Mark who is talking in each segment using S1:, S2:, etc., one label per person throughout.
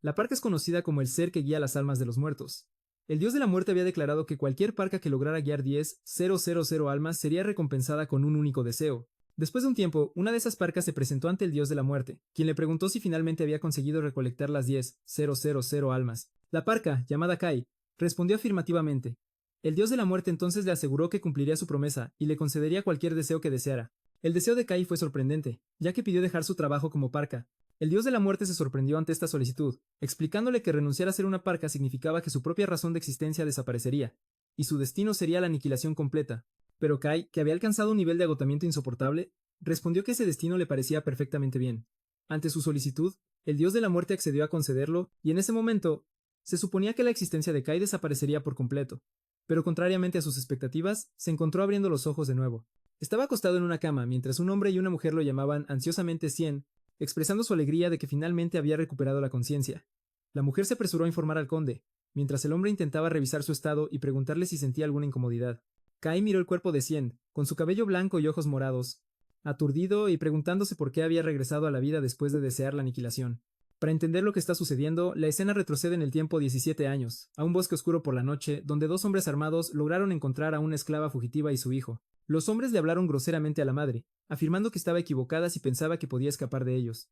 S1: La parca es conocida como el ser que guía las almas de los muertos. El dios de la muerte había declarado que cualquier parca que lograra guiar 10,000 almas sería recompensada con un único deseo. Después de un tiempo, una de esas parcas se presentó ante el dios de la muerte, quien le preguntó si finalmente había conseguido recolectar las 10,000 almas. La parca, llamada Kai, respondió afirmativamente. El dios de la muerte entonces le aseguró que cumpliría su promesa y le concedería cualquier deseo que deseara. El deseo de Kai fue sorprendente, ya que pidió dejar su trabajo como parca. El dios de la muerte se sorprendió ante esta solicitud, explicándole que renunciar a ser una parca significaba que su propia razón de existencia desaparecería, y su destino sería la aniquilación completa. Pero Kai, que había alcanzado un nivel de agotamiento insoportable, respondió que ese destino le parecía perfectamente bien. Ante su solicitud, el dios de la muerte accedió a concederlo, y en ese momento, se suponía que la existencia de Kai desaparecería por completo. Pero contrariamente a sus expectativas, se encontró abriendo los ojos de nuevo. Estaba acostado en una cama mientras un hombre y una mujer lo llamaban ansiosamente Cien, expresando su alegría de que finalmente había recuperado la conciencia. La mujer se apresuró a informar al conde, mientras el hombre intentaba revisar su estado y preguntarle si sentía alguna incomodidad. Kai miró el cuerpo de Cien, con su cabello blanco y ojos morados, aturdido y preguntándose por qué había regresado a la vida después de desear la aniquilación. Para entender lo que está sucediendo, la escena retrocede en el tiempo 17 años, a un bosque oscuro por la noche, donde dos hombres armados lograron encontrar a una esclava fugitiva y su hijo. Los hombres le hablaron groseramente a la madre, afirmando que estaba equivocada si pensaba que podía escapar de ellos.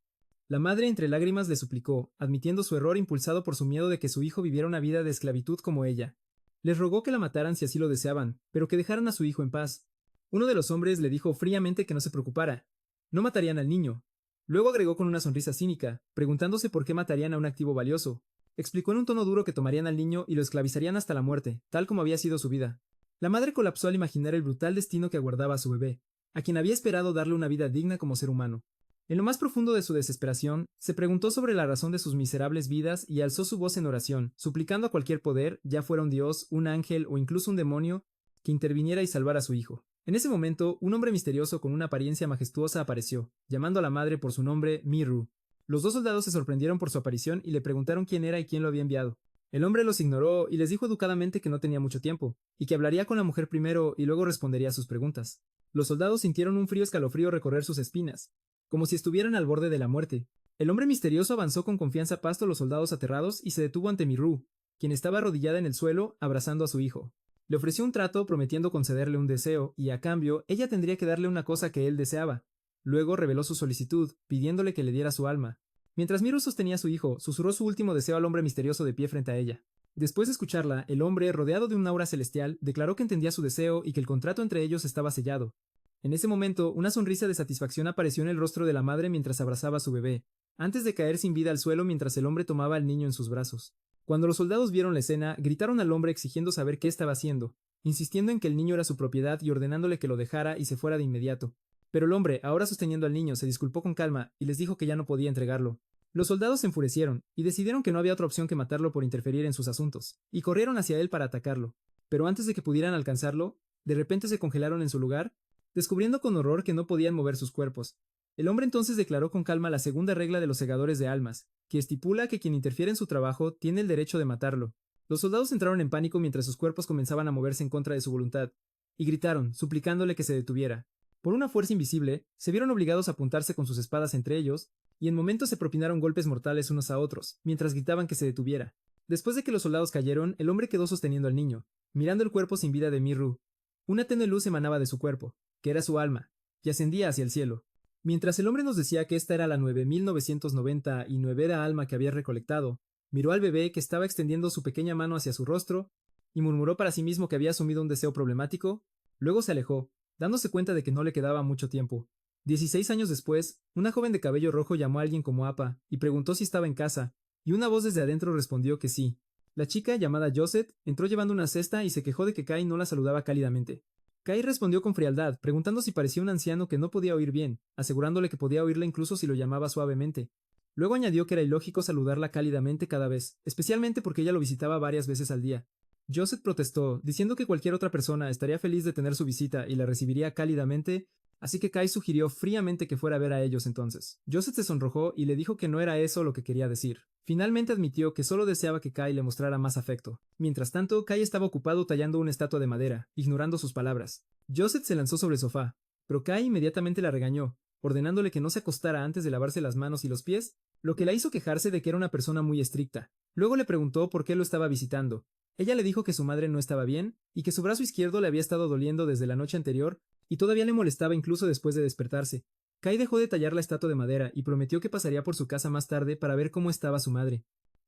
S1: La madre entre lágrimas le suplicó, admitiendo su error impulsado por su miedo de que su hijo viviera una vida de esclavitud como ella. Les rogó que la mataran si así lo deseaban, pero que dejaran a su hijo en paz. Uno de los hombres le dijo fríamente que no se preocupara. No matarían al niño. Luego agregó con una sonrisa cínica, preguntándose por qué matarían a un activo valioso. Explicó en un tono duro que tomarían al niño y lo esclavizarían hasta la muerte, tal como había sido su vida. La madre colapsó al imaginar el brutal destino que aguardaba a su bebé, a quien había esperado darle una vida digna como ser humano. En lo más profundo de su desesperación, se preguntó sobre la razón de sus miserables vidas y alzó su voz en oración, suplicando a cualquier poder, ya fuera un dios, un ángel o incluso un demonio, que interviniera y salvara a su hijo. En ese momento, un hombre misterioso con una apariencia majestuosa apareció, llamando a la madre por su nombre Miru. Los dos soldados se sorprendieron por su aparición y le preguntaron quién era y quién lo había enviado. El hombre los ignoró y les dijo educadamente que no tenía mucho tiempo, y que hablaría con la mujer primero y luego respondería a sus preguntas. Los soldados sintieron un frío escalofrío recorrer sus espinas, como si estuvieran al borde de la muerte. El hombre misterioso avanzó con confianza pasto a los soldados aterrados y se detuvo ante Miru, quien estaba arrodillada en el suelo, abrazando a su hijo. Le ofreció un trato prometiendo concederle un deseo, y a cambio, ella tendría que darle una cosa que él deseaba. Luego reveló su solicitud, pidiéndole que le diera su alma. Mientras Miru sostenía a su hijo, susurró su último deseo al hombre misterioso de pie frente a ella. Después de escucharla, el hombre, rodeado de un aura celestial, declaró que entendía su deseo y que el contrato entre ellos estaba sellado. En ese momento, una sonrisa de satisfacción apareció en el rostro de la madre mientras abrazaba a su bebé, antes de caer sin vida al suelo mientras el hombre tomaba al niño en sus brazos. Cuando los soldados vieron la escena, gritaron al hombre exigiendo saber qué estaba haciendo, insistiendo en que el niño era su propiedad y ordenándole que lo dejara y se fuera de inmediato. Pero el hombre, ahora sosteniendo al niño, se disculpó con calma y les dijo que ya no podía entregarlo. Los soldados se enfurecieron y decidieron que no había otra opción que matarlo por interferir en sus asuntos, y corrieron hacia él para atacarlo. Pero antes de que pudieran alcanzarlo, de repente se congelaron en su lugar, descubriendo con horror que no podían mover sus cuerpos. El hombre entonces declaró con calma la segunda regla de los segadores de almas, que estipula que quien interfiere en su trabajo tiene el derecho de matarlo. Los soldados entraron en pánico mientras sus cuerpos comenzaban a moverse en contra de su voluntad, y gritaron, suplicándole que se detuviera. Por una fuerza invisible, se vieron obligados a apuntarse con sus espadas entre ellos, y en momentos se propinaron golpes mortales unos a otros, mientras gritaban que se detuviera. Después de que los soldados cayeron, el hombre quedó sosteniendo al niño, mirando el cuerpo sin vida de Miru. Una tenue luz emanaba de su cuerpo, que era su alma, y ascendía hacia el cielo. Mientras el hombre nos decía que esta era la 9999ª alma que había recolectado, miró al bebé que estaba extendiendo su pequeña mano hacia su rostro, y murmuró para sí mismo que había asumido un deseo problemático, luego se alejó, dándose cuenta de que no le quedaba mucho tiempo. 16 años después, una joven de cabello rojo llamó a alguien como Apa, y preguntó si estaba en casa, y una voz desde adentro respondió que sí. La chica, llamada Josette, entró llevando una cesta y se quejó de que Kai no la saludaba cálidamente. Kai respondió con frialdad, preguntando si parecía un anciano que no podía oír bien, asegurándole que podía oírla incluso si lo llamaba suavemente. Luego añadió que era ilógico saludarla cálidamente cada vez, especialmente porque ella lo visitaba varias veces al día. Josette protestó, diciendo que cualquier otra persona estaría feliz de tener su visita y la recibiría cálidamente, así que Kai sugirió fríamente que fuera a ver a ellos entonces. Josette se sonrojó y le dijo que no era eso lo que quería decir. Finalmente admitió que solo deseaba que Kai le mostrara más afecto. Mientras tanto, Kai estaba ocupado tallando una estatua de madera, ignorando sus palabras. Josette se lanzó sobre el sofá, pero Kai inmediatamente la regañó, ordenándole que no se acostara antes de lavarse las manos y los pies lo que la hizo quejarse de que era una persona muy estricta. Luego le preguntó por qué lo estaba visitando. Ella le dijo que su madre no estaba bien, y que su brazo izquierdo le había estado doliendo desde la noche anterior, y todavía le molestaba incluso después de despertarse. Kai dejó de tallar la estatua de madera y prometió que pasaría por su casa más tarde para ver cómo estaba su madre.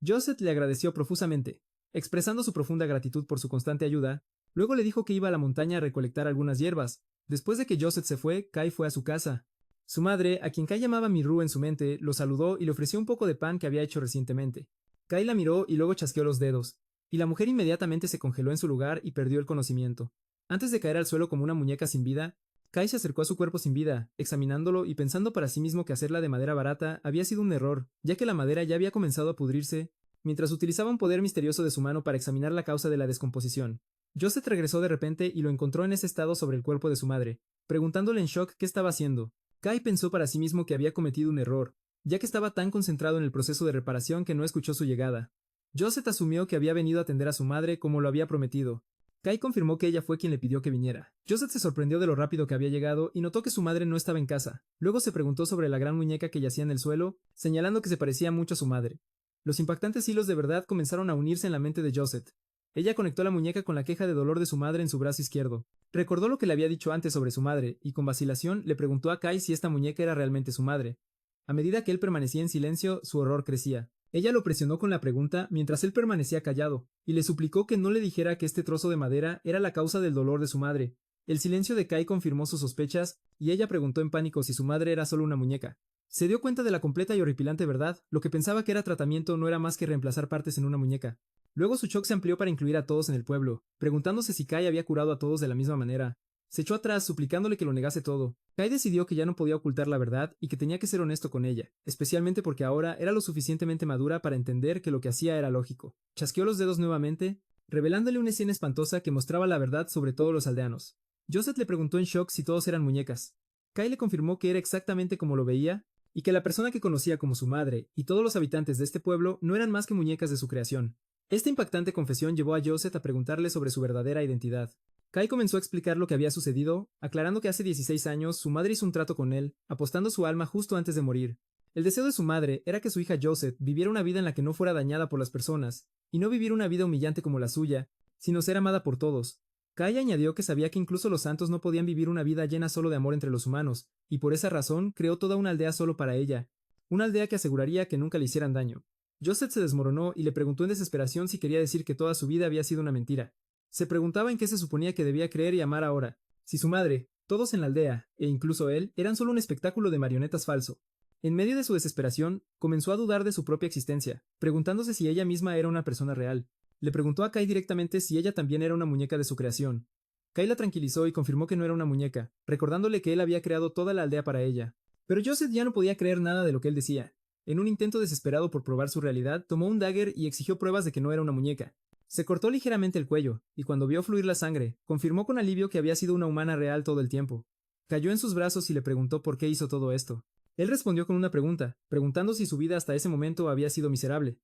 S1: Joseph le agradeció profusamente, expresando su profunda gratitud por su constante ayuda. Luego le dijo que iba a la montaña a recolectar algunas hierbas. Después de que Joseph se fue, Kai fue a su casa. Su madre, a quien Kai llamaba Miru en su mente, lo saludó y le ofreció un poco de pan que había hecho recientemente. Kai la miró y luego chasqueó los dedos, y la mujer inmediatamente se congeló en su lugar y perdió el conocimiento. Antes de caer al suelo como una muñeca sin vida, Kai se acercó a su cuerpo sin vida, examinándolo y pensando para sí mismo que hacerla de madera barata había sido un error, ya que la madera ya había comenzado a pudrirse, mientras utilizaba un poder misterioso de su mano para examinar la causa de la descomposición. Joseph regresó de repente y lo encontró en ese estado sobre el cuerpo de su madre, preguntándole en shock qué estaba haciendo. Kai pensó para sí mismo que había cometido un error, ya que estaba tan concentrado en el proceso de reparación que no escuchó su llegada. Joseph asumió que había venido a atender a su madre como lo había prometido. Kai confirmó que ella fue quien le pidió que viniera. Joseph se sorprendió de lo rápido que había llegado y notó que su madre no estaba en casa. Luego se preguntó sobre la gran muñeca que yacía en el suelo, señalando que se parecía mucho a su madre. Los impactantes hilos de verdad comenzaron a unirse en la mente de Joseph. Ella conectó la muñeca con la queja de dolor de su madre en su brazo izquierdo. Recordó lo que le había dicho antes sobre su madre, y con vacilación le preguntó a Kai si esta muñeca era realmente su madre. A medida que él permanecía en silencio, su horror crecía. Ella lo presionó con la pregunta mientras él permanecía callado, y le suplicó que no le dijera que este trozo de madera era la causa del dolor de su madre. El silencio de Kai confirmó sus sospechas, y ella preguntó en pánico si su madre era solo una muñeca. Se dio cuenta de la completa y horripilante verdad, lo que pensaba que era tratamiento no era más que reemplazar partes en una muñeca. Luego su shock se amplió para incluir a todos en el pueblo, preguntándose si Kai había curado a todos de la misma manera. Se echó atrás suplicándole que lo negase todo. Kai decidió que ya no podía ocultar la verdad y que tenía que ser honesto con ella, especialmente porque ahora era lo suficientemente madura para entender que lo que hacía era lógico. Chasqueó los dedos nuevamente, revelándole una escena espantosa que mostraba la verdad sobre todos los aldeanos. Joseph le preguntó en shock si todos eran muñecas. Kai le confirmó que era exactamente como lo veía, y que la persona que conocía como su madre y todos los habitantes de este pueblo no eran más que muñecas de su creación. Esta impactante confesión llevó a Joseph a preguntarle sobre su verdadera identidad. Kai comenzó a explicar lo que había sucedido, aclarando que hace 16 años su madre hizo un trato con él, apostando su alma justo antes de morir. El deseo de su madre era que su hija Joseph viviera una vida en la que no fuera dañada por las personas, y no vivir una vida humillante como la suya, sino ser amada por todos. Kai añadió que sabía que incluso los santos no podían vivir una vida llena solo de amor entre los humanos, y por esa razón creó toda una aldea solo para ella, una aldea que aseguraría que nunca le hicieran daño. Joseph se desmoronó y le preguntó en desesperación si quería decir que toda su vida había sido una mentira. Se preguntaba en qué se suponía que debía creer y amar ahora, si su madre, todos en la aldea, e incluso él, eran solo un espectáculo de marionetas falso. En medio de su desesperación, comenzó a dudar de su propia existencia, preguntándose si ella misma era una persona real. Le preguntó a Kai directamente si ella también era una muñeca de su creación. Kai la tranquilizó y confirmó que no era una muñeca, recordándole que él había creado toda la aldea para ella. Pero Joseph ya no podía creer nada de lo que él decía. En un intento desesperado por probar su realidad, tomó un dagger y exigió pruebas de que no era una muñeca. Se cortó ligeramente el cuello, y cuando vio fluir la sangre, confirmó con alivio que había sido una humana real todo el tiempo. Cayó en sus brazos y le preguntó por qué hizo todo esto. Él respondió con una pregunta, preguntando si su vida hasta ese momento había sido miserable.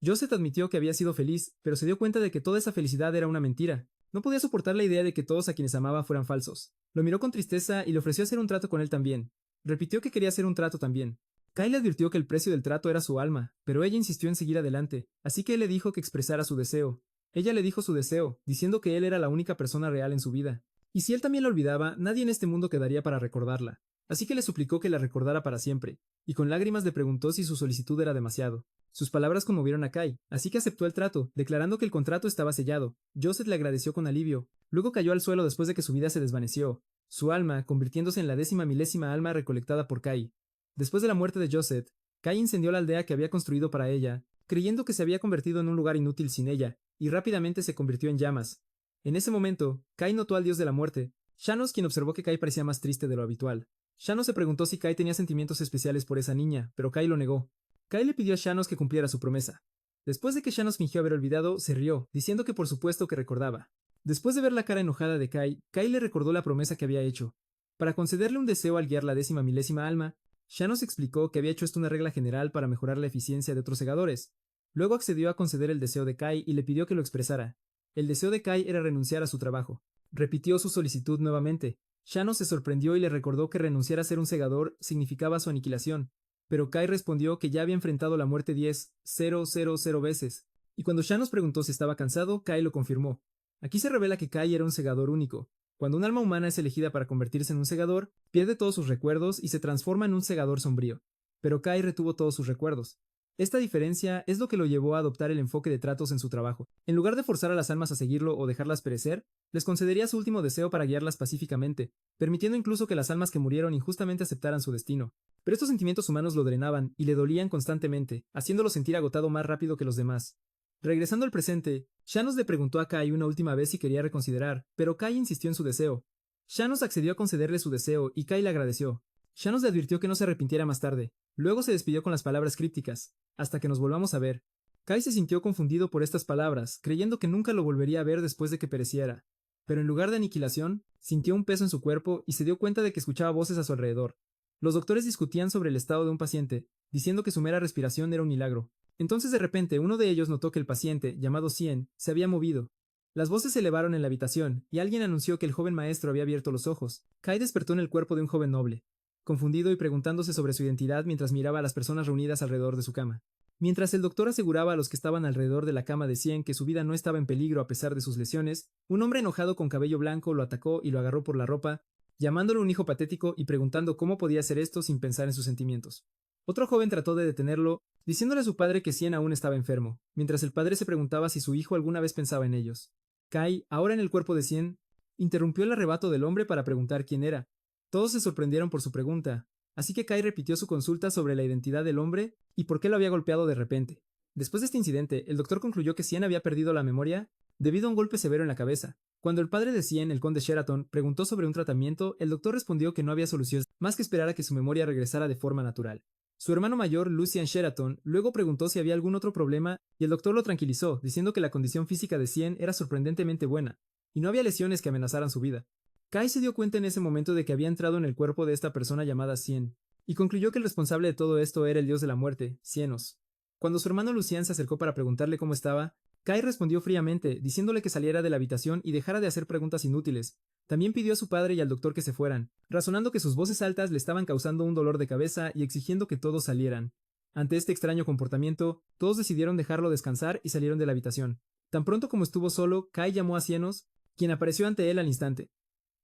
S1: Joseph admitió que había sido feliz, pero se dio cuenta de que toda esa felicidad era una mentira. No podía soportar la idea de que todos a quienes amaba fueran falsos. Lo miró con tristeza y le ofreció hacer un trato con él también. Repitió que quería hacer un trato también. Kai le advirtió que el precio del trato era su alma, pero ella insistió en seguir adelante, así que él le dijo que expresara su deseo. Ella le dijo su deseo, diciendo que él era la única persona real en su vida. Y si él también la olvidaba, nadie en este mundo quedaría para recordarla. Así que le suplicó que la recordara para siempre, y con lágrimas le preguntó si su solicitud era demasiado. Sus palabras conmovieron a Kai, así que aceptó el trato, declarando que el contrato estaba sellado. Joseph le agradeció con alivio. Luego cayó al suelo después de que su vida se desvaneció, su alma convirtiéndose en la 10.000ª alma recolectada por Kai. Después de la muerte de Joseph, Kai incendió la aldea que había construido para ella, creyendo que se había convertido en un lugar inútil sin ella, y rápidamente se convirtió en llamas. En ese momento, Kai notó al dios de la muerte, Shanos, quien observó que Kai parecía más triste de lo habitual. Shanos se preguntó si Kai tenía sentimientos especiales por esa niña, pero Kai lo negó. Kai le pidió a Shanos que cumpliera su promesa. Después de que Shanos fingió haber olvidado, se rió, diciendo que por supuesto que recordaba. Después de ver la cara enojada de Kai, Kai le recordó la promesa que había hecho. Para concederle un deseo al guiar la 10.000ª alma, Shanos explicó que había hecho esto una regla general para mejorar la eficiencia de otros segadores. Luego accedió a conceder el deseo de Kai y le pidió que lo expresara. El deseo de Kai era renunciar a su trabajo. Repitió su solicitud nuevamente. Shanos se sorprendió y le recordó que renunciar a ser un segador significaba su aniquilación. pero Kai respondió que ya había enfrentado la muerte 10,000 veces, y cuando Shanos preguntó si estaba cansado, Kai lo confirmó. Aquí se revela que Kai era un segador único. Cuando un alma humana es elegida para convertirse en un segador, pierde todos sus recuerdos y se transforma en un segador sombrío. Pero Kai retuvo todos sus recuerdos. Esta diferencia es lo que lo llevó a adoptar el enfoque de tratos en su trabajo. En lugar de forzar a las almas a seguirlo o dejarlas perecer, les concedería su último deseo para guiarlas pacíficamente, permitiendo incluso que las almas que murieron injustamente aceptaran su destino. Pero estos sentimientos humanos lo drenaban y le dolían constantemente, haciéndolo sentir agotado más rápido que los demás. Regresando al presente, Shanos le preguntó a Kai una última vez si quería reconsiderar, pero Kai insistió en su deseo. Shanos accedió a concederle su deseo y Kai le agradeció. Shanos le advirtió que no se arrepintiera más tarde. Luego se despidió con las palabras crípticas: hasta que nos volvamos a ver. Kai se sintió confundido por estas palabras, creyendo que nunca lo volvería a ver después de que pereciera. Pero en lugar de aniquilación, sintió un peso en su cuerpo y se dio cuenta de que escuchaba voces a su alrededor. Los doctores discutían sobre el estado de un paciente, diciendo que su mera respiración era un milagro. Entonces de repente uno de ellos notó que el paciente, llamado Cien, se había movido. Las voces se elevaron en la habitación, y alguien anunció que el joven maestro había abierto los ojos. Kai despertó en el cuerpo de un joven noble, confundido y preguntándose sobre su identidad mientras miraba a las personas reunidas alrededor de su cama. Mientras el doctor aseguraba a los que estaban alrededor de la cama de Cien que su vida no estaba en peligro a pesar de sus lesiones, un hombre enojado con cabello blanco lo atacó y lo agarró por la ropa, llamándolo un hijo patético y preguntando cómo podía hacer esto sin pensar en sus sentimientos. Otro joven trató de detenerlo, diciéndole a su padre que Cien aún estaba enfermo, mientras el padre se preguntaba si su hijo alguna vez pensaba en ellos. Kai, ahora en el cuerpo de Cien, interrumpió el arrebato del hombre para preguntar quién era. Todos se sorprendieron por su pregunta, así que Kai repitió su consulta sobre la identidad del hombre y por qué lo había golpeado de repente. Después de este incidente, el doctor concluyó que Cien había perdido la memoria debido a un golpe severo en la cabeza. Cuando el padre de Cien, el conde Sheraton, preguntó sobre un tratamiento, el doctor respondió que no había solución más que esperar a que su memoria regresara de forma natural. Su hermano mayor, Lucian Sheraton, luego preguntó si había algún otro problema y el doctor lo tranquilizó, diciendo que la condición física de Cien era sorprendentemente buena, y no había lesiones que amenazaran su vida. Kai se dio cuenta en ese momento de que había entrado en el cuerpo de esta persona llamada Cien, y concluyó que el responsable de todo esto era el dios de la muerte, Cienos. Cuando su hermano Lucian se acercó para preguntarle cómo estaba, Kai respondió fríamente, diciéndole que saliera de la habitación y dejara de hacer preguntas inútiles. También pidió a su padre y al doctor que se fueran, razonando que sus voces altas le estaban causando un dolor de cabeza y exigiendo que todos salieran. Ante este extraño comportamiento, todos decidieron dejarlo descansar y salieron de la habitación. Tan pronto como estuvo solo, Kai llamó a Cienos, quien apareció ante él al instante.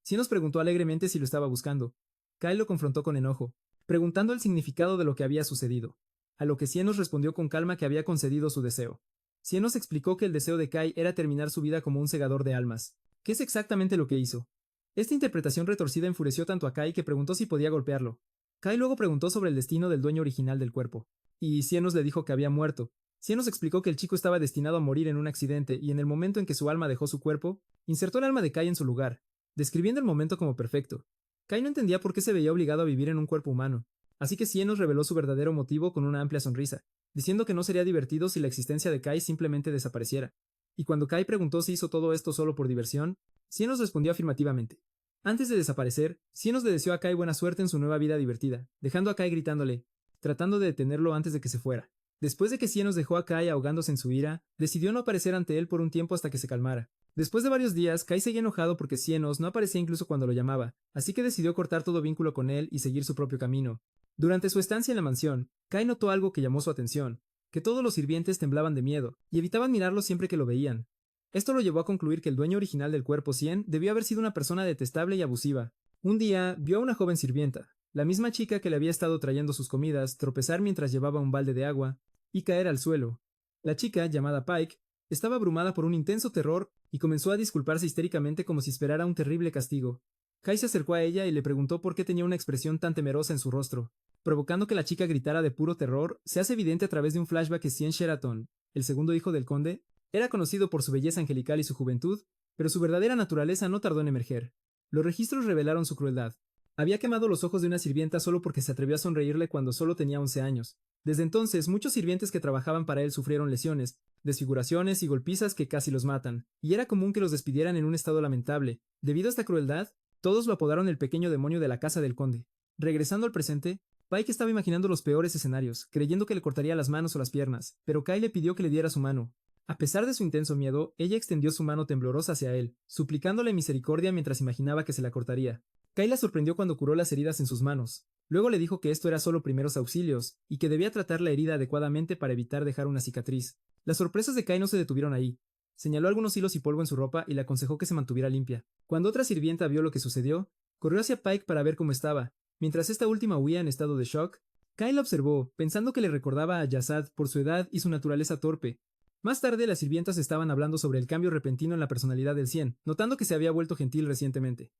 S1: Cienos preguntó alegremente si lo estaba buscando. Kai lo confrontó con enojo, preguntando el significado de lo que había sucedido, a lo que Cienos respondió con calma que había concedido su deseo. Cienos explicó que el deseo de Kai era terminar su vida como un segador de almas, que es exactamente lo que hizo. Esta interpretación retorcida enfureció tanto a Kai que preguntó si podía golpearlo. Kai luego preguntó sobre el destino del dueño original del cuerpo, y Cienos le dijo que había muerto. Cienos explicó que el chico estaba destinado a morir en un accidente y en el momento en que su alma dejó su cuerpo, insertó el alma de Kai en su lugar, describiendo el momento como perfecto. Kai no entendía por qué se veía obligado a vivir en un cuerpo humano, así que Cienos reveló su verdadero motivo con una amplia sonrisa, diciendo que no sería divertido si la existencia de Kai simplemente desapareciera. Y cuando Kai preguntó si hizo todo esto solo por diversión, Cienos respondió afirmativamente. Antes de desaparecer, Cienos le deseó a Kai buena suerte en su nueva vida divertida, dejando a Kai gritándole, tratando de detenerlo antes de que se fuera. Después de que Cienos dejó a Kai ahogándose en su ira, decidió no aparecer ante él por un tiempo hasta que se calmara. Después de varios días, Kai seguía enojado porque Cienos no aparecía incluso cuando lo llamaba, así que decidió cortar todo vínculo con él y seguir su propio camino. Durante su estancia en la mansión, Kai notó algo que llamó su atención, que todos los sirvientes temblaban de miedo, y evitaban mirarlo siempre que lo veían. Esto lo llevó a concluir que el dueño original del cuerpo 100 debió haber sido una persona detestable y abusiva. Un día, vio a una joven sirvienta, la misma chica que le había estado trayendo sus comidas, tropezar mientras llevaba un balde de agua, y caer al suelo. La chica, llamada Pike, estaba abrumada por un intenso terror y comenzó a disculparse histéricamente como si esperara un terrible castigo. Kai se acercó a ella y le preguntó por qué tenía una expresión tan temerosa en su rostro. Provocando que la chica gritara de puro terror, se hace evidente a través de un flashback que Cien Sheraton, el segundo hijo del conde, era conocido por su belleza angelical y su juventud, pero su verdadera naturaleza no tardó en emerger. Los registros revelaron su crueldad. Había quemado los ojos de una sirvienta solo porque se atrevió a sonreírle cuando solo tenía 11 años. Desde entonces, muchos sirvientes que trabajaban para él sufrieron lesiones, desfiguraciones y golpizas que casi los matan, y era común que los despidieran en un estado lamentable. Debido a esta crueldad, todos lo apodaron el pequeño demonio de la casa del conde. Regresando al presente, Pike estaba imaginando los peores escenarios, creyendo que le cortaría las manos o las piernas, pero Kai le pidió que le diera su mano. A pesar de su intenso miedo, ella extendió su mano temblorosa hacia él, suplicándole misericordia mientras imaginaba que se la cortaría. Kai la sorprendió cuando curó las heridas en sus manos. Luego le dijo que esto era solo primeros auxilios, y que debía tratar la herida adecuadamente para evitar dejar una cicatriz. Las sorpresas de Kai no se detuvieron ahí. Señaló algunos hilos y polvo en su ropa y le aconsejó que se mantuviera limpia. Cuando otra sirvienta vio lo que sucedió, corrió hacia Pike para ver cómo estaba. Mientras esta última huía en estado de shock, Kai la observó, pensando que le recordaba a Yazad por su edad y su naturaleza torpe. Más tarde, las sirvientas estaban hablando sobre el cambio repentino en la personalidad del Cien, notando que se había vuelto gentil recientemente.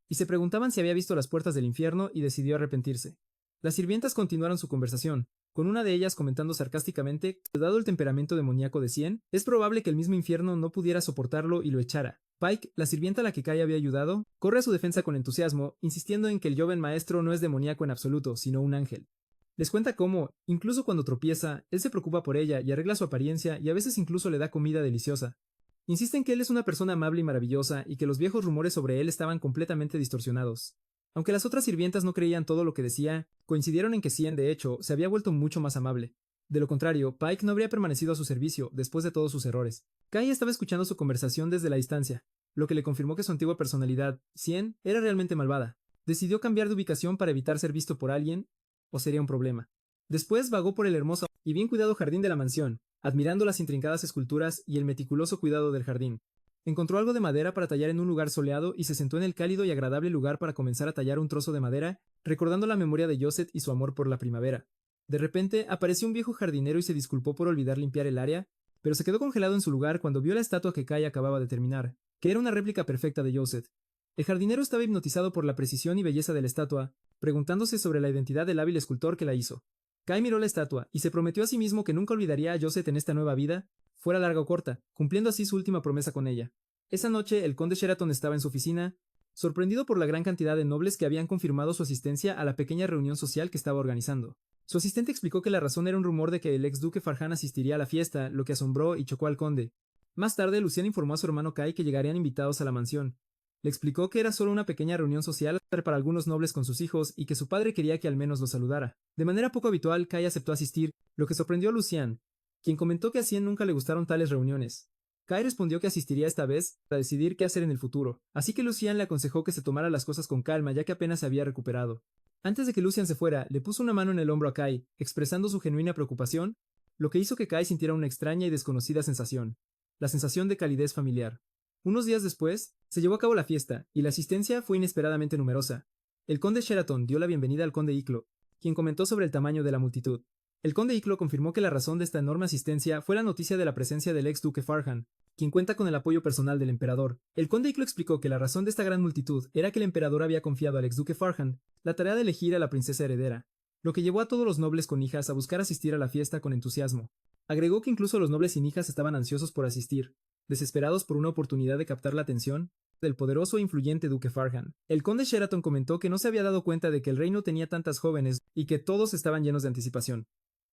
S1: Y se preguntaban si había visto las puertas del infierno y decidió arrepentirse. Las sirvientas continuaron su conversación, con una de ellas comentando sarcásticamente que, dado el temperamento demoníaco de Cien, es probable que el mismo infierno no pudiera soportarlo y lo echara. Pike, la sirvienta a la que Kai había ayudado, corre a su defensa con entusiasmo, insistiendo en que el joven maestro no es demoníaco en absoluto, sino un ángel. Les cuenta cómo, incluso cuando tropieza, él se preocupa por ella y arregla su apariencia y a veces incluso le da comida deliciosa. Insiste en que él es una persona amable y maravillosa y que los viejos rumores sobre él estaban completamente distorsionados. Aunque las otras sirvientas no creían todo lo que decía, coincidieron en que Cien, de hecho, se había vuelto mucho más amable. De lo contrario, Pike no habría permanecido a su servicio después de todos sus errores. Kai estaba escuchando su conversación desde la distancia, lo que le confirmó que su antigua personalidad, Cien, era realmente malvada. Decidió cambiar de ubicación para evitar ser visto por alguien, o sería un problema. Después vagó por el hermoso y bien cuidado jardín de la mansión, admirando las intrincadas esculturas y el meticuloso cuidado del jardín. Encontró algo de madera para tallar en un lugar soleado y se sentó en el cálido y agradable lugar para comenzar a tallar un trozo de madera, recordando la memoria de Josette y su amor por la primavera. De repente apareció un viejo jardinero y se disculpó por olvidar limpiar el área, pero se quedó congelado en su lugar cuando vio la estatua que Kai acababa de terminar, que era una réplica perfecta de Josette. El jardinero estaba hipnotizado por la precisión y belleza de la estatua, preguntándose sobre la identidad del hábil escultor que la hizo. Kai miró la estatua y se prometió a sí mismo que nunca olvidaría a Josette en esta nueva vida, fuera larga o corta, cumpliendo así su última promesa con ella. Esa noche el conde Sheraton estaba en su oficina, sorprendido por la gran cantidad de nobles que habían confirmado su asistencia a la pequeña reunión social que estaba organizando. Su asistente explicó que la razón era un rumor de que el ex duque Farhan asistiría a la fiesta, lo que asombró y chocó al conde. Más tarde, Lucian informó a su hermano Kai que llegarían invitados a la mansión. Le explicó que era solo una pequeña reunión social para algunos nobles con sus hijos y que su padre quería que al menos los saludara. De manera poco habitual, Kai aceptó asistir, lo que sorprendió a Lucian, quien comentó que a Cien nunca le gustaron tales reuniones. Kai respondió que asistiría esta vez para decidir qué hacer en el futuro, así que Lucian le aconsejó que se tomara las cosas con calma ya que apenas se había recuperado. Antes de que Lucian se fuera, le puso una mano en el hombro a Kai, expresando su genuina preocupación, lo que hizo que Kai sintiera una extraña y desconocida sensación, la sensación de calidez familiar. Unos días después, se llevó a cabo la fiesta, y la asistencia fue inesperadamente numerosa. El conde Sheraton dio la bienvenida al conde Iclo, quien comentó sobre el tamaño de la multitud. El conde Iclo confirmó que la razón de esta enorme asistencia fue la noticia de la presencia del ex duque Farhan, quien cuenta con el apoyo personal del emperador. El conde Iclo explicó que la razón de esta gran multitud era que el emperador había confiado al ex duque Farhan la tarea de elegir a la princesa heredera, lo que llevó a todos los nobles con hijas a buscar asistir a la fiesta con entusiasmo. Agregó que incluso los nobles sin hijas estaban ansiosos por asistir, desesperados por una oportunidad de captar la atención del poderoso e influyente duque Farhan. El conde Sheraton comentó que no se había dado cuenta de que el reino tenía tantas jóvenes y que todos estaban llenos de anticipación.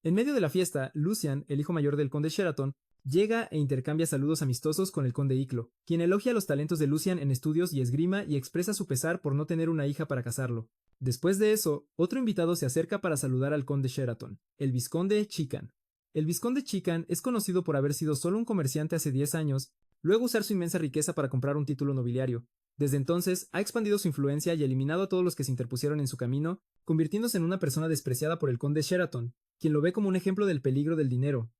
S1: En medio de la fiesta, Lucian, el hijo mayor del conde Sheraton, llega e intercambia saludos amistosos con el conde Iclo, quien elogia los talentos de Lucian en estudios y esgrima y expresa su pesar por no tener una hija para casarlo. Después de eso, otro invitado se acerca para saludar al conde Sheraton, el vizconde Chican. El vizconde Chican es conocido por haber sido solo un comerciante hace 10 años, luego usar su inmensa riqueza para comprar un título nobiliario. Desde entonces, ha expandido su influencia y eliminado a todos los que se interpusieron en su camino, convirtiéndose en una persona despreciada por el conde Sheraton, quien lo ve como un ejemplo del peligro del dinero.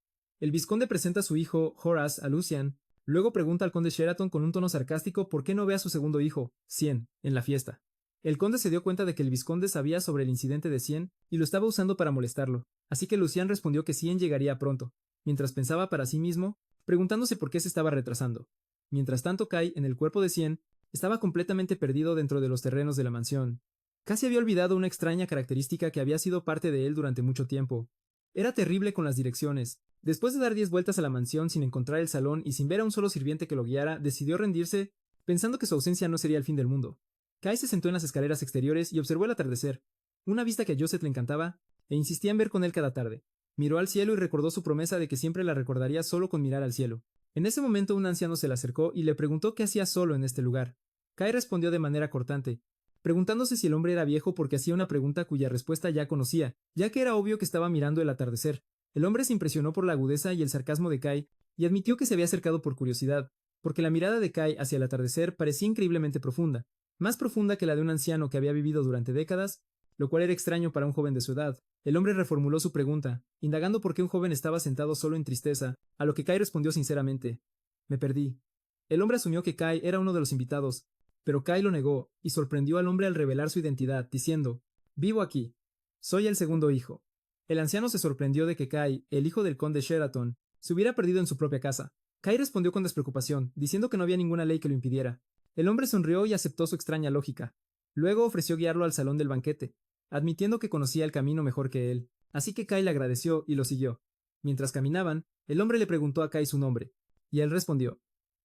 S1: El vizconde presenta a su hijo, Horace, a Lucian, luego pregunta al conde Sheraton con un tono sarcástico por qué no ve a su segundo hijo, Cien, en la fiesta. El conde se dio cuenta de que el vizconde sabía sobre el incidente de Cien y lo estaba usando para molestarlo, así que Lucian respondió que Cien llegaría pronto, mientras pensaba para sí mismo, preguntándose por qué se estaba retrasando. Mientras tanto, Kai, en el cuerpo de Cien, estaba completamente perdido dentro de los terrenos de la mansión. Casi había olvidado una extraña característica que había sido parte de él durante mucho tiempo. Era terrible con las direcciones. Después de dar 10 vueltas a la mansión sin encontrar el salón y sin ver a un solo sirviente que lo guiara, decidió rendirse, pensando que su ausencia no sería el fin del mundo. Kai se sentó en las escaleras exteriores y observó el atardecer, una vista que a Josette le encantaba, e insistía en ver con él cada tarde. Miró al cielo y recordó su promesa de que siempre la recordaría solo con mirar al cielo. En ese momento un anciano se le acercó y le preguntó qué hacía solo en este lugar. Kai respondió de manera cortante, preguntándose si el hombre era viejo porque hacía una pregunta cuya respuesta ya conocía, ya que era obvio que estaba mirando el atardecer. El hombre se impresionó por la agudeza y el sarcasmo de Kai y admitió que se había acercado por curiosidad, porque la mirada de Kai hacia el atardecer parecía increíblemente profunda, más profunda que la de un anciano que había vivido durante décadas, lo cual era extraño para un joven de su edad. El hombre reformuló su pregunta, indagando por qué un joven estaba sentado solo en tristeza, a lo que Kai respondió sinceramente: me perdí. El hombre asumió que Kai era uno de los invitados, pero Kai lo negó, y sorprendió al hombre al revelar su identidad, diciendo: vivo aquí. Soy el segundo hijo. El anciano se sorprendió de que Kai, el hijo del conde Sheraton, se hubiera perdido en su propia casa. Kai respondió con despreocupación, diciendo que no había ninguna ley que lo impidiera. El hombre sonrió y aceptó su extraña lógica. Luego ofreció guiarlo al salón del banquete, admitiendo que conocía el camino mejor que él. Así que Kai le agradeció y lo siguió. Mientras caminaban, el hombre le preguntó a Kai su nombre, y él respondió: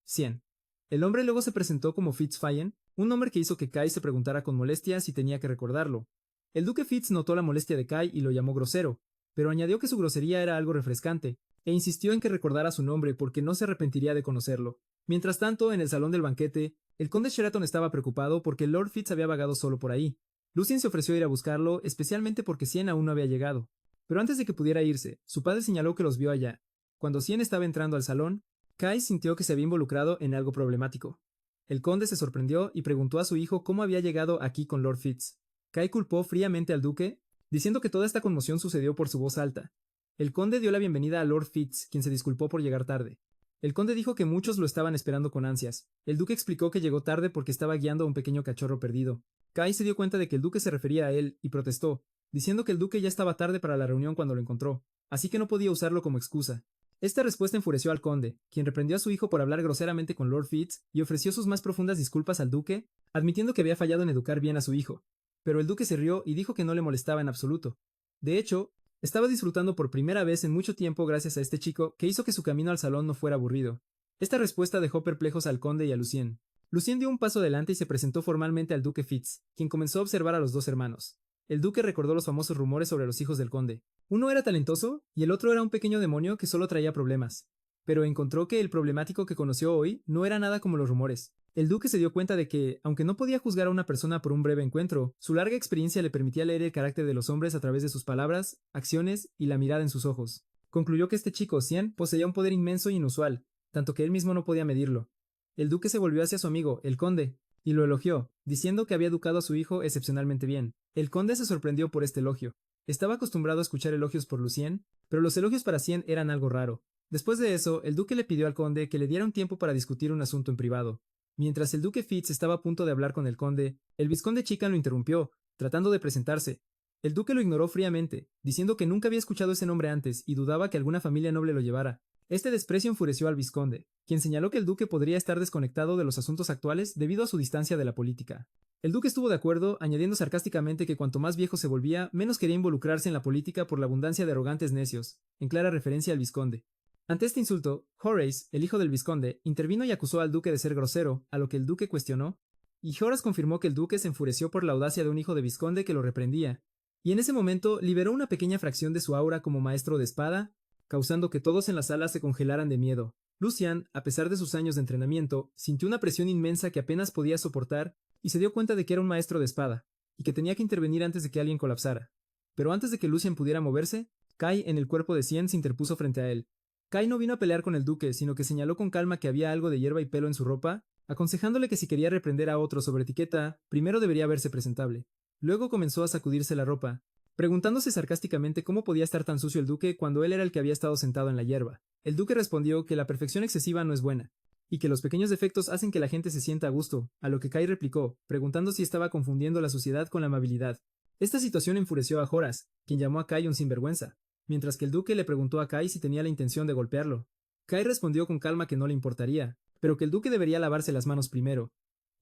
S1: 100. El hombre luego se presentó como Fitzfallen, un nombre que hizo que Kai se preguntara con molestia si tenía que recordarlo. El duque Fitz notó la molestia de Kai y lo llamó grosero, pero añadió que su grosería era algo refrescante, e insistió en que recordara su nombre porque no se arrepentiría de conocerlo. Mientras tanto, en el salón del banquete, el conde Sheraton estaba preocupado porque Lord Fitz había vagado solo por ahí. Lucien se ofreció a ir a buscarlo, especialmente porque Cien aún no había llegado. Pero antes de que pudiera irse, su padre señaló que los vio allá. Cuando Cien estaba entrando al salón, Kai sintió que se había involucrado en algo problemático. El conde se sorprendió y preguntó a su hijo cómo había llegado aquí con Lord Fitz. Kai culpó fríamente al duque, diciendo que toda esta conmoción sucedió por su voz alta. El conde dio la bienvenida a Lord Fitz, quien se disculpó por llegar tarde. El conde dijo que muchos lo estaban esperando con ansias. El duque explicó que llegó tarde porque estaba guiando a un pequeño cachorro perdido. Kai se dio cuenta de que el duque se refería a él y protestó, diciendo que el duque ya estaba tarde para la reunión cuando lo encontró, así que no podía usarlo como excusa. Esta respuesta enfureció al conde, quien reprendió a su hijo por hablar groseramente con Lord Fitz y ofreció sus más profundas disculpas al duque, admitiendo que había fallado en educar bien a su hijo. Pero el duque se rió y dijo que no le molestaba en absoluto. De hecho, estaba disfrutando por primera vez en mucho tiempo gracias a este chico que hizo que su camino al salón no fuera aburrido. Esta respuesta dejó perplejos al conde y a Lucien. Lucien dio un paso adelante y se presentó formalmente al duque Fitz, quien comenzó a observar a los dos hermanos. El duque recordó los famosos rumores sobre los hijos del conde. Uno era talentoso y el otro era un pequeño demonio que solo traía problemas. Pero encontró que el problemático que conoció hoy no era nada como los rumores. El duque se dio cuenta de que, aunque no podía juzgar a una persona por un breve encuentro, su larga experiencia le permitía leer el carácter de los hombres a través de sus palabras, acciones y la mirada en sus ojos. Concluyó que este chico, Cien, poseía un poder inmenso e inusual, tanto que él mismo no podía medirlo. El duque se volvió hacia su amigo, el conde, y lo elogió, diciendo que había educado a su hijo excepcionalmente bien. El conde se sorprendió por este elogio. Estaba acostumbrado a escuchar elogios por Lucien, pero los elogios para Cien eran algo raro. Después de eso, el duque le pidió al conde que le diera un tiempo para discutir un asunto en privado. Mientras el duque Fitz estaba a punto de hablar con el conde, el vizconde Chican lo interrumpió, tratando de presentarse. El duque lo ignoró fríamente, diciendo que nunca había escuchado ese nombre antes y dudaba que alguna familia noble lo llevara. Este desprecio enfureció al vizconde, quien señaló que el duque podría estar desconectado de los asuntos actuales debido a su distancia de la política. El duque estuvo de acuerdo, añadiendo sarcásticamente que cuanto más viejo se volvía, menos quería involucrarse en la política por la abundancia de arrogantes necios, en clara referencia al vizconde. Ante este insulto, Horace, el hijo del vizconde, intervino y acusó al duque de ser grosero, a lo que el duque cuestionó, y Horace confirmó que el duque se enfureció por la audacia de un hijo de vizconde que lo reprendía, y en ese momento liberó una pequeña fracción de su aura como maestro de espada, causando que todos en la sala se congelaran de miedo. Lucian, a pesar de sus años de entrenamiento, sintió una presión inmensa que apenas podía soportar y se dio cuenta de que era un maestro de espada, y que tenía que intervenir antes de que alguien colapsara. Pero antes de que Lucian pudiera moverse, Kai en el cuerpo de Cien se interpuso frente a él. Kai no vino a pelear con el duque, sino que señaló con calma que había algo de hierba y pelo en su ropa, aconsejándole que si quería reprender a otro sobre etiqueta, primero debería verse presentable. Luego comenzó a sacudirse la ropa, preguntándose sarcásticamente cómo podía estar tan sucio el duque cuando él era el que había estado sentado en la hierba. El duque respondió que la perfección excesiva no es buena, y que los pequeños defectos hacen que la gente se sienta a gusto, a lo que Kai replicó, preguntando si estaba confundiendo la suciedad con la amabilidad. Esta situación enfureció a Horace, quien llamó a Kai un sinvergüenza, mientras que el duque le preguntó a Kai si tenía la intención de golpearlo. Kai respondió con calma que no le importaría, pero que el duque debería lavarse las manos primero.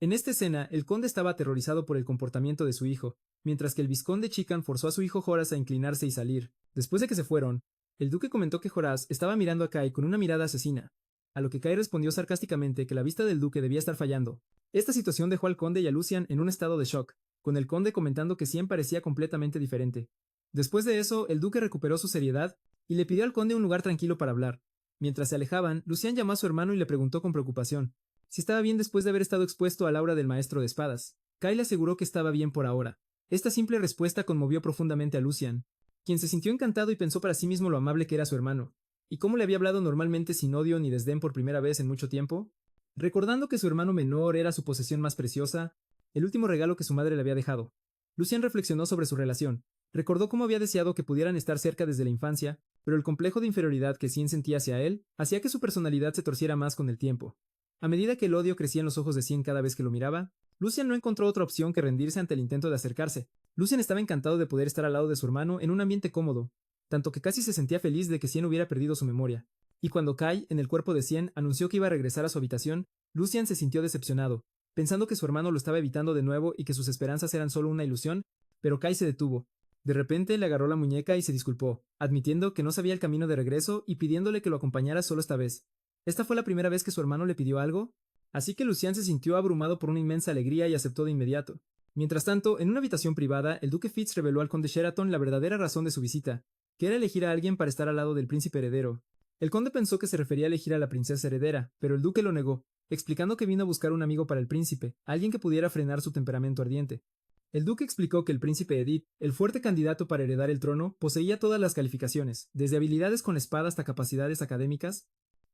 S1: En esta escena, el conde estaba aterrorizado por el comportamiento de su hijo, mientras que el vizconde Chican forzó a su hijo Horace a inclinarse y salir. Después de que se fueron, el duque comentó que Horace estaba mirando a Kai con una mirada asesina, a lo que Kai respondió sarcásticamente que la vista del duque debía estar fallando. Esta situación dejó al conde y a Lucian en un estado de shock, con el conde comentando que Cien parecía completamente diferente. Después de eso, el duque recuperó su seriedad y le pidió al conde un lugar tranquilo para hablar. Mientras se alejaban, Lucian llamó a su hermano y le preguntó con preocupación si estaba bien después de haber estado expuesto al aura del maestro de espadas. Kai le aseguró que estaba bien por ahora. Esta simple respuesta conmovió profundamente a Lucian, quien se sintió encantado y pensó para sí mismo lo amable que era su hermano, y cómo le había hablado normalmente sin odio ni desdén por primera vez en mucho tiempo. Recordando que su hermano menor era su posesión más preciosa, el último regalo que su madre le había dejado. Lucian reflexionó sobre su relación. Recordó cómo había deseado que pudieran estar cerca desde la infancia, pero el complejo de inferioridad que Cien sentía hacia él hacía que su personalidad se torciera más con el tiempo. A medida que el odio crecía en los ojos de Cien cada vez que lo miraba, Lucian no encontró otra opción que rendirse ante el intento de acercarse. Lucian estaba encantado de poder estar al lado de su hermano en un ambiente cómodo, tanto que casi se sentía feliz de que Cien hubiera perdido su memoria. Y cuando Kai, en el cuerpo de Cien, anunció que iba a regresar a su habitación, Lucian se sintió decepcionado, pensando que su hermano lo estaba evitando de nuevo y que sus esperanzas eran solo una ilusión, pero Kai se detuvo. De repente le agarró la muñeca y se disculpó, admitiendo que no sabía el camino de regreso y pidiéndole que lo acompañara solo esta vez. Esta fue la primera vez que su hermano le pidió algo, así que Lucian se sintió abrumado por una inmensa alegría y aceptó de inmediato. Mientras tanto, en una habitación privada, el duque Fitz reveló al conde Sheraton la verdadera razón de su visita, que era elegir a alguien para estar al lado del príncipe heredero. El conde pensó que se refería a elegir a la princesa heredera, pero el duque lo negó, explicando que vino a buscar un amigo para el príncipe, alguien que pudiera frenar su temperamento ardiente. El duque explicó que el príncipe Edith, el fuerte candidato para heredar el trono, poseía todas las calificaciones, desde habilidades con la espada hasta capacidades académicas,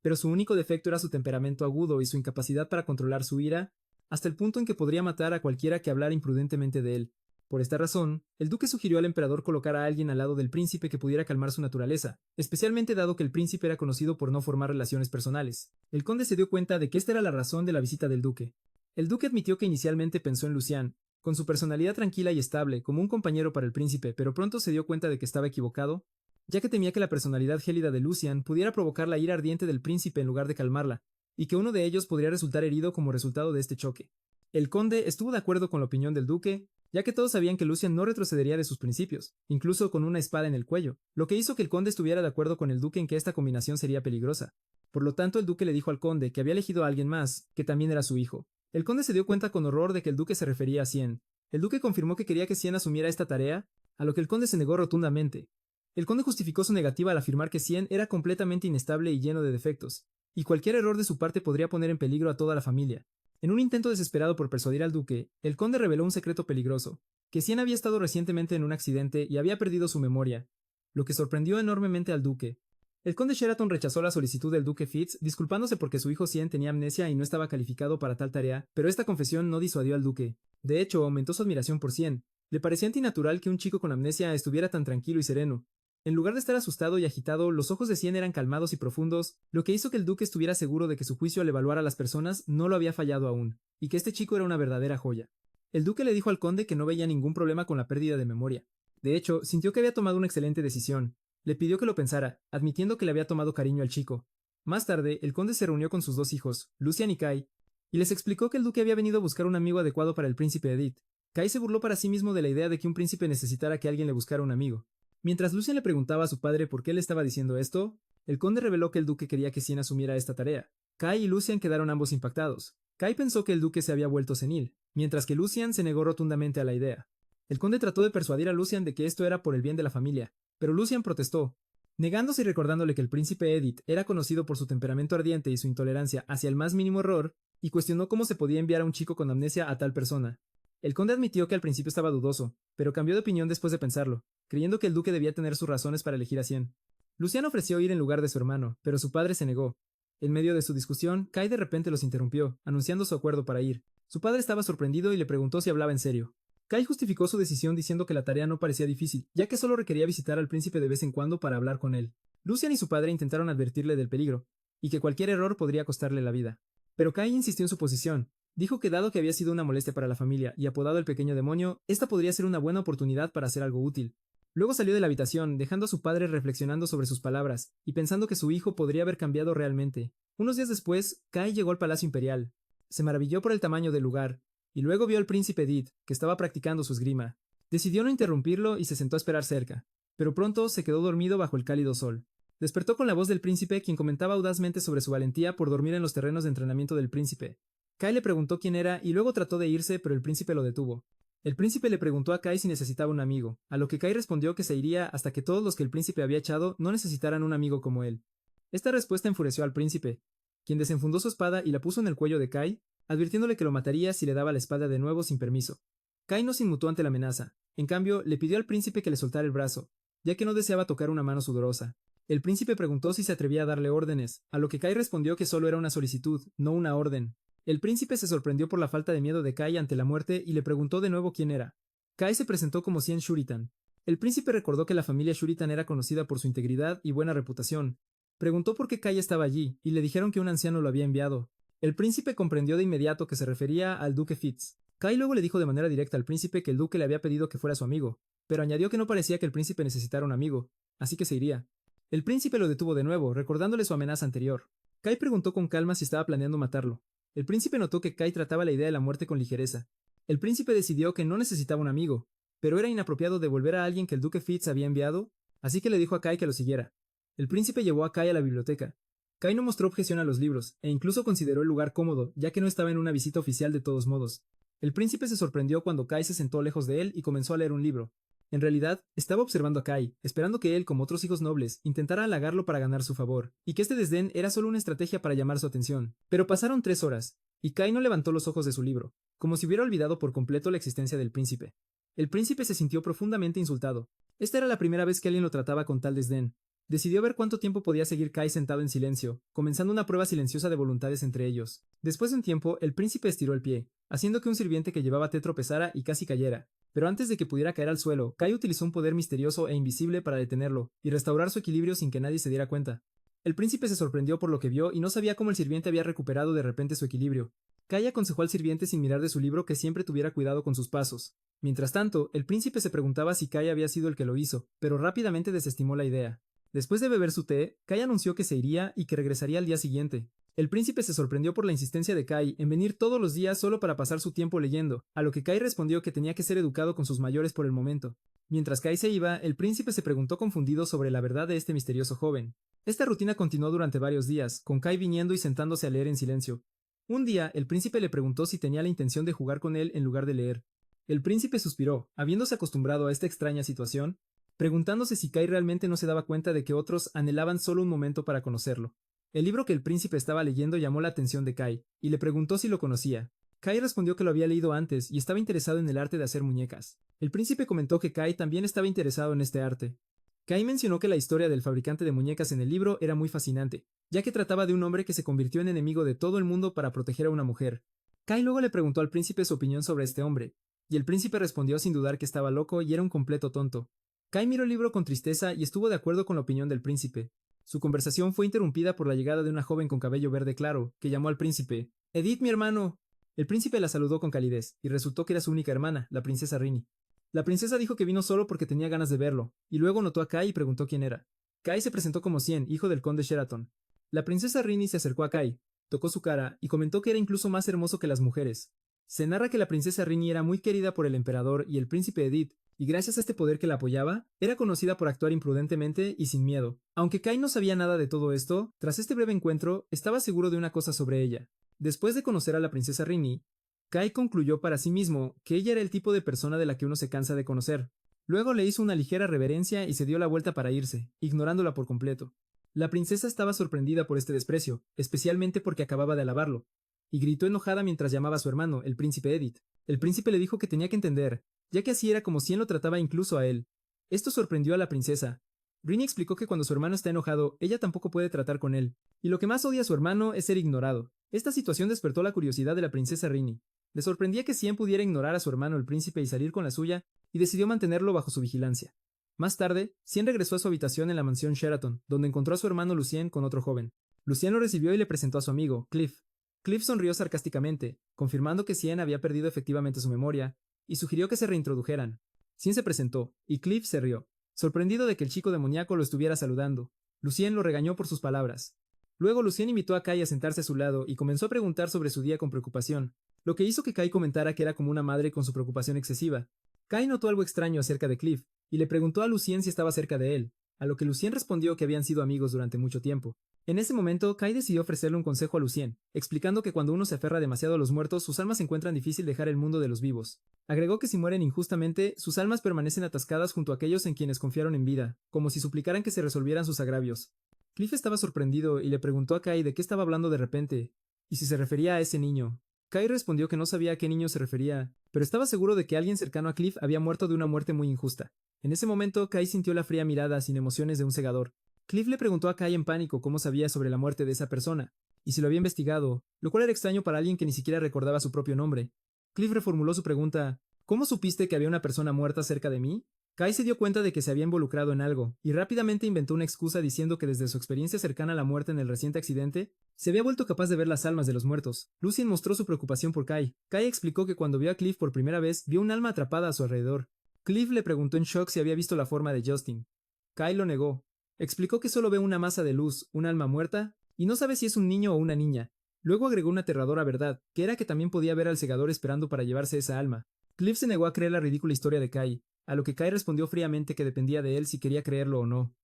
S1: pero su único defecto era su temperamento agudo y su incapacidad para controlar su ira, hasta el punto en que podría matar a cualquiera que hablara imprudentemente de él. Por esta razón, el duque sugirió al emperador colocar a alguien al lado del príncipe que pudiera calmar su naturaleza, especialmente dado que el príncipe era conocido por no formar relaciones personales. El conde se dio cuenta de que esta era la razón de la visita del duque. El duque admitió que inicialmente pensó en Lucian, con su personalidad tranquila y estable, como un compañero para el príncipe, pero pronto se dio cuenta de que estaba equivocado, ya que temía que la personalidad gélida de Lucian pudiera provocar la ira ardiente del príncipe en lugar de calmarla, y que uno de ellos podría resultar herido como resultado de este choque. El conde estuvo de acuerdo con la opinión del duque, ya que todos sabían que Lucian no retrocedería de sus principios, incluso con una espada en el cuello, lo que hizo que el conde estuviera de acuerdo con el duque en que esta combinación sería peligrosa. Por lo tanto, el duque le dijo al conde que había elegido a alguien más, que también era su hijo. El conde se dio cuenta con horror de que el duque se refería a Cien. El duque confirmó que quería que Cien asumiera esta tarea, a lo que el conde se negó rotundamente. El conde justificó su negativa al afirmar que Cien era completamente inestable y lleno de defectos, y cualquier error de su parte podría poner en peligro a toda la familia. En un intento desesperado por persuadir al duque, el conde reveló un secreto peligroso, que Cien había estado recientemente en un accidente y había perdido su memoria, lo que sorprendió enormemente al duque. El conde Sheraton rechazó la solicitud del duque Fitz, disculpándose porque su hijo Cien tenía amnesia y no estaba calificado para tal tarea, pero esta confesión no disuadió al duque. De hecho, aumentó su admiración por Cien. Le parecía antinatural que un chico con amnesia estuviera tan tranquilo y sereno. En lugar de estar asustado y agitado, los ojos de Cien eran calmados y profundos, lo que hizo que el duque estuviera seguro de que su juicio al evaluar a las personas no lo había fallado aún, y que este chico era una verdadera joya. El duque le dijo al conde que no veía ningún problema con la pérdida de memoria. De hecho, sintió que había tomado una excelente decisión. Le pidió que lo pensara, admitiendo que le había tomado cariño al chico. Más tarde, el conde se reunió con sus dos hijos, Lucian y Kai, y les explicó que el duque había venido a buscar un amigo adecuado para el príncipe Edith. Kai se burló para sí mismo de la idea de que un príncipe necesitara que alguien le buscara un amigo. Mientras Lucian le preguntaba a su padre por qué le estaba diciendo esto, el conde reveló que el duque quería que Cien asumiera esta tarea. Kai y Lucian quedaron ambos impactados. Kai pensó que el duque se había vuelto senil, mientras que Lucian se negó rotundamente a la idea. El conde trató de persuadir a Lucian de que esto era por el bien de la familia, pero Lucian protestó, negándose y recordándole que el príncipe Edith era conocido por su temperamento ardiente y su intolerancia hacia el más mínimo error, y cuestionó cómo se podía enviar a un chico con amnesia a tal persona. El conde admitió que al principio estaba dudoso, pero cambió de opinión después de pensarlo, creyendo que el duque debía tener sus razones para elegir a Cien. Lucian ofreció ir en lugar de su hermano, pero su padre se negó. En medio de su discusión, Kai de repente los interrumpió, anunciando su acuerdo para ir. Su padre estaba sorprendido y le preguntó si hablaba en serio. Kai justificó su decisión diciendo que la tarea no parecía difícil, ya que solo requería visitar al príncipe de vez en cuando para hablar con él. Lucian y su padre intentaron advertirle del peligro, y que cualquier error podría costarle la vida. Pero Kai insistió en su posición. Dijo que dado que había sido una molestia para la familia y apodado el pequeño demonio, esta podría ser una buena oportunidad para hacer algo útil. Luego salió de la habitación, dejando a su padre reflexionando sobre sus palabras, y pensando que su hijo podría haber cambiado realmente. Unos días después, Kai llegó al Palacio Imperial. Se maravilló por el tamaño del lugar, y luego vio al príncipe Edith, que estaba practicando su esgrima. Decidió no interrumpirlo y se sentó a esperar cerca, pero pronto se quedó dormido bajo el cálido sol. Despertó con la voz del príncipe, quien comentaba audazmente sobre su valentía por dormir en los terrenos de entrenamiento del príncipe. Kai le preguntó quién era y luego trató de irse, pero el príncipe lo detuvo. El príncipe le preguntó a Kai si necesitaba un amigo, a lo que Kai respondió que se iría hasta que todos los que el príncipe había echado no necesitaran un amigo como él. Esta respuesta enfureció al príncipe, quien desenfundó su espada y la puso en el cuello de Kai, advirtiéndole que lo mataría si le daba la espada de nuevo sin permiso. Kai no se inmutó ante la amenaza. En cambio, le pidió al príncipe que le soltara el brazo, ya que no deseaba tocar una mano sudorosa. El príncipe preguntó si se atrevía a darle órdenes, a lo que Kai respondió que solo era una solicitud, no una orden. El príncipe se sorprendió por la falta de miedo de Kai ante la muerte y le preguntó de nuevo quién era. Kai se presentó como Cien Shuritan. El príncipe recordó que la familia Shuritan era conocida por su integridad y buena reputación. Preguntó por qué Kai estaba allí, y le dijeron que un anciano lo había enviado. El príncipe comprendió de inmediato que se refería al duque Fitz. Kai luego le dijo de manera directa al príncipe que el duque le había pedido que fuera su amigo, pero añadió que no parecía que el príncipe necesitara un amigo, así que se iría. El príncipe lo detuvo de nuevo, recordándole su amenaza anterior. Kai preguntó con calma si estaba planeando matarlo. El príncipe notó que Kai trataba la idea de la muerte con ligereza. El príncipe decidió que no necesitaba un amigo, pero era inapropiado devolver a alguien que el duque Fitz había enviado, así que le dijo a Kai que lo siguiera. El príncipe llevó a Kai a la biblioteca. Kai no mostró objeción a los libros, e incluso consideró el lugar cómodo, ya que no estaba en una visita oficial de todos modos. El príncipe se sorprendió cuando Kai se sentó lejos de él y comenzó a leer un libro. En realidad, estaba observando a Kai, esperando que él, como otros hijos nobles, intentara halagarlo para ganar su favor, y que este desdén era solo una estrategia para llamar su atención. Pero pasaron 3 horas, y Kai no levantó los ojos de su libro, como si hubiera olvidado por completo la existencia del príncipe. El príncipe se sintió profundamente insultado. Esta era la primera vez que alguien lo trataba con tal desdén. Decidió ver cuánto tiempo podía seguir Kai sentado en silencio, comenzando una prueba silenciosa de voluntades entre ellos. Después de un tiempo, el príncipe estiró el pie, haciendo que un sirviente que llevaba té tropezara y casi cayera. Pero antes de que pudiera caer al suelo, Kai utilizó un poder misterioso e invisible para detenerlo y restaurar su equilibrio sin que nadie se diera cuenta. El príncipe se sorprendió por lo que vio y no sabía cómo el sirviente había recuperado de repente su equilibrio. Kai aconsejó al sirviente sin mirar de su libro que siempre tuviera cuidado con sus pasos. Mientras tanto, el príncipe se preguntaba si Kai había sido el que lo hizo, pero rápidamente desestimó la idea. Después de beber su té, Kai anunció que se iría y que regresaría al día siguiente. El príncipe se sorprendió por la insistencia de Kai en venir todos los días solo para pasar su tiempo leyendo, a lo que Kai respondió que tenía que ser educado con sus mayores por el momento. Mientras Kai se iba, el príncipe se preguntó confundido sobre la verdad de este misterioso joven. Esta rutina continuó durante varios días, con Kai viniendo y sentándose a leer en silencio. Un día, el príncipe le preguntó si tenía la intención de jugar con él en lugar de leer. El príncipe suspiró, habiéndose acostumbrado a esta extraña situación, preguntándose si Kai realmente no se daba cuenta de que otros anhelaban solo un momento para conocerlo. El libro que el príncipe estaba leyendo llamó la atención de Kai, y le preguntó si lo conocía. Kai respondió que lo había leído antes y estaba interesado en el arte de hacer muñecas. El príncipe comentó que Kai también estaba interesado en este arte. Kai mencionó que la historia del fabricante de muñecas en el libro era muy fascinante, ya que trataba de un hombre que se convirtió en enemigo de todo el mundo para proteger a una mujer. Kai luego le preguntó al príncipe su opinión sobre este hombre, y el príncipe respondió sin dudar que estaba loco y era un completo tonto. Kai miró el libro con tristeza y estuvo de acuerdo con la opinión del príncipe. Su conversación fue interrumpida por la llegada de una joven con cabello verde claro, que llamó al príncipe. «Edith, mi hermano». El príncipe la saludó con calidez, y resultó que era su única hermana, la princesa Rini. La princesa dijo que vino solo porque tenía ganas de verlo, y luego notó a Kai y preguntó quién era. Kai se presentó como Cien, hijo del conde Sheraton. La princesa Rini se acercó a Kai, tocó su cara y comentó que era incluso más hermoso que las mujeres. Se narra que la princesa Rini era muy querida por el emperador y el príncipe Edith, y gracias a este poder que la apoyaba, era conocida por actuar imprudentemente y sin miedo. Aunque Kai no sabía nada de todo esto, tras este breve encuentro, estaba seguro de una cosa sobre ella. Después de conocer a la princesa Rini, Kai concluyó para sí mismo que ella era el tipo de persona de la que uno se cansa de conocer. Luego le hizo una ligera reverencia y se dio la vuelta para irse, ignorándola por completo. La princesa estaba sorprendida por este desprecio, especialmente porque acababa de alabarlo, y gritó enojada mientras llamaba a su hermano, el príncipe Edith. El príncipe le dijo que tenía que entender, ya que así era como Cien lo trataba incluso a él. Esto sorprendió a la princesa. Rini explicó que cuando su hermano está enojado, ella tampoco puede tratar con él, y lo que más odia a su hermano es ser ignorado. Esta situación despertó la curiosidad de la princesa Rini. Le sorprendía que Cien pudiera ignorar a su hermano el príncipe y salir con la suya, y decidió mantenerlo bajo su vigilancia. Más tarde, Cien regresó a su habitación en la mansión Sheraton, donde encontró a su hermano Lucien con otro joven. Lucien lo recibió y le presentó a su amigo, Cliff. Cliff sonrió sarcásticamente, confirmando que Cien había perdido efectivamente su memoria, y sugirió que se reintrodujeran. Cien se presentó, y Cliff se rió, sorprendido de que el chico demoníaco lo estuviera saludando. Lucien lo regañó por sus palabras. Luego Lucien invitó a Kai a sentarse a su lado y comenzó a preguntar sobre su día con preocupación, lo que hizo que Kai comentara que era como una madre con su preocupación excesiva. Kai notó algo extraño acerca de Cliff, y le preguntó a Lucien si estaba cerca de él, a lo que Lucien respondió que habían sido amigos durante mucho tiempo. En ese momento, Kai decidió ofrecerle un consejo a Lucien, explicando que cuando uno se aferra demasiado a los muertos, sus almas encuentran difícil dejar el mundo de los vivos. Agregó que si mueren injustamente, sus almas permanecen atascadas junto a aquellos en quienes confiaron en vida, como si suplicaran que se resolvieran sus agravios. Cliff estaba sorprendido y le preguntó a Kai de qué estaba hablando de repente, y si se refería a ese niño. Kai respondió que no sabía a qué niño se refería, pero estaba seguro de que alguien cercano a Cliff había muerto de una muerte muy injusta. En ese momento, Kai sintió la fría mirada sin emociones de un segador. Cliff le preguntó a Kai en pánico cómo sabía sobre la muerte de esa persona, y si lo había investigado, lo cual era extraño para alguien que ni siquiera recordaba su propio nombre. Cliff reformuló su pregunta. ¿Cómo supiste que había una persona muerta cerca de mí? Kai se dio cuenta de que se había involucrado en algo, y rápidamente inventó una excusa diciendo que desde su experiencia cercana a la muerte en el reciente accidente, se había vuelto capaz de ver las almas de los muertos. Lucien mostró su preocupación por Kai. Kai explicó que cuando vio a Cliff por primera vez, vio un alma atrapada a su alrededor. Cliff le preguntó en shock si había visto la forma de Justin. Kai lo negó. Explicó que solo ve una masa de luz, un alma muerta, y no sabe si es un niño o una niña. Luego agregó una aterradora verdad, que era que también podía ver al segador esperando para llevarse esa alma. Cliff se negó a creer la ridícula historia de Kai, a lo que Kai respondió fríamente que dependía de él si quería creerlo o no.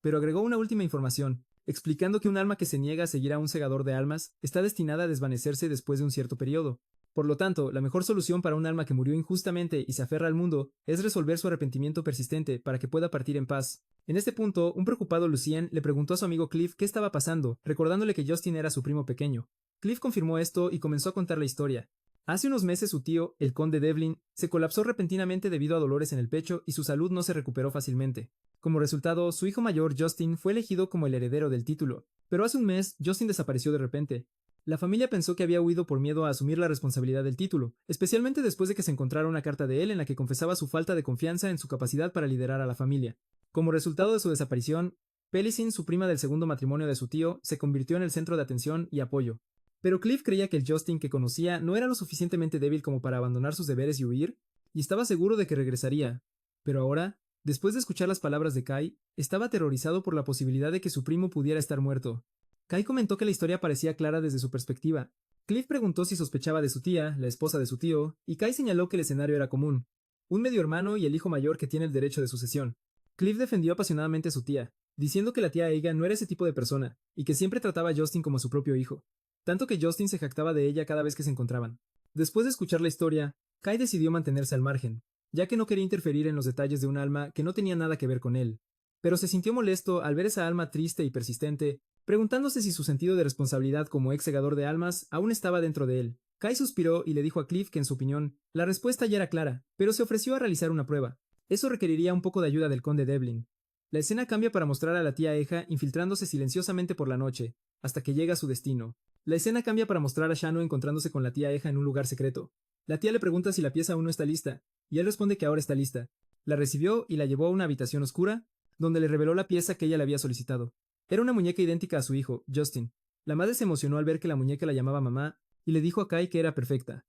S1: Pero agregó una última información, explicando que un alma que se niega a seguir a un segador de almas está destinada a desvanecerse después de un cierto periodo. Por lo tanto, la mejor solución para un alma que murió injustamente y se aferra al mundo es resolver su arrepentimiento persistente para que pueda partir en paz. En este punto, un preocupado Lucien le preguntó a su amigo Cliff qué estaba pasando, recordándole que Justin era su primo pequeño. Cliff confirmó esto y comenzó a contar la historia. Hace unos meses su tío, el conde Devlin, se colapsó repentinamente debido a dolores en el pecho y su salud no se recuperó fácilmente. Como resultado, su hijo mayor, Justin, fue elegido como el heredero del título. Pero hace un mes, Justin desapareció de repente. La familia pensó que había huido por miedo a asumir la responsabilidad del título, especialmente después de que se encontrara una carta de él en la que confesaba su falta de confianza en su capacidad para liderar a la familia. Como resultado de su desaparición, Pelicin, su prima del segundo matrimonio de su tío, se convirtió en el centro de atención y apoyo. Pero Cliff creía que el Justin que conocía no era lo suficientemente débil como para abandonar sus deberes y huir, y estaba seguro de que regresaría. Pero ahora, después de escuchar las palabras de Kai, estaba aterrorizado por la posibilidad de que su primo pudiera estar muerto. Kai comentó que la historia parecía clara desde su perspectiva. Cliff preguntó si sospechaba de su tía, la esposa de su tío, y Kai señaló que el escenario era común. Un medio hermano y el hijo mayor que tiene el derecho de sucesión. Cliff defendió apasionadamente a su tía, diciendo que la tía Eiga no era ese tipo de persona, y que siempre trataba a Justin como a su propio hijo. Tanto que Justin se jactaba de ella cada vez que se encontraban. Después de escuchar la historia, Kai decidió mantenerse al margen, ya que no quería interferir en los detalles de un alma que no tenía nada que ver con él. Pero se sintió molesto al ver esa alma triste y persistente, preguntándose si su sentido de responsabilidad como ex segador de almas aún estaba dentro de él. Kai suspiró y le dijo a Cliff que, en su opinión, la respuesta ya era clara, pero se ofreció a realizar una prueba. Eso requeriría un poco de ayuda del conde Devlin. La escena cambia para mostrar a la tía Eja infiltrándose silenciosamente por la noche, hasta que llega a su destino. La escena cambia para mostrar a Shano encontrándose con la tía Eja en un lugar secreto. La tía le pregunta si la pieza aún no está lista, y él responde que ahora está lista. La recibió y la llevó a una habitación oscura, donde le reveló la pieza que ella le había solicitado. Era una muñeca idéntica a su hijo, Justin. La madre se emocionó al ver que la muñeca la llamaba mamá, y le dijo a Kai que era perfecta.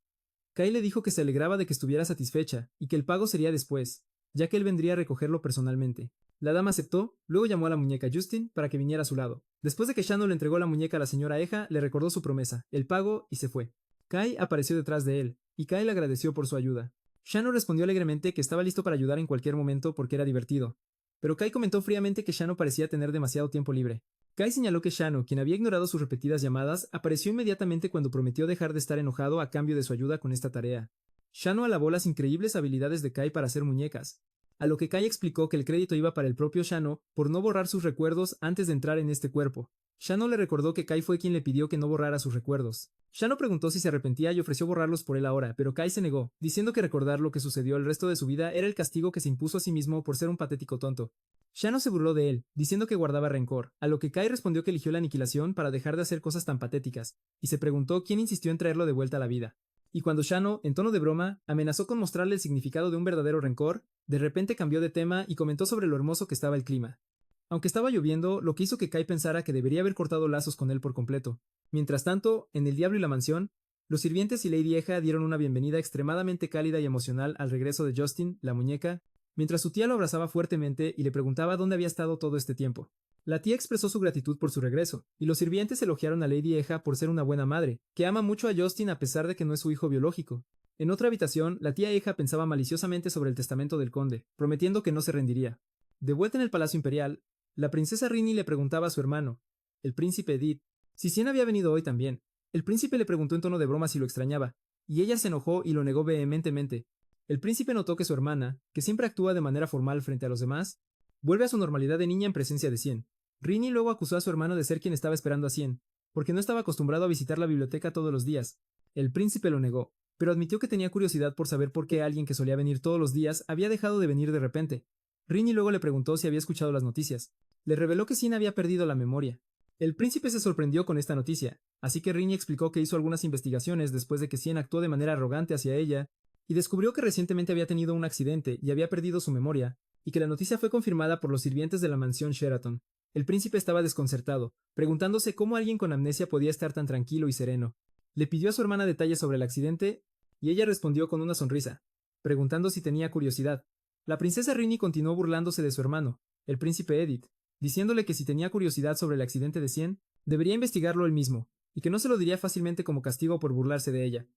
S1: Kai le dijo que se alegraba de que estuviera satisfecha, y que el pago sería después, ya que él vendría a recogerlo personalmente. La dama aceptó, luego llamó a la muñeca Justin para que viniera a su lado. Después de que Shano le entregó la muñeca a la señora Eja, le recordó su promesa, el pago, y se fue. Kai apareció detrás de él, y Kai le agradeció por su ayuda. Shano respondió alegremente que estaba listo para ayudar en cualquier momento porque era divertido. Pero Kai comentó fríamente que Shano parecía tener demasiado tiempo libre. Kai señaló que Shano, quien había ignorado sus repetidas llamadas, apareció inmediatamente cuando prometió dejar de estar enojado a cambio de su ayuda con esta tarea. Shano alabó las increíbles habilidades de Kai para hacer muñecas, a lo que Kai explicó que el crédito iba para el propio Shano por no borrar sus recuerdos antes de entrar en este cuerpo. Shano le recordó que Kai fue quien le pidió que no borrara sus recuerdos. Shano preguntó si se arrepentía y ofreció borrarlos por él ahora, pero Kai se negó, diciendo que recordar lo que sucedió el resto de su vida era el castigo que se impuso a sí mismo por ser un patético tonto. Shano se burló de él, diciendo que guardaba rencor, a lo que Kai respondió que eligió la aniquilación para dejar de hacer cosas tan patéticas, y se preguntó quién insistió en traerlo de vuelta a la vida. Y cuando Shano, en tono de broma, amenazó con mostrarle el significado de un verdadero rencor, de repente cambió de tema y comentó sobre lo hermoso que estaba el clima. Aunque estaba lloviendo, lo que hizo que Kai pensara que debería haber cortado lazos con él por completo. Mientras tanto, en El Diablo y la Mansión, los sirvientes y Lady Eja dieron una bienvenida extremadamente cálida y emocional al regreso de Justin, la muñeca, mientras su tía lo abrazaba fuertemente y le preguntaba dónde había estado todo este tiempo. La tía expresó su gratitud por su regreso, y los sirvientes elogiaron a Lady Eja por ser una buena madre, que ama mucho a Justin a pesar de que no es su hijo biológico. En otra habitación, la tía Eja pensaba maliciosamente sobre el testamento del conde, prometiendo que no se rendiría. De vuelta en el Palacio Imperial, la princesa Rini le preguntaba a su hermano, el príncipe Edith, si Cien había venido hoy también. El príncipe le preguntó en tono de broma si lo extrañaba, y ella se enojó y lo negó vehementemente. El príncipe notó que su hermana, que siempre actúa de manera formal frente a los demás, vuelve a su normalidad de niña en presencia de Cien. Rini luego acusó a su hermano de ser quien estaba esperando a Cien, porque no estaba acostumbrado a visitar la biblioteca todos los días. El príncipe lo negó, pero admitió que tenía curiosidad por saber por qué alguien que solía venir todos los días había dejado de venir de repente. Rini luego le preguntó si había escuchado las noticias. Le reveló que Cien había perdido la memoria. El príncipe se sorprendió con esta noticia, así que Rini explicó que hizo algunas investigaciones después de que Cien actuó de manera arrogante hacia ella, y descubrió que recientemente había tenido un accidente y había perdido su memoria, y que la noticia fue confirmada por los sirvientes de la mansión Sheraton. El príncipe estaba desconcertado, preguntándose cómo alguien con amnesia podía estar tan tranquilo y sereno. Le pidió a su hermana detalles sobre el accidente, y ella respondió con una sonrisa, preguntando si tenía curiosidad. La princesa Rini continuó burlándose de su hermano, el príncipe Edith, diciéndole que si tenía curiosidad sobre el accidente de Cien, debería investigarlo él mismo, y que no se lo diría fácilmente como castigo por burlarse de ella.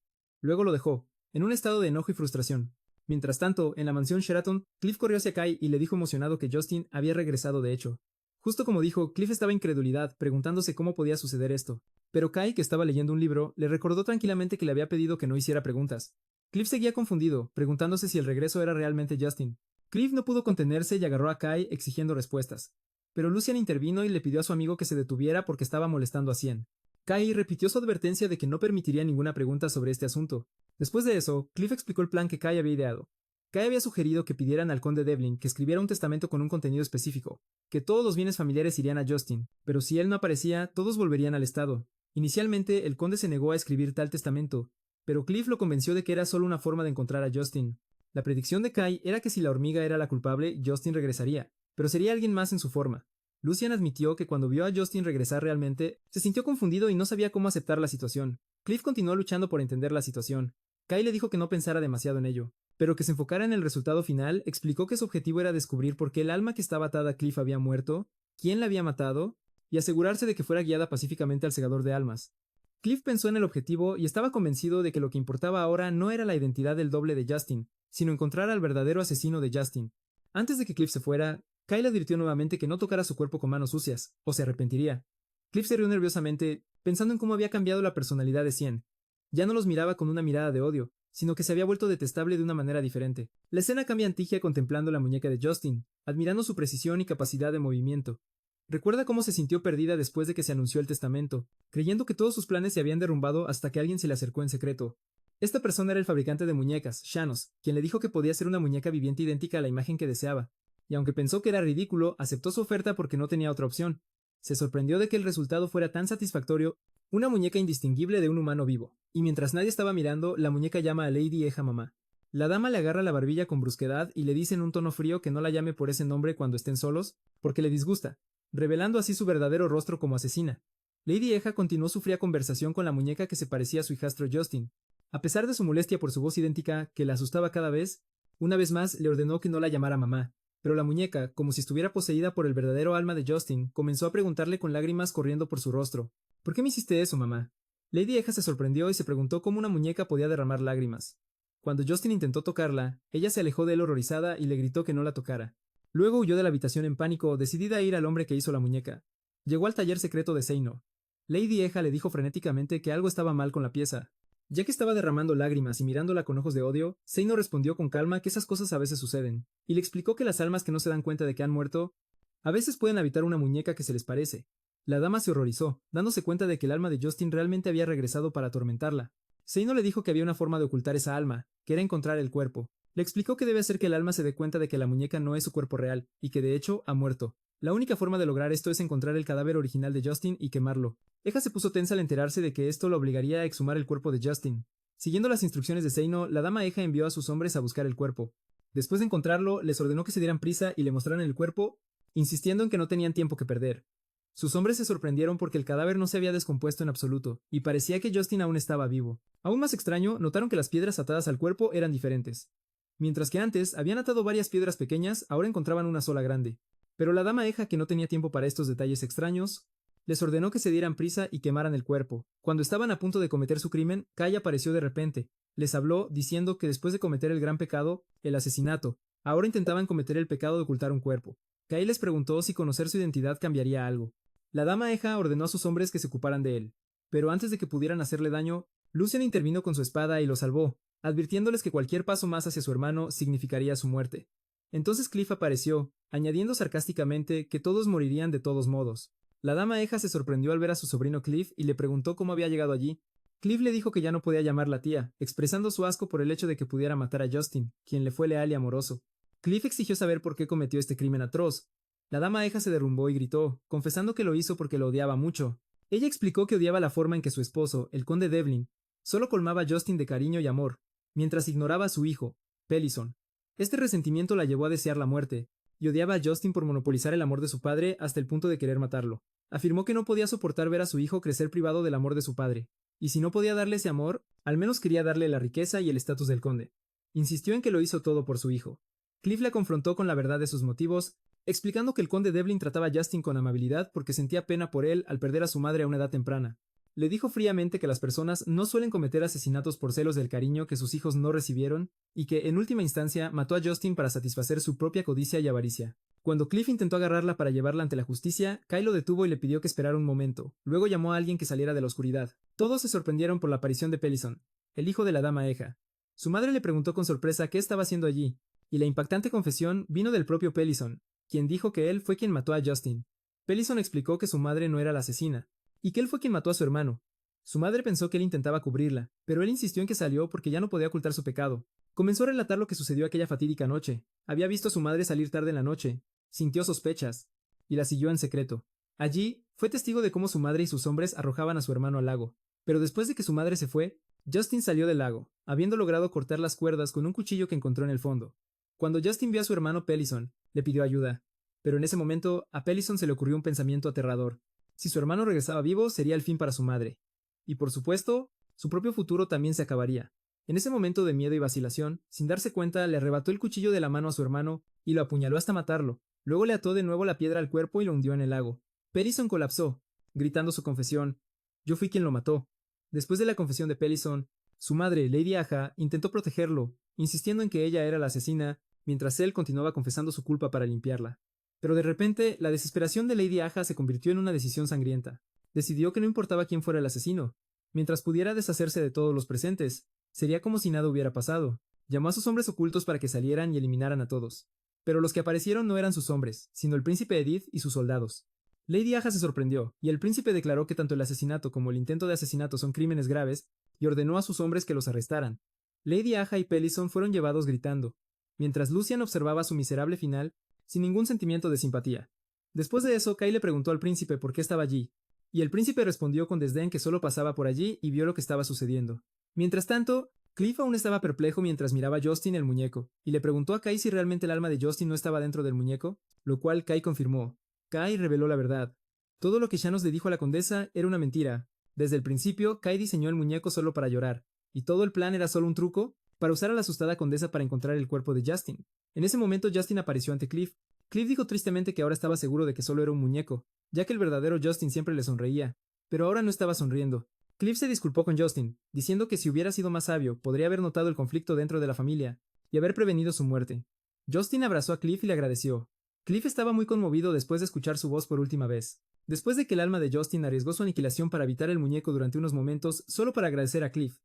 S1: Luego lo dejó, en un estado de enojo y frustración. Mientras tanto, en la mansión Sheraton, Cliff corrió hacia Kai y le dijo emocionado que Justin había regresado de hecho. Justo como dijo, Cliff estaba en incredulidad, preguntándose cómo podía suceder esto. Pero Kai, que estaba leyendo un libro, le recordó tranquilamente que le había pedido que no hiciera preguntas. Cliff seguía confundido, preguntándose si el regreso era realmente Justin. Cliff no pudo contenerse y agarró a Kai exigiendo respuestas. Pero Lucian intervino y le pidió a su amigo que se detuviera porque estaba molestando a Cien. Kai repitió su advertencia de que no permitiría ninguna pregunta sobre este asunto. Después de eso, Cliff explicó el plan que Kai había ideado. Kai había sugerido que pidieran al conde Devlin que escribiera un testamento con un contenido específico, que todos los bienes familiares irían a Justin, pero si él no aparecía, todos volverían al estado. Inicialmente, el conde se negó a escribir tal testamento, pero Cliff lo convenció de que era solo una forma de encontrar a Justin. La predicción de Kai era que si la hormiga era la culpable, Justin regresaría, pero sería alguien más en su forma. Lucian admitió que cuando vio a Justin regresar realmente, se sintió confundido y no sabía cómo aceptar la situación. Cliff continuó luchando por entender la situación. Kai le dijo que no pensara demasiado en ello, pero que se enfocara en el resultado final. Explicó que su objetivo era descubrir por qué el alma que estaba atada a Cliff había muerto, quién la había matado, y asegurarse de que fuera guiada pacíficamente al segador de almas. Cliff pensó en el objetivo y estaba convencido de que lo que importaba ahora no era la identidad del doble de Justin, sino encontrar al verdadero asesino de Justin. Antes de que Cliff se fuera, Kai le advirtió nuevamente que no tocara su cuerpo con manos sucias, o se arrepentiría. Cliff se rió nerviosamente, pensando en cómo había cambiado la personalidad de Cien. Ya no los miraba con una mirada de odio, sino que se había vuelto detestable de una manera diferente. La escena cambia en Tigia contemplando la muñeca de Justin, admirando su precisión y capacidad de movimiento. Recuerda cómo se sintió perdida después de que se anunció el testamento, creyendo que todos sus planes se habían derrumbado hasta que alguien se le acercó en secreto. Esta persona era el fabricante de muñecas, Shanos, quien le dijo que podía ser una muñeca viviente idéntica a la imagen que deseaba. Y aunque pensó que era ridículo, aceptó su oferta porque no tenía otra opción. Se sorprendió de que el resultado fuera tan satisfactorio, una muñeca indistinguible de un humano vivo, y mientras nadie estaba mirando, la muñeca llama a Lady Eja mamá. La dama le agarra la barbilla con brusquedad y le dice en un tono frío que no la llame por ese nombre cuando estén solos, porque le disgusta, revelando así su verdadero rostro como asesina. Lady Eja continuó su fría conversación con la muñeca que se parecía a su hijastro Justin. A pesar de su molestia por su voz idéntica, que la asustaba cada vez, una vez más le ordenó que no la llamara mamá. Pero la muñeca, como si estuviera poseída por el verdadero alma de Justin, comenzó a preguntarle con lágrimas corriendo por su rostro. ¿Por qué me hiciste eso, mamá? Lady Eja se sorprendió y se preguntó cómo una muñeca podía derramar lágrimas. Cuando Justin intentó tocarla, ella se alejó de él horrorizada y le gritó que no la tocara. Luego huyó de la habitación en pánico, decidida a ir al hombre que hizo la muñeca. Llegó al taller secreto de Seino. Lady Eja le dijo frenéticamente que algo estaba mal con la pieza. Ya que estaba derramando lágrimas y mirándola con ojos de odio, Seino respondió con calma que esas cosas a veces suceden, y le explicó que las almas que no se dan cuenta de que han muerto, a veces pueden habitar una muñeca que se les parece. La dama se horrorizó, dándose cuenta de que el alma de Justin realmente había regresado para atormentarla. Seino le dijo que había una forma de ocultar esa alma, que era encontrar el cuerpo. Le explicó que debe hacer que el alma se dé cuenta de que la muñeca no es su cuerpo real, y que de hecho ha muerto. La única forma de lograr esto es encontrar el cadáver original de Justin y quemarlo. Eja se puso tensa al enterarse de que esto lo obligaría a exhumar el cuerpo de Justin. Siguiendo las instrucciones de Seino, la dama Eja envió a sus hombres a buscar el cuerpo. Después de encontrarlo, les ordenó que se dieran prisa y le mostraran el cuerpo, insistiendo en que no tenían tiempo que perder. Sus hombres se sorprendieron porque el cadáver no se había descompuesto en absoluto, y parecía que Justin aún estaba vivo. Aún más extraño, notaron que las piedras atadas al cuerpo eran diferentes. Mientras que antes habían atado varias piedras pequeñas, ahora encontraban una sola grande. Pero la dama Eja, que no tenía tiempo para estos detalles extraños, les ordenó que se dieran prisa y quemaran el cuerpo. Cuando estaban a punto de cometer su crimen, Kai apareció de repente. Les habló diciendo que después de cometer el gran pecado, el asesinato, ahora intentaban cometer el pecado de ocultar un cuerpo. Kai les preguntó si conocer su identidad cambiaría algo. La dama Eja ordenó a sus hombres que se ocuparan de él. Pero antes de que pudieran hacerle daño, Lucian intervino con su espada y lo salvó, advirtiéndoles que cualquier paso más hacia su hermano significaría su muerte. Entonces Cliff apareció, añadiendo sarcásticamente que todos morirían de todos modos. La dama Eja se sorprendió al ver a su sobrino Cliff y le preguntó cómo había llegado allí. Cliff le dijo que ya no podía llamarla tía, expresando su asco por el hecho de que pudiera matar a Justin, quien le fue leal y amoroso. Cliff exigió saber por qué cometió este crimen atroz. La dama Eja se derrumbó y gritó, confesando que lo hizo porque lo odiaba mucho. Ella explicó que odiaba la forma en que su esposo, el conde Devlin, solo colmaba a Justin de cariño y amor, mientras ignoraba a su hijo, Pellison. Este resentimiento la llevó a desear la muerte, y odiaba a Justin por monopolizar el amor de su padre hasta el punto de querer matarlo. Afirmó que no podía soportar ver a su hijo crecer privado del amor de su padre, y si no podía darle ese amor, al menos quería darle la riqueza y el estatus del conde. Insistió en que lo hizo todo por su hijo. Cliff la confrontó con la verdad de sus motivos, explicando que el conde Devlin trataba a Justin con amabilidad porque sentía pena por él al perder a su madre a una edad temprana. Le dijo fríamente que las personas no suelen cometer asesinatos por celos del cariño que sus hijos no recibieron, y que, en última instancia, mató a Justin para satisfacer su propia codicia y avaricia. Cuando Cliff intentó agarrarla para llevarla ante la justicia, Kai lo detuvo y le pidió que esperara un momento. Luego llamó a alguien que saliera de la oscuridad. Todos se sorprendieron por la aparición de Pellison, el hijo de la dama Eja. Su madre le preguntó con sorpresa qué estaba haciendo allí, y la impactante confesión vino del propio Pellison, quien dijo que él fue quien mató a Justin. Pellison explicó que su madre no era la asesina, y que él fue quien mató a su hermano. Su madre pensó que él intentaba cubrirla, pero él insistió en que salió porque ya no podía ocultar su pecado. Comenzó a relatar lo que sucedió aquella fatídica noche. Había visto a su madre salir tarde en la noche, sintió sospechas, y la siguió en secreto. Allí, fue testigo de cómo su madre y sus hombres arrojaban a su hermano al lago. Pero después de que su madre se fue, Justin salió del lago, habiendo logrado cortar las cuerdas con un cuchillo que encontró en el fondo. Cuando Justin vio a su hermano Pellison, le pidió ayuda. Pero en ese momento, a Pellison se le ocurrió un pensamiento aterrador. Si su hermano regresaba vivo, sería el fin para su madre. Y por supuesto, su propio futuro también se acabaría. En ese momento de miedo y vacilación, sin darse cuenta, le arrebató el cuchillo de la mano a su hermano y lo apuñaló hasta matarlo. Luego le ató de nuevo la piedra al cuerpo y lo hundió en el lago. Pellison colapsó, gritando su confesión. Yo fui quien lo mató. Después de la confesión de Pellison, su madre, Lady Aja, intentó protegerlo, insistiendo en que ella era la asesina, mientras él continuaba confesando su culpa para limpiarla. Pero de repente, la desesperación de Lady Aja se convirtió en una decisión sangrienta. Decidió que no importaba quién fuera el asesino. Mientras pudiera deshacerse de todos los presentes, sería como si nada hubiera pasado. Llamó a sus hombres ocultos para que salieran y eliminaran a todos. Pero los que aparecieron no eran sus hombres, sino el príncipe Edith y sus soldados. Lady Aja se sorprendió, y el príncipe declaró que tanto el asesinato como el intento de asesinato son crímenes graves, y ordenó a sus hombres que los arrestaran. Lady Aja y Pellison fueron llevados gritando, mientras Lucian observaba su miserable final, sin ningún sentimiento de simpatía. Después de eso, Kai le preguntó al príncipe por qué estaba allí, y el príncipe respondió con desdén que solo pasaba por allí y vio lo que estaba sucediendo. Mientras tanto, Cliff aún estaba perplejo mientras miraba a Justin el muñeco, y le preguntó a Kai si realmente el alma de Justin no estaba dentro del muñeco, lo cual Kai confirmó. Kai reveló la verdad. Todo lo que Shanos le dijo a la condesa era una mentira. Desde el principio, Kai diseñó el muñeco solo para llorar, y todo el plan era solo un truco para usar a la asustada condesa para encontrar el cuerpo de Justin. En ese momento Justin apareció ante Cliff. Cliff dijo tristemente que ahora estaba seguro de que solo era un muñeco, ya que el verdadero Justin siempre le sonreía, pero ahora no estaba sonriendo. Cliff se disculpó con Justin, diciendo que si hubiera sido más sabio, podría haber notado el conflicto dentro de la familia y haber prevenido su muerte. Justin abrazó a Cliff y le agradeció. Cliff estaba muy conmovido después de escuchar su voz por última vez. Después de que el alma de Justin arriesgó su aniquilación para evitar el muñeco durante unos momentos, solo para agradecer a Cliff.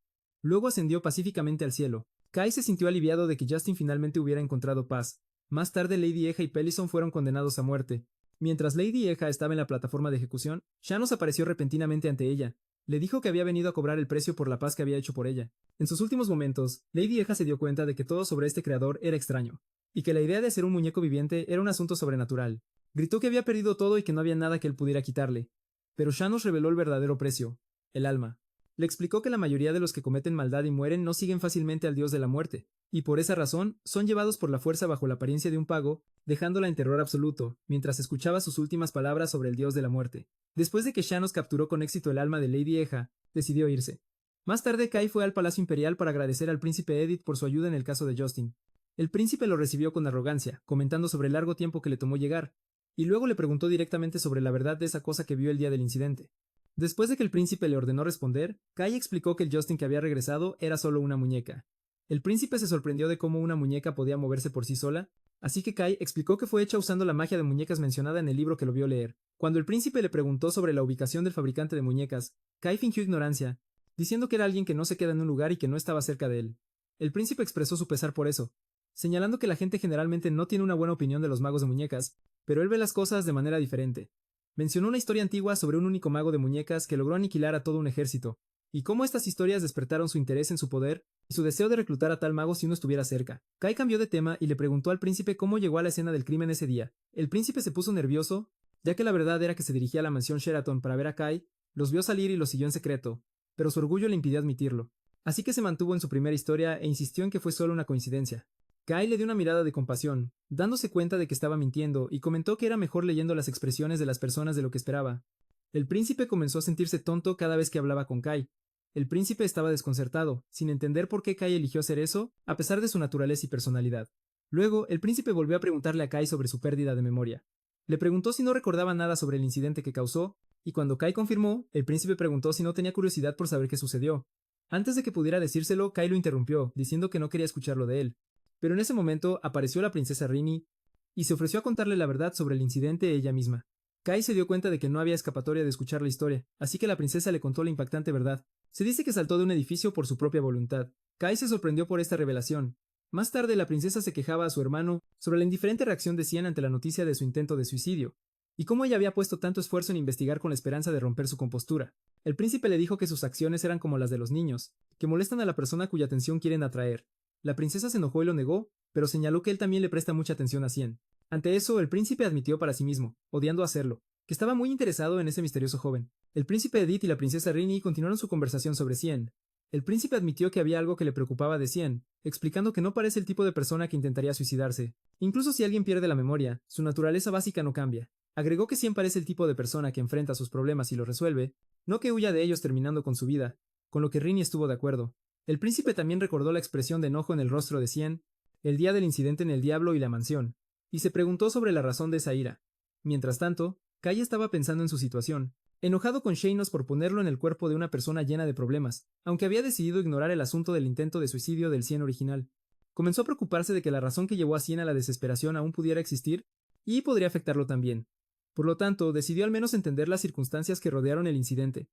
S1: Luego ascendió pacíficamente al cielo. Kai se sintió aliviado de que Justin finalmente hubiera encontrado paz. Más tarde Lady Eja y Pellison fueron condenados a muerte. Mientras Lady Eja estaba en la plataforma de ejecución, Shanos apareció repentinamente ante ella. Le dijo que había venido a cobrar el precio por la paz que había hecho por ella. En sus últimos momentos, Lady Eja se dio cuenta de que todo sobre este creador era extraño, y que la idea de hacer un muñeco viviente era un asunto sobrenatural. Gritó que había perdido todo y que no había nada que él pudiera quitarle. Pero Shanos reveló el verdadero precio, el alma. Le explicó que la mayoría de los que cometen maldad y mueren no siguen fácilmente al dios de la muerte, y por esa razón son llevados por la fuerza bajo la apariencia de un pago, dejándola en terror absoluto, mientras escuchaba sus últimas palabras sobre el dios de la muerte. Después de que Shanos capturó con éxito el alma de Lady Eja, decidió irse. Más tarde Kai fue al Palacio Imperial para agradecer al príncipe Edith por su ayuda en el caso de Justin. El príncipe lo recibió con arrogancia, comentando sobre el largo tiempo que le tomó llegar, y luego le preguntó directamente sobre la verdad de esa cosa que vio el día del incidente. Después de que el príncipe le ordenó responder, Kai explicó que el Justin que había regresado era solo una muñeca. El príncipe se sorprendió de cómo una muñeca podía moverse por sí sola, así que Kai explicó que fue hecha usando la magia de muñecas mencionada en el libro que lo vio leer. Cuando el príncipe le preguntó sobre la ubicación del fabricante de muñecas, Kai fingió ignorancia, diciendo que era alguien que no se queda en un lugar y que no estaba cerca de él. El príncipe expresó su pesar por eso, señalando que la gente generalmente no tiene una buena opinión de los magos de muñecas, pero él ve las cosas de manera diferente. Mencionó una historia antigua sobre un único mago de muñecas que logró aniquilar a todo un ejército, y cómo estas historias despertaron su interés en su poder y su deseo de reclutar a tal mago si uno estuviera cerca. Kai cambió de tema y le preguntó al príncipe cómo llegó a la escena del crimen ese día. El príncipe se puso nervioso, ya que la verdad era que se dirigía a la mansión Sheraton para ver a Kai, los vio salir y los siguió en secreto, pero su orgullo le impidió admitirlo. Así que se mantuvo en su primera historia e insistió en que fue solo una coincidencia. Kai le dio una mirada de compasión, dándose cuenta de que estaba mintiendo, y comentó que era mejor leyendo las expresiones de las personas de lo que esperaba. El príncipe comenzó a sentirse tonto cada vez que hablaba con Kai. El príncipe estaba desconcertado, sin entender por qué Kai eligió hacer eso, a pesar de su naturaleza y personalidad. Luego, el príncipe volvió a preguntarle a Kai sobre su pérdida de memoria. Le preguntó si no recordaba nada sobre el incidente que causó, y cuando Kai confirmó, el príncipe preguntó si no tenía curiosidad por saber qué sucedió. Antes de que pudiera decírselo, Kai lo interrumpió, diciendo que no quería escucharlo de él. Pero en ese momento apareció la princesa Rini y se ofreció a contarle la verdad sobre el incidente ella misma. Kai se dio cuenta de que no había escapatoria de escuchar la historia, así que la princesa le contó la impactante verdad. Se dice que saltó de un edificio por su propia voluntad. Kai se sorprendió por esta revelación. Más tarde, la princesa se quejaba a su hermano sobre la indiferente reacción de Cien ante la noticia de su intento de suicidio, y cómo ella había puesto tanto esfuerzo en investigar con la esperanza de romper su compostura. El príncipe le dijo que sus acciones eran como las de los niños, que molestan a la persona cuya atención quieren atraer. La princesa se enojó y lo negó, pero señaló que él también le presta mucha atención a Cien. Ante eso, el príncipe admitió para sí mismo, odiando hacerlo, que estaba muy interesado en ese misterioso joven. El príncipe Edith y la princesa Rini continuaron su conversación sobre Cien. El príncipe admitió que había algo que le preocupaba de Cien, explicando que no parece el tipo de persona que intentaría suicidarse. Incluso si alguien pierde la memoria, su naturaleza básica no cambia. Agregó que Cien parece el tipo de persona que enfrenta sus problemas y los resuelve, no que huya de ellos terminando con su vida, con lo que Rini estuvo de acuerdo. El príncipe también recordó la expresión de enojo en el rostro de Cien, el día del incidente en el Diablo y la mansión, y se preguntó sobre la razón de esa ira. Mientras tanto, Kai estaba pensando en su situación, enojado con Shainos por ponerlo en el cuerpo de una persona llena de problemas, aunque había decidido ignorar el asunto del intento de suicidio del Cien original. Comenzó a preocuparse de que la razón que llevó a Cien a la desesperación aún pudiera existir, y podría afectarlo también. Por lo tanto, decidió al menos entender las circunstancias que rodearon el incidente.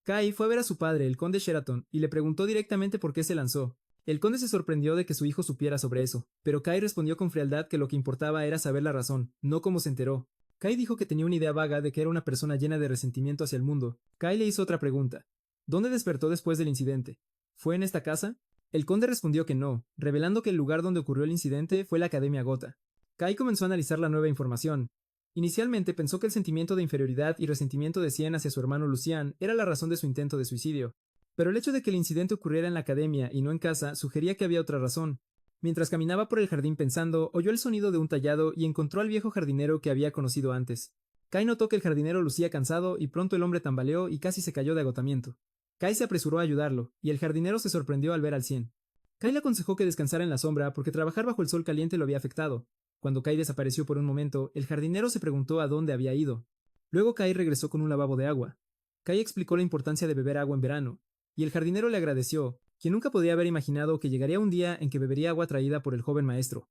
S1: Kai fue a ver a su padre, el conde Sheraton, y le preguntó directamente por qué se lanzó. El conde se sorprendió de que su hijo supiera sobre eso, pero Kai respondió con frialdad que lo que importaba era saber la razón, no cómo se enteró. Kai dijo que tenía una idea vaga de que era una persona llena de resentimiento hacia el mundo. Kai le hizo otra pregunta. ¿Dónde despertó después del incidente? ¿Fue en esta casa? El conde respondió que no, revelando que el lugar donde ocurrió el incidente fue la Academia Gotha. Kai comenzó a analizar la nueva información. Inicialmente pensó que el sentimiento de inferioridad y resentimiento de Cien hacia su hermano Lucian era la razón de su intento de suicidio, pero el hecho de que el incidente ocurriera en la academia y no en casa sugería que había otra razón. Mientras caminaba por el jardín pensando, oyó el sonido de un tallado y encontró al viejo jardinero que había conocido antes. Kai notó que el jardinero lucía cansado y pronto el hombre tambaleó y casi se cayó de agotamiento. Kai se apresuró a ayudarlo, y el jardinero se sorprendió al ver al Cien. Kai le aconsejó que descansara en la sombra porque trabajar bajo el sol caliente lo había afectado. Cuando Kai desapareció por un momento, el jardinero se preguntó a dónde había ido. Luego Kai regresó con un lavabo de agua. Kai explicó la importancia de beber agua en verano, y el jardinero le agradeció, quien nunca podía haber imaginado que llegaría un día en que bebería agua traída por el joven maestro.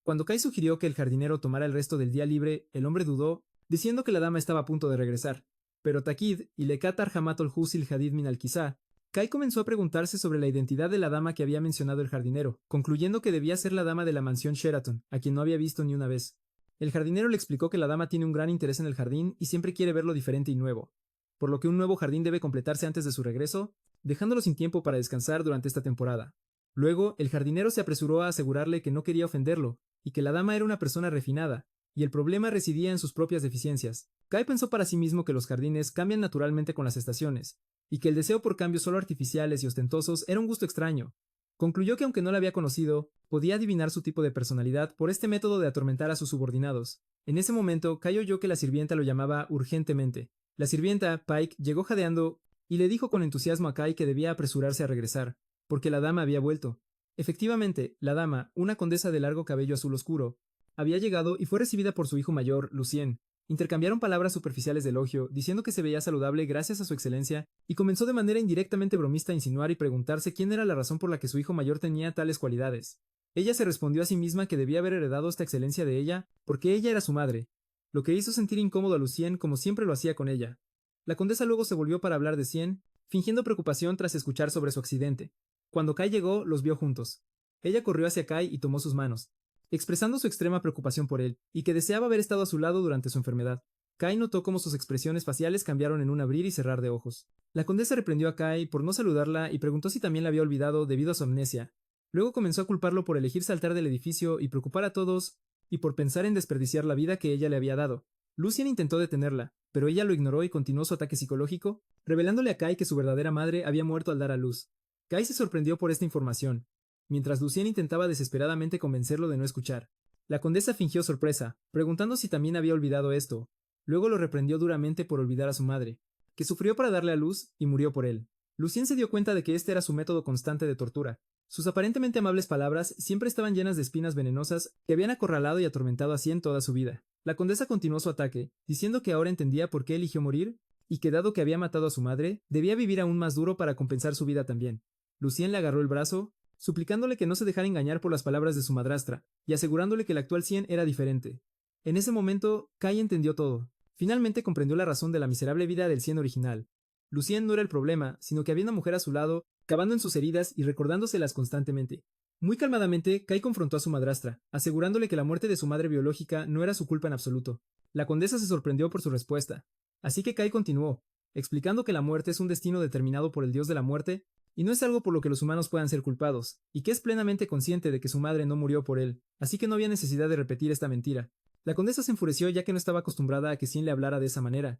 S1: Cuando Kai sugirió que el jardinero tomara el resto del día libre, el hombre dudó, diciendo que la dama estaba a punto de regresar. Pero Takid y Lekat Arhamatol Husil Hadid Min al-Kisá, Kai comenzó a preguntarse sobre la identidad de la dama que había mencionado el jardinero, concluyendo que debía ser la dama de la mansión Sheraton, a quien no había visto ni una vez. El jardinero le explicó que la dama tiene un gran interés en el jardín y siempre quiere verlo diferente y nuevo, por lo que un nuevo jardín debe completarse antes de su regreso, dejándolo sin tiempo para descansar durante esta temporada. Luego, el jardinero se apresuró a asegurarle que no quería ofenderlo, y que la dama era una persona refinada, y el problema residía en sus propias deficiencias. Kai pensó para sí mismo que los jardines cambian naturalmente con las estaciones, y que el deseo por cambios solo artificiales y ostentosos era un gusto extraño. Concluyó que aunque no la había conocido, podía adivinar su tipo de personalidad por este método de atormentar a sus subordinados. En ese momento, Kai oyó que la sirvienta lo llamaba urgentemente. La sirvienta, Pike, llegó jadeando y le dijo con entusiasmo a Kai que debía apresurarse a regresar, porque la dama había vuelto. Efectivamente, la dama, una condesa de largo cabello azul oscuro, había llegado y fue recibida por su hijo mayor, Lucien. Intercambiaron palabras superficiales de elogio, diciendo que se veía saludable gracias a su excelencia, y comenzó de manera indirectamente bromista a insinuar y preguntarse quién era la razón por la que su hijo mayor tenía tales cualidades. Ella se respondió a sí misma que debía haber heredado esta excelencia de ella, porque ella era su madre, lo que hizo sentir incómodo a Lucien como siempre lo hacía con ella. La condesa luego se volvió para hablar de Cien, fingiendo preocupación tras escuchar sobre su accidente. Cuando Kai llegó, los vio juntos. Ella corrió hacia Kai y tomó sus manos, expresando su extrema preocupación por él, y que deseaba haber estado a su lado durante su enfermedad. Kai notó cómo sus expresiones faciales cambiaron en un abrir y cerrar de ojos. La condesa reprendió a Kai por no saludarla y preguntó si también la había olvidado debido a su amnesia. Luego comenzó a culparlo por elegir saltar del edificio y preocupar a todos, y por pensar en desperdiciar la vida que ella le había dado. Lucien intentó detenerla, pero ella lo ignoró y continuó su ataque psicológico, revelándole a Kai que su verdadera madre había muerto al dar a luz. Kai se sorprendió por esta información, mientras Lucien intentaba desesperadamente convencerlo de no escuchar. La condesa fingió sorpresa, preguntando si también había olvidado esto. Luego lo reprendió duramente por olvidar a su madre, que sufrió para darle a luz y murió por él. Lucien se dio cuenta de que este era su método constante de tortura. Sus aparentemente amables palabras siempre estaban llenas de espinas venenosas que habían acorralado y atormentado a Cien toda su vida. La condesa continuó su ataque, diciendo que ahora entendía por qué eligió morir, y que dado que había matado a su madre, debía vivir aún más duro para compensar su vida también. Lucien le agarró el brazo, suplicándole que no se dejara engañar por las palabras de su madrastra, y asegurándole que el actual Cien era diferente. En ese momento, Kai entendió todo. Finalmente comprendió la razón de la miserable vida del Cien original. Lucien no era el problema, sino que había una mujer a su lado, cavando en sus heridas y recordándoselas constantemente. Muy calmadamente, Kai confrontó a su madrastra, asegurándole que la muerte de su madre biológica no era su culpa en absoluto. La condesa se sorprendió por su respuesta. Así que Kai continuó, explicando que la muerte es un destino determinado por el dios de la muerte, y no es algo por lo que los humanos puedan ser culpados, y que es plenamente consciente de que su madre no murió por él, así que no había necesidad de repetir esta mentira. La condesa se enfureció ya que no estaba acostumbrada a que Cien le hablara de esa manera.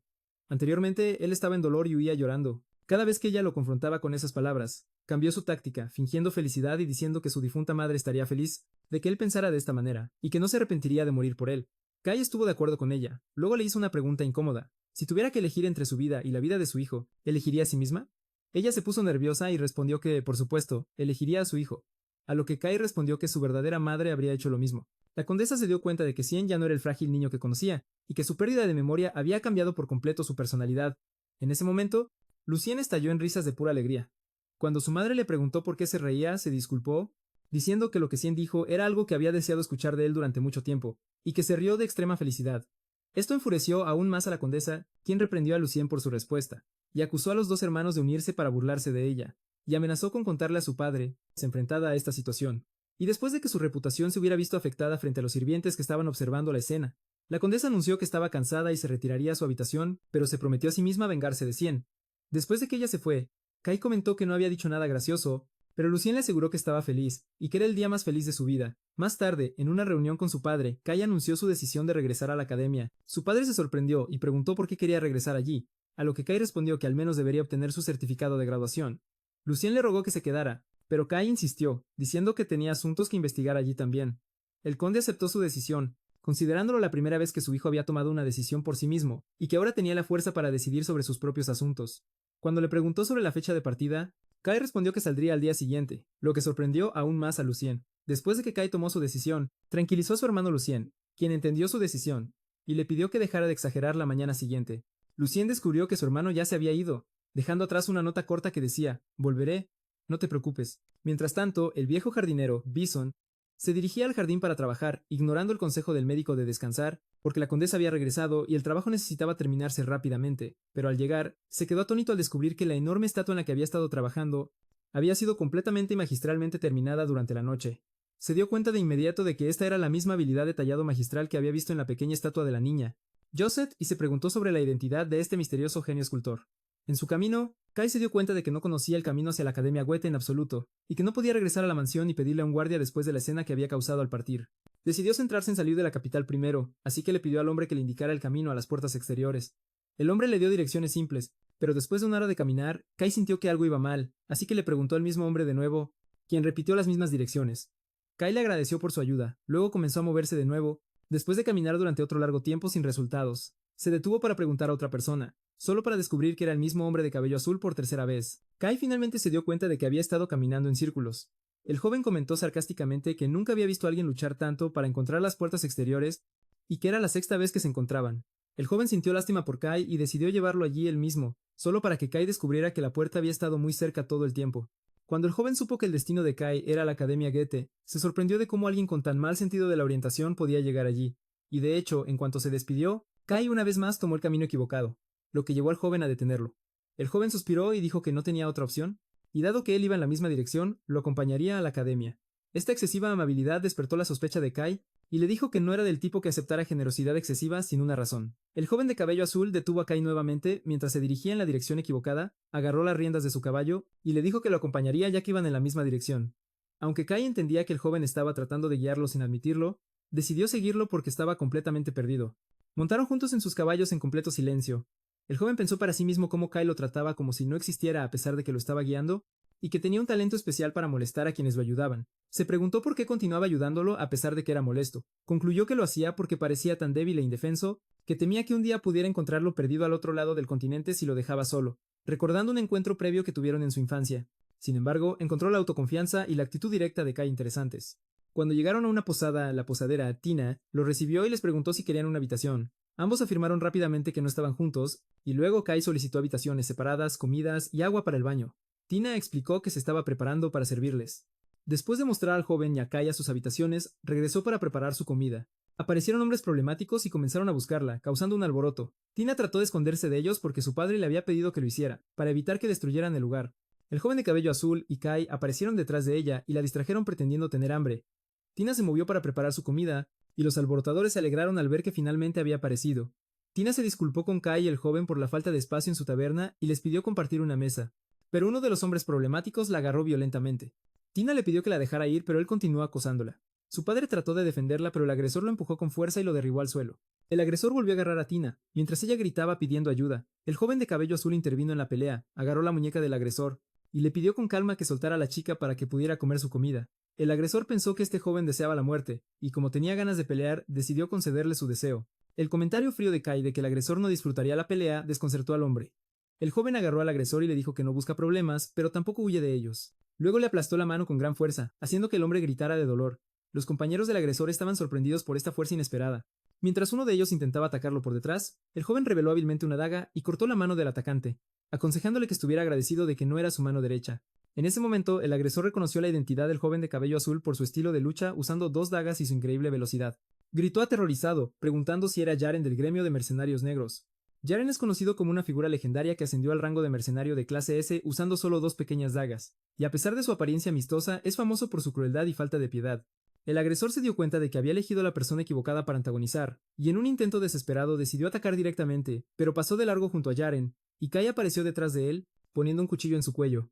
S1: Anteriormente, él estaba en dolor y huía llorando. Cada vez que ella lo confrontaba con esas palabras, cambió su táctica, fingiendo felicidad y diciendo que su difunta madre estaría feliz de que él pensara de esta manera, y que no se arrepentiría de morir por él. Kai estuvo de acuerdo con ella. Luego le hizo una pregunta incómoda. Si tuviera que elegir entre su vida y la vida de su hijo, ¿elegiría a sí misma? Ella se puso nerviosa y respondió que, por supuesto, elegiría a su hijo, a lo que Kai respondió que su verdadera madre habría hecho lo mismo. La condesa se dio cuenta de que Cien ya no era el frágil niño que conocía, y que su pérdida de memoria había cambiado por completo su personalidad. En ese momento, Lucien estalló en risas de pura alegría. Cuando su madre le preguntó por qué se reía, se disculpó, diciendo que lo que Cien dijo era algo que había deseado escuchar de él durante mucho tiempo, y que se rió de extrema felicidad. Esto enfureció aún más a la condesa, quien reprendió a Lucien por su respuesta, y acusó a los dos hermanos de unirse para burlarse de ella, y amenazó con contarle a su padre, enfrentada a esta situación. Y después de que su reputación se hubiera visto afectada frente a los sirvientes que estaban observando la escena, la condesa anunció que estaba cansada y se retiraría a su habitación, pero se prometió a sí misma vengarse de Cien. Después de que ella se fue, Kai comentó que no había dicho nada gracioso, pero Lucien le aseguró que estaba feliz, y que era el día más feliz de su vida. Más tarde, en una reunión con su padre, Kai anunció su decisión de regresar a la academia. Su padre se sorprendió y preguntó por qué quería regresar allí, a lo que Kai respondió que al menos debería obtener su certificado de graduación. Lucien le rogó que se quedara, pero Kai insistió, diciendo que tenía asuntos que investigar allí también. El conde aceptó su decisión, considerándolo la primera vez que su hijo había tomado una decisión por sí mismo, y que ahora tenía la fuerza para decidir sobre sus propios asuntos. Cuando le preguntó sobre la fecha de partida, Kai respondió que saldría al día siguiente, lo que sorprendió aún más a Lucien. Después de que Kai tomó su decisión, tranquilizó a su hermano Lucien, quien entendió su decisión, y le pidió que dejara de exagerar la mañana siguiente. Lucien descubrió que su hermano ya se había ido, dejando atrás una nota corta que decía: «Volveré, no te preocupes». Mientras tanto, el viejo jardinero, Bison, se dirigía al jardín para trabajar, ignorando el consejo del médico de descansar, porque la condesa había regresado y el trabajo necesitaba terminarse rápidamente, pero al llegar, se quedó atónito al descubrir que la enorme estatua en la que había estado trabajando había sido completamente y magistralmente terminada durante la noche. Se dio cuenta de inmediato de que esta era la misma habilidad de tallado magistral que había visto en la pequeña estatua de la niña, Josette, y se preguntó sobre la identidad de este misterioso genio escultor. En su camino, Kai se dio cuenta de que no conocía el camino hacia la Academia Goethe en absoluto, y que no podía regresar a la mansión y pedirle a un guardia después de la escena que había causado al partir. Decidió centrarse en salir de la capital primero, así que le pidió al hombre que le indicara el camino a las puertas exteriores. El hombre le dio direcciones simples, pero después de una hora de caminar, Kai sintió que algo iba mal, así que le preguntó al mismo hombre de nuevo, quien repitió las mismas direcciones. Kai le agradeció por su ayuda, luego comenzó a moverse de nuevo, después de caminar durante otro largo tiempo sin resultados. Se detuvo para preguntar a otra persona, solo para descubrir que era el mismo hombre de cabello azul por tercera vez. Kai finalmente se dio cuenta de que había estado caminando en círculos. El joven comentó sarcásticamente que nunca había visto a alguien luchar tanto para encontrar las puertas exteriores y que era la sexta vez que se encontraban. El joven sintió lástima por Kai y decidió llevarlo allí él mismo, solo para que Kai descubriera que la puerta había estado muy cerca todo el tiempo. Cuando el joven supo que el destino de Kai era la Academia Goethe, se sorprendió de cómo alguien con tan mal sentido de la orientación podía llegar allí. Y de hecho, en cuanto se despidió, Kai una vez más tomó el camino equivocado, lo que llevó al joven a detenerlo. El joven suspiró y dijo que no tenía otra opción, y dado que él iba en la misma dirección, lo acompañaría a la academia. Esta excesiva amabilidad despertó la sospecha de Kai y le dijo que no era del tipo que aceptara generosidad excesiva sin una razón. El joven de cabello azul detuvo a Kai nuevamente mientras se dirigía en la dirección equivocada, agarró las riendas de su caballo y le dijo que lo acompañaría ya que iban en la misma dirección. Aunque Kai entendía que el joven estaba tratando de guiarlo sin admitirlo, decidió seguirlo porque estaba completamente perdido. Montaron juntos en sus caballos en completo silencio. El joven pensó para sí mismo cómo Kai lo trataba como si no existiera a pesar de que lo estaba guiando, y que tenía un talento especial para molestar a quienes lo ayudaban. Se preguntó por qué continuaba ayudándolo a pesar de que era molesto. Concluyó que lo hacía porque parecía tan débil e indefenso, que temía que un día pudiera encontrarlo perdido al otro lado del continente si lo dejaba solo, recordando un encuentro previo que tuvieron en su infancia. Sin embargo, encontró la autoconfianza y la actitud directa de Kai interesantes. Cuando llegaron a una posada, la posadera, Tina, lo recibió y les preguntó si querían una habitación. Ambos afirmaron rápidamente que no estaban juntos, y luego Kai solicitó habitaciones separadas, comidas y agua para el baño. Tina explicó que se estaba preparando para servirles. Después de mostrar al joven y a Kai a sus habitaciones, regresó para preparar su comida. Aparecieron hombres problemáticos y comenzaron a buscarla, causando un alboroto. Tina trató de esconderse de ellos porque su padre le había pedido que lo hiciera, para evitar que destruyeran el lugar. El joven de cabello azul y Kai aparecieron detrás de ella y la distrajeron pretendiendo tener hambre. Tina se movió para preparar su comida, y los alborotadores se alegraron al ver que finalmente había aparecido. Tina se disculpó con Kai y el joven por la falta de espacio en su taberna y les pidió compartir una mesa. Pero uno de los hombres problemáticos la agarró violentamente. Tina le pidió que la dejara ir, pero él continuó acosándola. Su padre trató de defenderla, pero el agresor lo empujó con fuerza y lo derribó al suelo. El agresor volvió a agarrar a Tina, mientras ella gritaba pidiendo ayuda. El joven de cabello azul intervino en la pelea, agarró la muñeca del agresor, y le pidió con calma que soltara a la chica para que pudiera comer su comida. El agresor pensó que este joven deseaba la muerte, y como tenía ganas de pelear, decidió concederle su deseo. El comentario frío de Kai de que el agresor no disfrutaría la pelea desconcertó al hombre. El joven agarró al agresor y le dijo que no busca problemas, pero tampoco huye de ellos. Luego le aplastó la mano con gran fuerza, haciendo que el hombre gritara de dolor. Los compañeros del agresor estaban sorprendidos por esta fuerza inesperada. Mientras uno de ellos intentaba atacarlo por detrás, el joven reveló hábilmente una daga y cortó la mano del atacante, aconsejándole que estuviera agradecido de que no era su mano derecha. En ese momento, el agresor reconoció la identidad del joven de cabello azul por su estilo de lucha usando 2 dagas y su increíble velocidad. Gritó aterrorizado, preguntando si era Yaren del gremio de mercenarios negros. Yaren es conocido como una figura legendaria que ascendió al rango de mercenario de clase S usando solo 2 pequeñas dagas, y a pesar de su apariencia amistosa, es famoso por su crueldad y falta de piedad. El agresor se dio cuenta de que había elegido a la persona equivocada para antagonizar, y en un intento desesperado decidió atacar directamente, pero pasó de largo junto a Yaren, y Kai apareció detrás de él, poniendo un cuchillo en su cuello.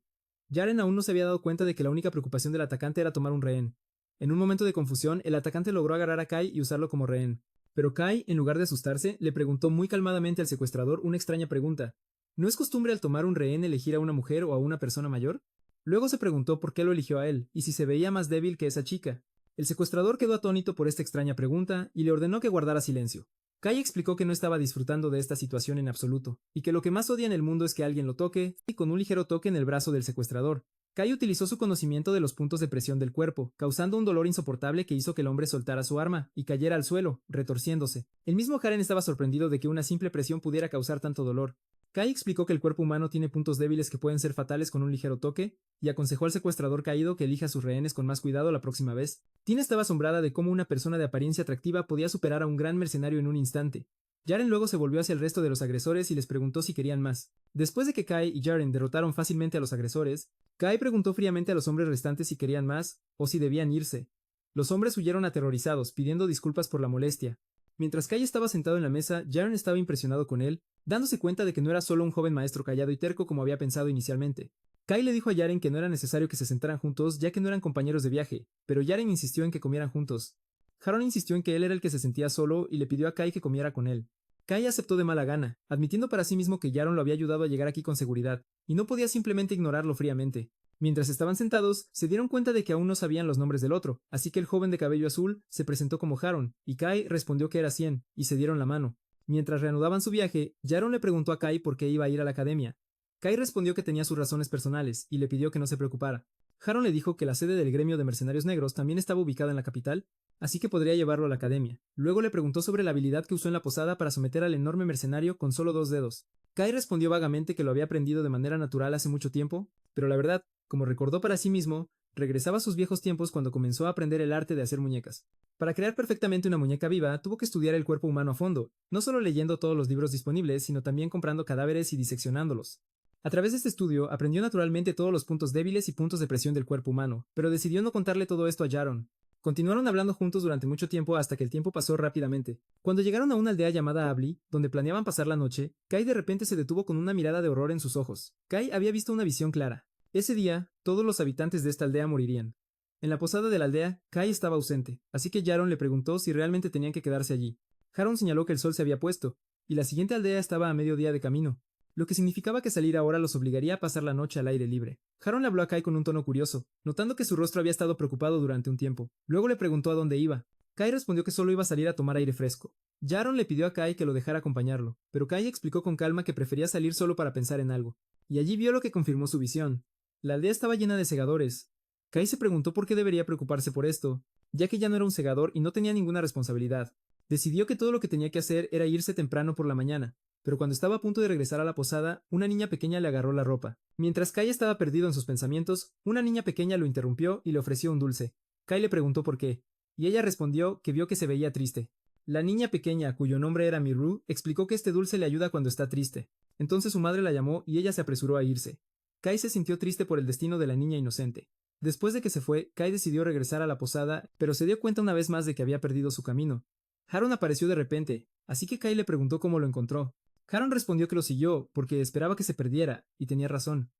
S1: Yaren aún no se había dado cuenta de que la única preocupación del atacante era tomar un rehén. En un momento de confusión, el atacante logró agarrar a Kai y usarlo como rehén. Pero Kai, en lugar de asustarse, le preguntó muy calmadamente al secuestrador una extraña pregunta. ¿No es costumbre al tomar un rehén elegir a una mujer o a una persona mayor? Luego se preguntó por qué lo eligió a él, y si se veía más débil que esa chica. El secuestrador quedó atónito por esta extraña pregunta y le ordenó que guardara silencio. Kai explicó que no estaba disfrutando de esta situación en absoluto, y que lo que más odia en el mundo es que alguien lo toque, y con un ligero toque en el brazo del secuestrador. Kai utilizó su conocimiento de los puntos de presión del cuerpo, causando un dolor insoportable que hizo que el hombre soltara su arma y cayera al suelo, retorciéndose. El mismo Jaren estaba sorprendido de que una simple presión pudiera causar tanto dolor. Kai explicó que el cuerpo humano tiene puntos débiles que pueden ser fatales con un ligero toque, y aconsejó al secuestrador caído que elija a sus rehenes con más cuidado la próxima vez. Tina estaba asombrada de cómo una persona de apariencia atractiva podía superar a un gran mercenario en un instante. Jaren luego se volvió hacia el resto de los agresores y les preguntó si querían más. Después de que Kai y Jaren derrotaron fácilmente a los agresores, Kai preguntó fríamente a los hombres restantes si querían más, o si debían irse. Los hombres huyeron aterrorizados, pidiendo disculpas por la molestia. Mientras Kai estaba sentado en la mesa, Jaren estaba impresionado con él, dándose cuenta de que no era solo un joven maestro callado y terco como había pensado inicialmente. Kai le dijo a Jaren que no era necesario que se sentaran juntos ya que no eran compañeros de viaje, pero Jaren insistió en que comieran juntos. Haron insistió en que él era el que se sentía solo y le pidió a Kai que comiera con él. Kai aceptó de mala gana, admitiendo para sí mismo que Jaron lo había ayudado a llegar aquí con seguridad, y no podía simplemente ignorarlo fríamente. Mientras estaban sentados, se dieron cuenta de que aún no sabían los nombres del otro, así que el joven de cabello azul se presentó como Haron, y Kai respondió que era Cien, y se dieron la mano. Mientras reanudaban su viaje, Jaron le preguntó a Kai por qué iba a ir a la academia. Kai respondió que tenía sus razones personales, y le pidió que no se preocupara. Haron le dijo que la sede del gremio de mercenarios negros también estaba ubicada en la capital, así que podría llevarlo a la academia. Luego le preguntó sobre la habilidad que usó en la posada para someter al enorme mercenario con solo 2 dedos. Kai respondió vagamente que lo había aprendido de manera natural hace mucho tiempo, pero la verdad, como recordó para sí mismo, regresaba a sus viejos tiempos cuando comenzó a aprender el arte de hacer muñecas. Para crear perfectamente una muñeca viva, tuvo que estudiar el cuerpo humano a fondo, no solo leyendo todos los libros disponibles, sino también comprando cadáveres y diseccionándolos. A través de este estudio, aprendió naturalmente todos los puntos débiles y puntos de presión del cuerpo humano, pero decidió no contarle todo esto a Jaron. Continuaron hablando juntos durante mucho tiempo hasta que el tiempo pasó rápidamente. Cuando llegaron a una aldea llamada Abli, donde planeaban pasar la noche, Kai de repente se detuvo con una mirada de horror en sus ojos. Kai había visto una visión clara. Ese día, todos los habitantes de esta aldea morirían. En la posada de la aldea, Kai estaba ausente, así que Jaron le preguntó si realmente tenían que quedarse allí. Jaron señaló que el sol se había puesto, y la siguiente aldea estaba a mediodía de camino. lo que significaba que salir ahora los obligaría a pasar la noche al aire libre. Haron le habló a Kai con un tono curioso, notando que su rostro había estado preocupado durante un tiempo. Luego le preguntó a dónde iba. Kai respondió que solo iba a salir a tomar aire fresco. Jaron le pidió a Kai que lo dejara acompañarlo, pero Kai explicó con calma que prefería salir solo para pensar en algo. Y allí vio lo que confirmó su visión. La aldea estaba llena de segadores. Kai se preguntó por qué debería preocuparse por esto, ya que ya no era un segador y no tenía ninguna responsabilidad. Decidió que todo lo que tenía que hacer era irse temprano por la mañana, pero cuando estaba a punto de regresar a la posada, una niña pequeña le agarró la ropa. Mientras Kai estaba perdido en sus pensamientos, una niña pequeña lo interrumpió y le ofreció un dulce. Kai le preguntó por qué, y ella respondió que vio que se veía triste. La niña pequeña, cuyo nombre era Miru, explicó que este dulce le ayuda cuando está triste. Entonces su madre la llamó y ella se apresuró a irse. Kai se sintió triste por el destino de la niña inocente. Después de que se fue, Kai decidió regresar a la posada, pero se dio cuenta una vez más de que había perdido su camino. Haron apareció de repente, así que Kai le preguntó cómo lo encontró. Haron respondió que lo siguió, porque esperaba que se perdiera, y tenía razón.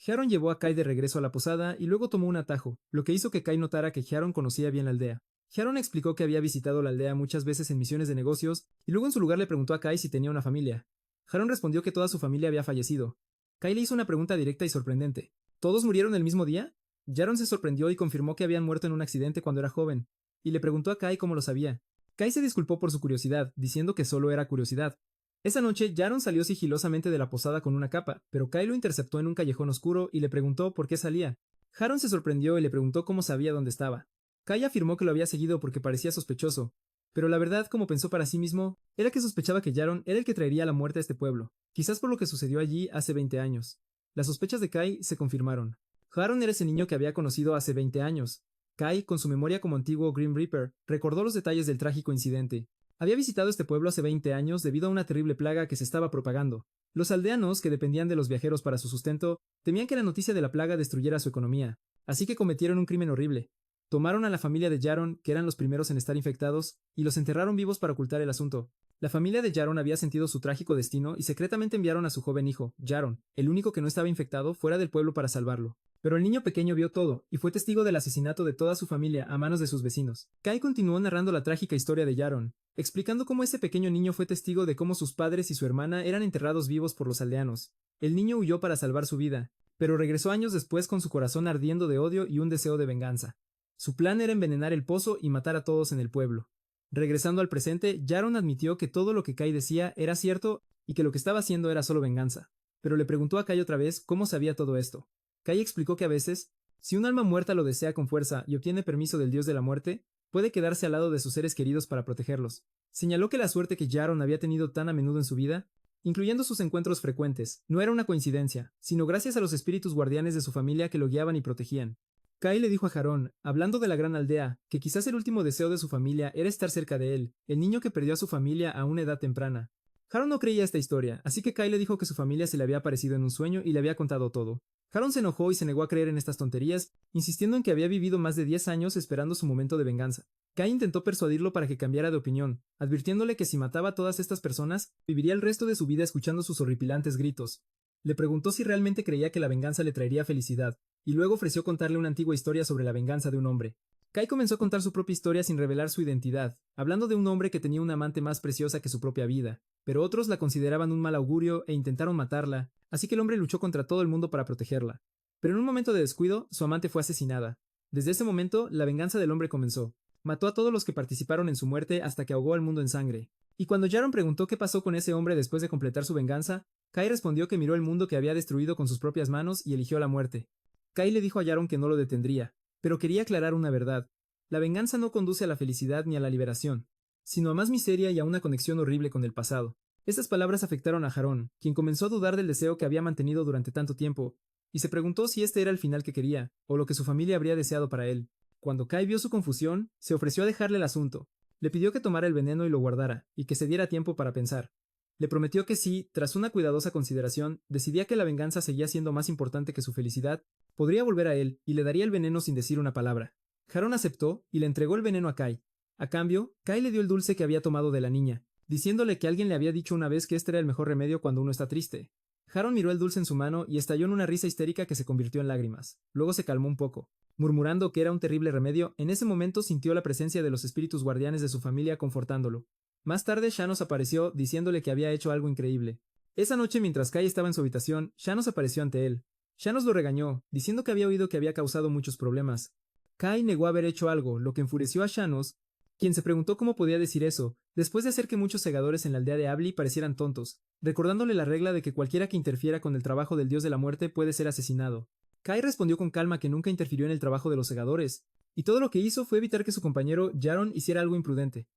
S1: Haron llevó a Kai de regreso a la posada y luego tomó un atajo, lo que hizo que Kai notara que Haron conocía bien la aldea. Haron explicó que había visitado la aldea muchas veces en misiones de negocios, y luego en su lugar le preguntó a Kai si tenía una familia. Haron respondió que toda su familia había fallecido. Kai le hizo una pregunta directa y sorprendente. ¿Todos murieron el mismo día? Jaron se sorprendió y confirmó que habían muerto en un accidente cuando era joven, y le preguntó a Kai cómo lo sabía. Kai se disculpó por su curiosidad, diciendo que solo era curiosidad. Esa noche, Jaron salió sigilosamente de la posada con una capa, pero Kai lo interceptó en un callejón oscuro y le preguntó por qué salía. Jaron se sorprendió y le preguntó cómo sabía dónde estaba. Kai afirmó que lo había seguido porque parecía sospechoso, pero la verdad, como pensó para sí mismo, era que sospechaba que Jaron era el que traería la muerte a este pueblo, quizás por lo que sucedió allí hace 20 años. Las sospechas de Kai se confirmaron. Jaron era ese niño que había conocido hace 20 años. Kai, con su memoria como antiguo Grim Reaper, recordó los detalles del trágico incidente. Había visitado este pueblo hace 20 años debido a una terrible plaga que se estaba propagando. Los aldeanos, que dependían de los viajeros para su sustento, temían que la noticia de la plaga destruyera su economía, así que cometieron un crimen horrible. Tomaron a la familia de Jaron, que eran los primeros en estar infectados, y los enterraron vivos para ocultar el asunto. La familia de Jaron había sentido su trágico destino y secretamente enviaron a su joven hijo, Jaron, el único que no estaba infectado, fuera del pueblo para salvarlo. Pero el niño pequeño vio todo, y fue testigo del asesinato de toda su familia a manos de sus vecinos. Kai continuó narrando la trágica historia de Jaron, explicando cómo ese pequeño niño fue testigo de cómo sus padres y su hermana eran enterrados vivos por los aldeanos. El niño huyó para salvar su vida, pero regresó años después con su corazón ardiendo de odio y un deseo de venganza. Su plan era envenenar el pozo y matar a todos en el pueblo. Regresando al presente, Jaron admitió que todo lo que Kai decía era cierto y que lo que estaba haciendo era solo venganza, pero le preguntó a Kai otra vez cómo sabía todo esto. Kai explicó que a veces, si un alma muerta lo desea con fuerza y obtiene permiso del dios de la muerte, puede quedarse al lado de sus seres queridos para protegerlos. Señaló que la suerte que Jaron había tenido tan a menudo en su vida, incluyendo sus encuentros frecuentes, no era una coincidencia, sino gracias a los espíritus guardianes de su familia que lo guiaban y protegían. Kai le dijo a Jaron, hablando de la gran aldea, que quizás el último deseo de su familia era estar cerca de él, el niño que perdió a su familia a una edad temprana. Jaron no creía esta historia, así que Kai le dijo que su familia se le había aparecido en un sueño y le había contado todo. Jaron se enojó y se negó a creer en estas tonterías, insistiendo en que había vivido más de 10 años esperando su momento de venganza. Kai intentó persuadirlo para que cambiara de opinión, advirtiéndole que si mataba a todas estas personas, viviría el resto de su vida escuchando sus horripilantes gritos. Le preguntó si realmente creía que la venganza le traería felicidad, y luego ofreció contarle una antigua historia sobre la venganza de un hombre. Kai comenzó a contar su propia historia sin revelar su identidad, hablando de un hombre que tenía una amante más preciosa que su propia vida, pero otros la consideraban un mal augurio e intentaron matarla, así que el hombre luchó contra todo el mundo para protegerla. Pero en un momento de descuido, su amante fue asesinada. Desde ese momento, la venganza del hombre comenzó. Mató a todos los que participaron en su muerte hasta que ahogó al mundo en sangre. Y cuando Jaron preguntó qué pasó con ese hombre después de completar su venganza, Kai respondió que miró el mundo que había destruido con sus propias manos y eligió la muerte. Kai le dijo a Jaron que no lo detendría, pero quería aclarar una verdad. La venganza no conduce a la felicidad ni a la liberación, sino a más miseria y a una conexión horrible con el pasado. Estas palabras afectaron a Jaron, quien comenzó a dudar del deseo que había mantenido durante tanto tiempo, y se preguntó si este era el final que quería, o lo que su familia habría deseado para él. Cuando Kai vio su confusión, se ofreció a dejarle el asunto. Le pidió que tomara el veneno y lo guardara, y que se diera tiempo para pensar. Le prometió que si, tras una cuidadosa consideración, decidía que la venganza seguía siendo más importante que su felicidad, podría volver a él y le daría el veneno sin decir una palabra. Jaron aceptó y le entregó el veneno a Kai. A cambio, Kai le dio el dulce que había tomado de la niña, diciéndole que alguien le había dicho una vez que este era el mejor remedio cuando uno está triste. Jaron miró el dulce en su mano y estalló en una risa histérica que se convirtió en lágrimas. Luego se calmó un poco. Murmurando que era un terrible remedio, en ese momento sintió la presencia de los espíritus guardianes de su familia confortándolo. Más tarde, Shanos apareció diciéndole que había hecho algo increíble. Esa noche, mientras Kai estaba en su habitación, Shanos apareció ante él. Shanos lo regañó, diciendo que había oído que había causado muchos problemas. Kai negó haber hecho algo, lo que enfureció a Shanos, quien se preguntó cómo podía decir eso, después de hacer que muchos segadores en la aldea de Abli parecieran tontos, recordándole la regla de que cualquiera que interfiera con el trabajo del dios de la muerte puede ser asesinado. Kai respondió con calma que nunca interfirió en el trabajo de los segadores, y todo lo que hizo fue evitar que su compañero Jaron hiciera algo imprudente.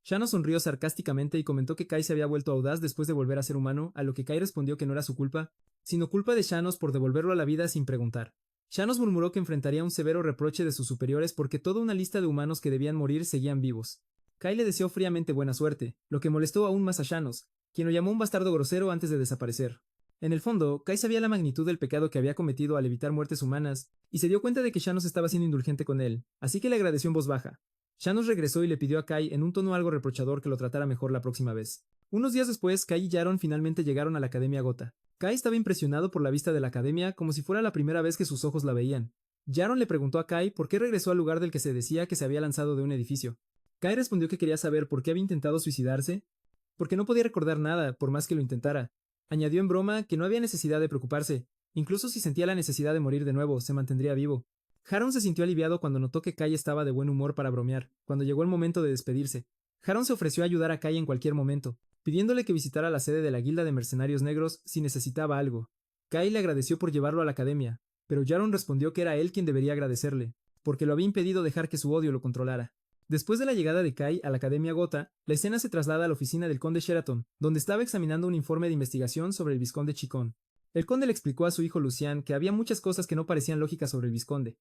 S1: Shanos sonrió sarcásticamente y comentó que Kai se había vuelto audaz después de volver a ser humano, a lo que Kai respondió que no era su culpa, sino culpa de Shanos por devolverlo a la vida sin preguntar. Shanos murmuró que enfrentaría un severo reproche de sus superiores porque toda una lista de humanos que debían morir seguían vivos. Kai le deseó fríamente buena suerte, lo que molestó aún más a Shanos, quien lo llamó un bastardo grosero antes de desaparecer. En el fondo, Kai sabía la magnitud del pecado que había cometido al evitar muertes humanas, y se dio cuenta de que Shanos estaba siendo indulgente con él, así que le agradeció en voz baja. Shanos regresó y le pidió a Kai en un tono algo reprochador que lo tratara mejor la próxima vez. Unos días después, Kai y Jaron finalmente llegaron a la Academia Gotha. Kai estaba impresionado por la vista de la academia como si fuera la primera vez que sus ojos la veían. Jaron le preguntó a Kai por qué regresó al lugar del que se decía que se había lanzado de un edificio. Kai respondió que quería saber por qué había intentado suicidarse, porque no podía recordar nada, por más que lo intentara. Añadió en broma que no había necesidad de preocuparse, incluso si sentía la necesidad de morir de nuevo, se mantendría vivo. Jaron se sintió aliviado cuando notó que Kai estaba de buen humor para bromear, cuando llegó el momento de despedirse. Jaron se ofreció a ayudar a Kai en cualquier momento, pidiéndole que visitara la sede de la Guilda de Mercenarios Negros si necesitaba algo. Kai le agradeció por llevarlo a la academia, pero Jaron respondió que era él quien debería agradecerle, porque lo había impedido dejar que su odio lo controlara. Después de la llegada de Kai a la Academia Gotha, la escena se traslada a la oficina del conde Sheraton, donde estaba examinando un informe de investigación sobre el vizconde Chicón. El conde le explicó a su hijo Lucian que había muchas cosas que no parecían lógicas sobre el vizconde.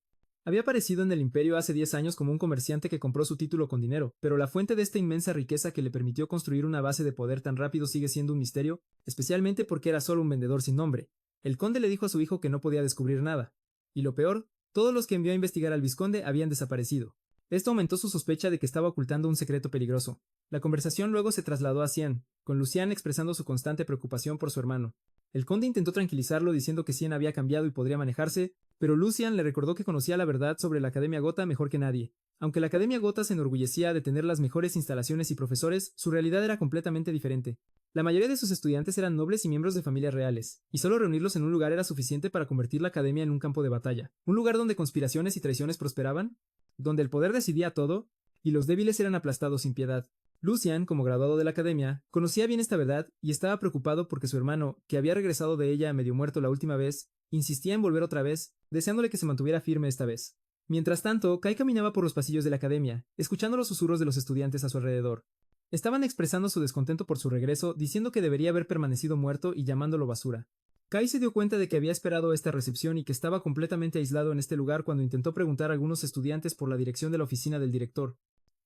S1: Había aparecido en el imperio hace 10 años como un comerciante que compró su título con dinero, pero la fuente de esta inmensa riqueza que le permitió construir una base de poder tan rápido sigue siendo un misterio, especialmente porque era solo un vendedor sin nombre. El conde le dijo a su hijo que no podía descubrir nada. Y lo peor, todos los que envió a investigar al vizconde habían desaparecido. Esto aumentó su sospecha de que estaba ocultando un secreto peligroso. La conversación luego se trasladó a Cien, con Lucian expresando su constante preocupación por su hermano. El conde intentó tranquilizarlo diciendo que Cien había cambiado y podría manejarse, pero Lucian le recordó que conocía la verdad sobre la Academia Gotha mejor que nadie. Aunque la Academia Gotha se enorgullecía de tener las mejores instalaciones y profesores, su realidad era completamente diferente. La mayoría de sus estudiantes eran nobles y miembros de familias reales, y solo reunirlos en un lugar era suficiente para convertir la academia en un campo de batalla. Un lugar donde conspiraciones y traiciones prosperaban, donde el poder decidía todo, y los débiles eran aplastados sin piedad. Lucian, como graduado de la academia, conocía bien esta verdad y estaba preocupado porque su hermano, que había regresado de ella medio muerto la última vez, insistía en volver otra vez, deseándole que se mantuviera firme esta vez. Mientras tanto, Kai caminaba por los pasillos de la academia, escuchando los susurros de los estudiantes a su alrededor. Estaban expresando su descontento por su regreso, diciendo que debería haber permanecido muerto y llamándolo basura. Kai se dio cuenta de que había esperado esta recepción y que estaba completamente aislado en este lugar cuando intentó preguntar a algunos estudiantes por la dirección de la oficina del director.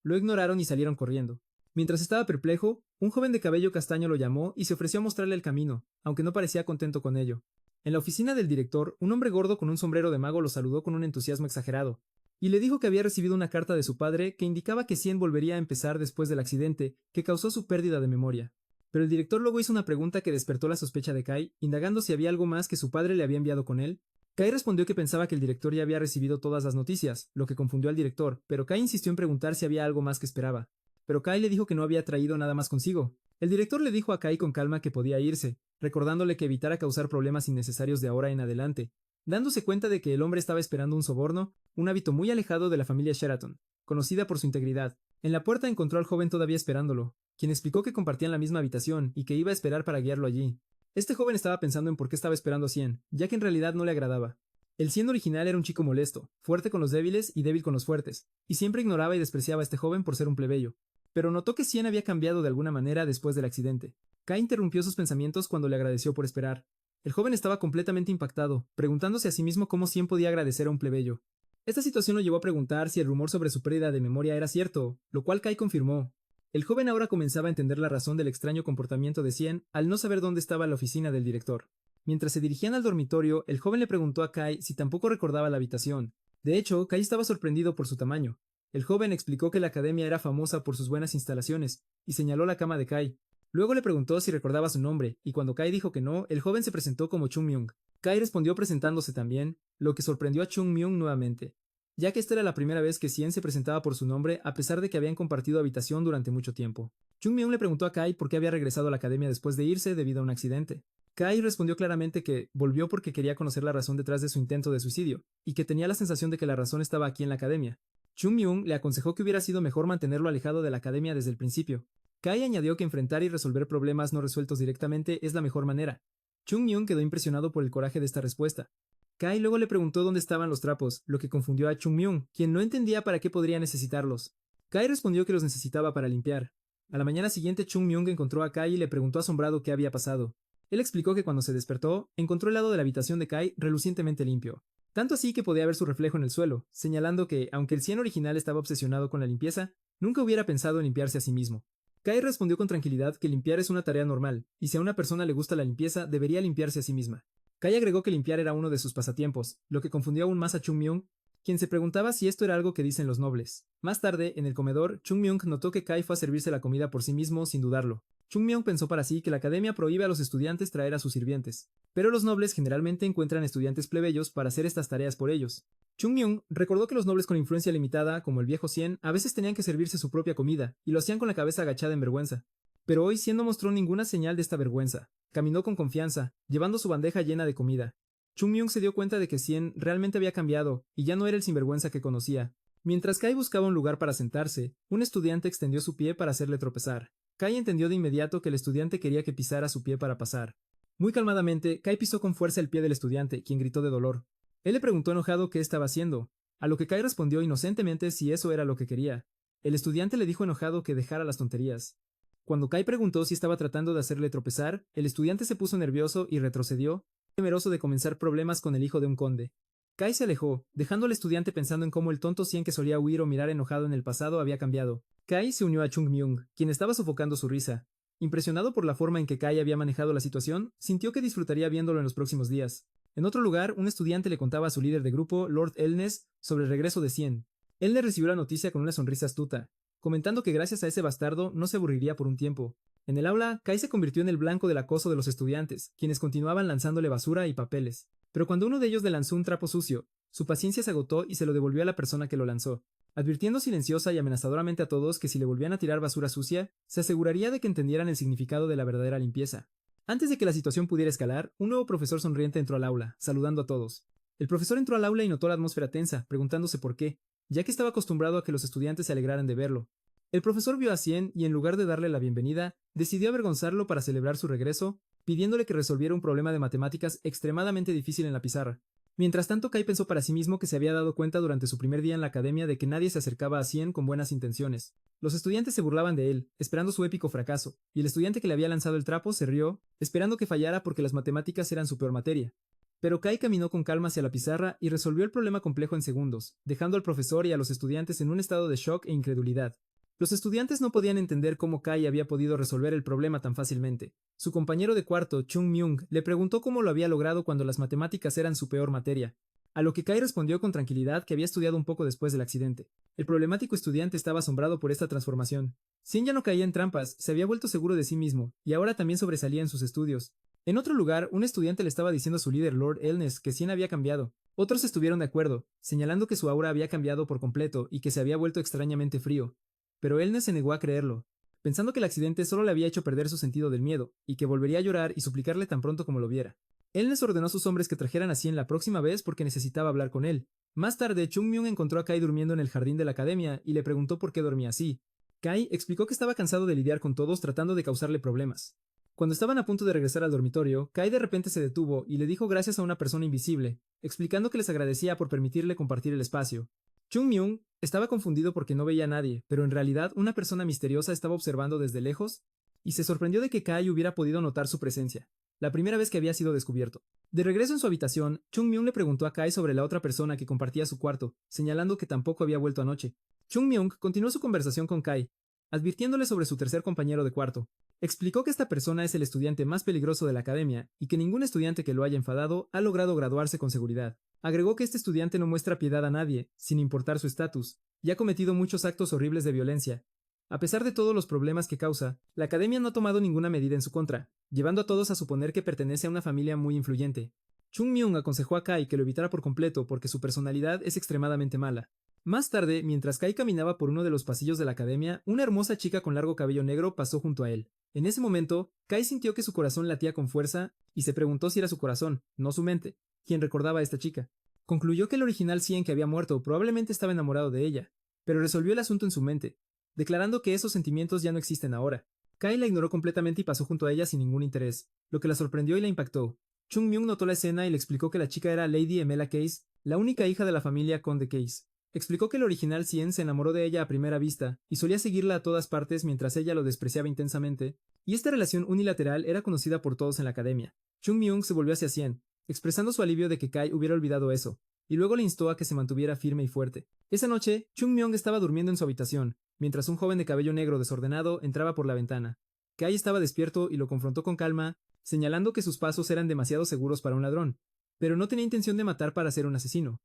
S1: Lo ignoraron y salieron corriendo. Mientras estaba perplejo, un joven de cabello castaño lo llamó y se ofreció a mostrarle el camino, aunque no parecía contento con ello. En la oficina del director, un hombre gordo con un sombrero de mago lo saludó con un entusiasmo exagerado, y le dijo que había recibido una carta de su padre que indicaba que Cien volvería a empezar después del accidente que causó su pérdida de memoria. Pero el director luego hizo una pregunta que despertó la sospecha de Kai, indagando si había algo más que su padre le había enviado con él. Kai respondió que pensaba que el director ya había recibido todas las noticias, lo que confundió al director, pero Kai insistió en preguntar si había algo más que esperaba. Pero Kai le dijo que no había traído nada más consigo. El director le dijo a Kai con calma que podía irse, recordándole que evitara causar problemas innecesarios de ahora en adelante, dándose cuenta de que el hombre estaba esperando un soborno, un hábito muy alejado de la familia Sheraton, conocida por su integridad. En la puerta encontró al joven todavía esperándolo, quien explicó que compartían la misma habitación y que iba a esperar para guiarlo allí. Este joven estaba pensando en por qué estaba esperando a Cien, ya que en realidad no le agradaba. El Cien original era un chico molesto, fuerte con los débiles y débil con los fuertes, y siempre ignoraba y despreciaba a este joven por ser un plebeyo. Pero notó que Cien había cambiado de alguna manera después del accidente. Kai interrumpió sus pensamientos cuando le agradeció por esperar. El joven estaba completamente impactado, preguntándose a sí mismo cómo Cien podía agradecer a un plebeyo. Esta situación lo llevó a preguntar si el rumor sobre su pérdida de memoria era cierto, lo cual Kai confirmó. El joven ahora comenzaba a entender la razón del extraño comportamiento de Cien al no saber dónde estaba la oficina del director. Mientras se dirigían al dormitorio, el joven le preguntó a Kai si tampoco recordaba la habitación. De hecho, Kai estaba sorprendido por su tamaño. El joven explicó que la academia era famosa por sus buenas instalaciones, y señaló la cama de Kai. Luego le preguntó si recordaba su nombre, y cuando Kai dijo que no, el joven se presentó como Chung Myung. Kai respondió presentándose también, lo que sorprendió a Chung Myung nuevamente. ya que esta era la primera vez que Cien se presentaba por su nombre a pesar de que habían compartido habitación durante mucho tiempo. Chung-myung le preguntó a Kai por qué había regresado a la academia después de irse debido a un accidente. Kai respondió claramente que volvió porque quería conocer la razón detrás de su intento de suicidio, y que tenía la sensación de que la razón estaba aquí en la academia. Chung-myung le aconsejó que hubiera sido mejor mantenerlo alejado de la academia desde el principio. Kai añadió que enfrentar y resolver problemas no resueltos directamente es la mejor manera. Chung-myung quedó impresionado por el coraje de esta respuesta. Kai luego le preguntó dónde estaban los trapos, lo que confundió a Chung-myung, quien no entendía para qué podría necesitarlos. Kai respondió que los necesitaba para limpiar. A la mañana siguiente Chung-myung encontró a Kai y le preguntó asombrado qué había pasado. Él explicó que cuando se despertó, encontró el lado de la habitación de Kai relucientemente limpio. Tanto así que podía ver su reflejo en el suelo, señalando que, aunque el Cien original estaba obsesionado con la limpieza, nunca hubiera pensado en limpiarse a sí mismo. Kai respondió con tranquilidad que limpiar es una tarea normal, y si a una persona le gusta la limpieza, debería limpiarse a sí misma. Kai agregó que limpiar era uno de sus pasatiempos, lo que confundió aún más a Chung-myung, quien se preguntaba si esto era algo que dicen los nobles. Más tarde, en el comedor, Chung-myung notó que Kai fue a servirse la comida por sí mismo sin dudarlo. Chung-myung pensó para sí que la academia prohíbe a los estudiantes traer a sus sirvientes, pero los nobles generalmente encuentran estudiantes plebeyos para hacer estas tareas por ellos. Chung-myung recordó que los nobles con influencia limitada, como el viejo Cien, a veces tenían que servirse su propia comida, y lo hacían con la cabeza agachada en vergüenza. Pero hoy Cien no mostró ninguna señal de esta vergüenza. Caminó con confianza, llevando su bandeja llena de comida. Chung-myung se dio cuenta de que Cien realmente había cambiado, y ya no era el sinvergüenza que conocía. Mientras Kai buscaba un lugar para sentarse, un estudiante extendió su pie para hacerle tropezar. Kai entendió de inmediato que el estudiante quería que pisara su pie para pasar. Muy calmadamente, Kai pisó con fuerza el pie del estudiante, quien gritó de dolor. Él le preguntó enojado qué estaba haciendo, a lo que Kai respondió inocentemente si eso era lo que quería. El estudiante le dijo enojado que dejara las tonterías. Cuando Kai preguntó si estaba tratando de hacerle tropezar, el estudiante se puso nervioso y retrocedió, temeroso de comenzar problemas con el hijo de un conde. Kai se alejó, dejando al estudiante pensando en cómo el tonto Cien que solía huir o mirar enojado en el pasado había cambiado. Kai se unió a Chung-myung, quien estaba sofocando su risa. Impresionado por la forma en que Kai había manejado la situación, sintió que disfrutaría viéndolo en los próximos días. En otro lugar, un estudiante le contaba a su líder de grupo, Lord Elnes, sobre el regreso de Cien. Elnes recibió la noticia con una sonrisa astuta, comentando que gracias a ese bastardo no se aburriría por un tiempo. En el aula, Kai se convirtió en el blanco del acoso de los estudiantes, quienes continuaban lanzándole basura y papeles. Pero cuando uno de ellos le lanzó un trapo sucio, su paciencia se agotó y se lo devolvió a la persona que lo lanzó, advirtiendo silenciosa y amenazadoramente a todos que si le volvían a tirar basura sucia, se aseguraría de que entendieran el significado de la verdadera limpieza. Antes de que la situación pudiera escalar, un nuevo profesor sonriente entró al aula, saludando a todos. El profesor entró al aula y notó la atmósfera tensa, preguntándose por qué, ya que estaba acostumbrado a que los estudiantes se alegraran de verlo. El profesor vio a Cien y en lugar de darle la bienvenida, decidió avergonzarlo para celebrar su regreso, pidiéndole que resolviera un problema de matemáticas extremadamente difícil en la pizarra. Mientras tanto, Kai pensó para sí mismo que se había dado cuenta durante su primer día en la academia de que nadie se acercaba a Cien con buenas intenciones. Los estudiantes se burlaban de él, esperando su épico fracaso, y el estudiante que le había lanzado el trapo se rió, esperando que fallara porque las matemáticas eran su peor materia. Pero Kai caminó con calma hacia la pizarra y resolvió el problema complejo en segundos, dejando al profesor y a los estudiantes en un estado de shock e incredulidad. Los estudiantes no podían entender cómo Kai había podido resolver el problema tan fácilmente. Su compañero de cuarto, Chung-myung, le preguntó cómo lo había logrado cuando las matemáticas eran su peor materia, a lo que Kai respondió con tranquilidad que había estudiado un poco después del accidente. El problemático estudiante estaba asombrado por esta transformación. Cien ya no caía en trampas, se había vuelto seguro de sí mismo, y ahora también sobresalía en sus estudios. En otro lugar, un estudiante le estaba diciendo a su líder Lord Elnes que Cien había cambiado. Otros estuvieron de acuerdo, señalando que su aura había cambiado por completo y que se había vuelto extrañamente frío. Pero Elnes se negó a creerlo, pensando que el accidente solo le había hecho perder su sentido del miedo, y que volvería a llorar y suplicarle tan pronto como lo viera. Elnes ordenó a sus hombres que trajeran a Cien la próxima vez porque necesitaba hablar con él. Más tarde, Chung-myung encontró a Kai durmiendo en el jardín de la academia y le preguntó por qué dormía así. Kai explicó que estaba cansado de lidiar con todos tratando de causarle problemas. Cuando estaban a punto de regresar al dormitorio, Kai de repente se detuvo y le dijo gracias a una persona invisible, explicando que les agradecía por permitirle compartir el espacio. Chung-myung estaba confundido porque no veía a nadie, pero en realidad una persona misteriosa estaba observando desde lejos y se sorprendió de que Kai hubiera podido notar su presencia, la primera vez que había sido descubierto. De regreso en su habitación, Chung-myung le preguntó a Kai sobre la otra persona que compartía su cuarto, señalando que tampoco había vuelto anoche. Chung-myung continuó su conversación con Kai, advirtiéndole sobre su tercer compañero de cuarto. Explicó que esta persona es el estudiante más peligroso de la academia y que ningún estudiante que lo haya enfadado ha logrado graduarse con seguridad. Agregó que este estudiante no muestra piedad a nadie, sin importar su estatus, y ha cometido muchos actos horribles de violencia. A pesar de todos los problemas que causa, la academia no ha tomado ninguna medida en su contra, llevando a todos a suponer que pertenece a una familia muy influyente. Chung Myung aconsejó a Kai que lo evitara por completo porque su personalidad es extremadamente mala. Más tarde, mientras Kai caminaba por uno de los pasillos de la academia, una hermosa chica con largo cabello negro pasó junto a él. En ese momento, Kai sintió que su corazón latía con fuerza y se preguntó si era su corazón, no su mente, quien recordaba a esta chica. Concluyó que el original Cien que había muerto probablemente estaba enamorado de ella, pero resolvió el asunto en su mente, declarando que esos sentimientos ya no existen ahora. Kai la ignoró completamente y pasó junto a ella sin ningún interés, lo que la sorprendió y la impactó. Chung Myung notó la escena y le explicó que la chica era Lady Emela Case, la única hija de la familia Conde Case. Explicó que el original Cien se enamoró de ella a primera vista y solía seguirla a todas partes mientras ella lo despreciaba intensamente, y esta relación unilateral era conocida por todos en la academia. Chung Myung se volvió hacia Cien, expresando su alivio de que Kai hubiera olvidado eso, y luego le instó a que se mantuviera firme y fuerte. Esa noche, Chung Myung estaba durmiendo en su habitación, mientras un joven de cabello negro desordenado entraba por la ventana. Kai estaba despierto y lo confrontó con calma, señalando que sus pasos eran demasiado seguros para un ladrón, pero no tenía intención de matar para ser un asesino.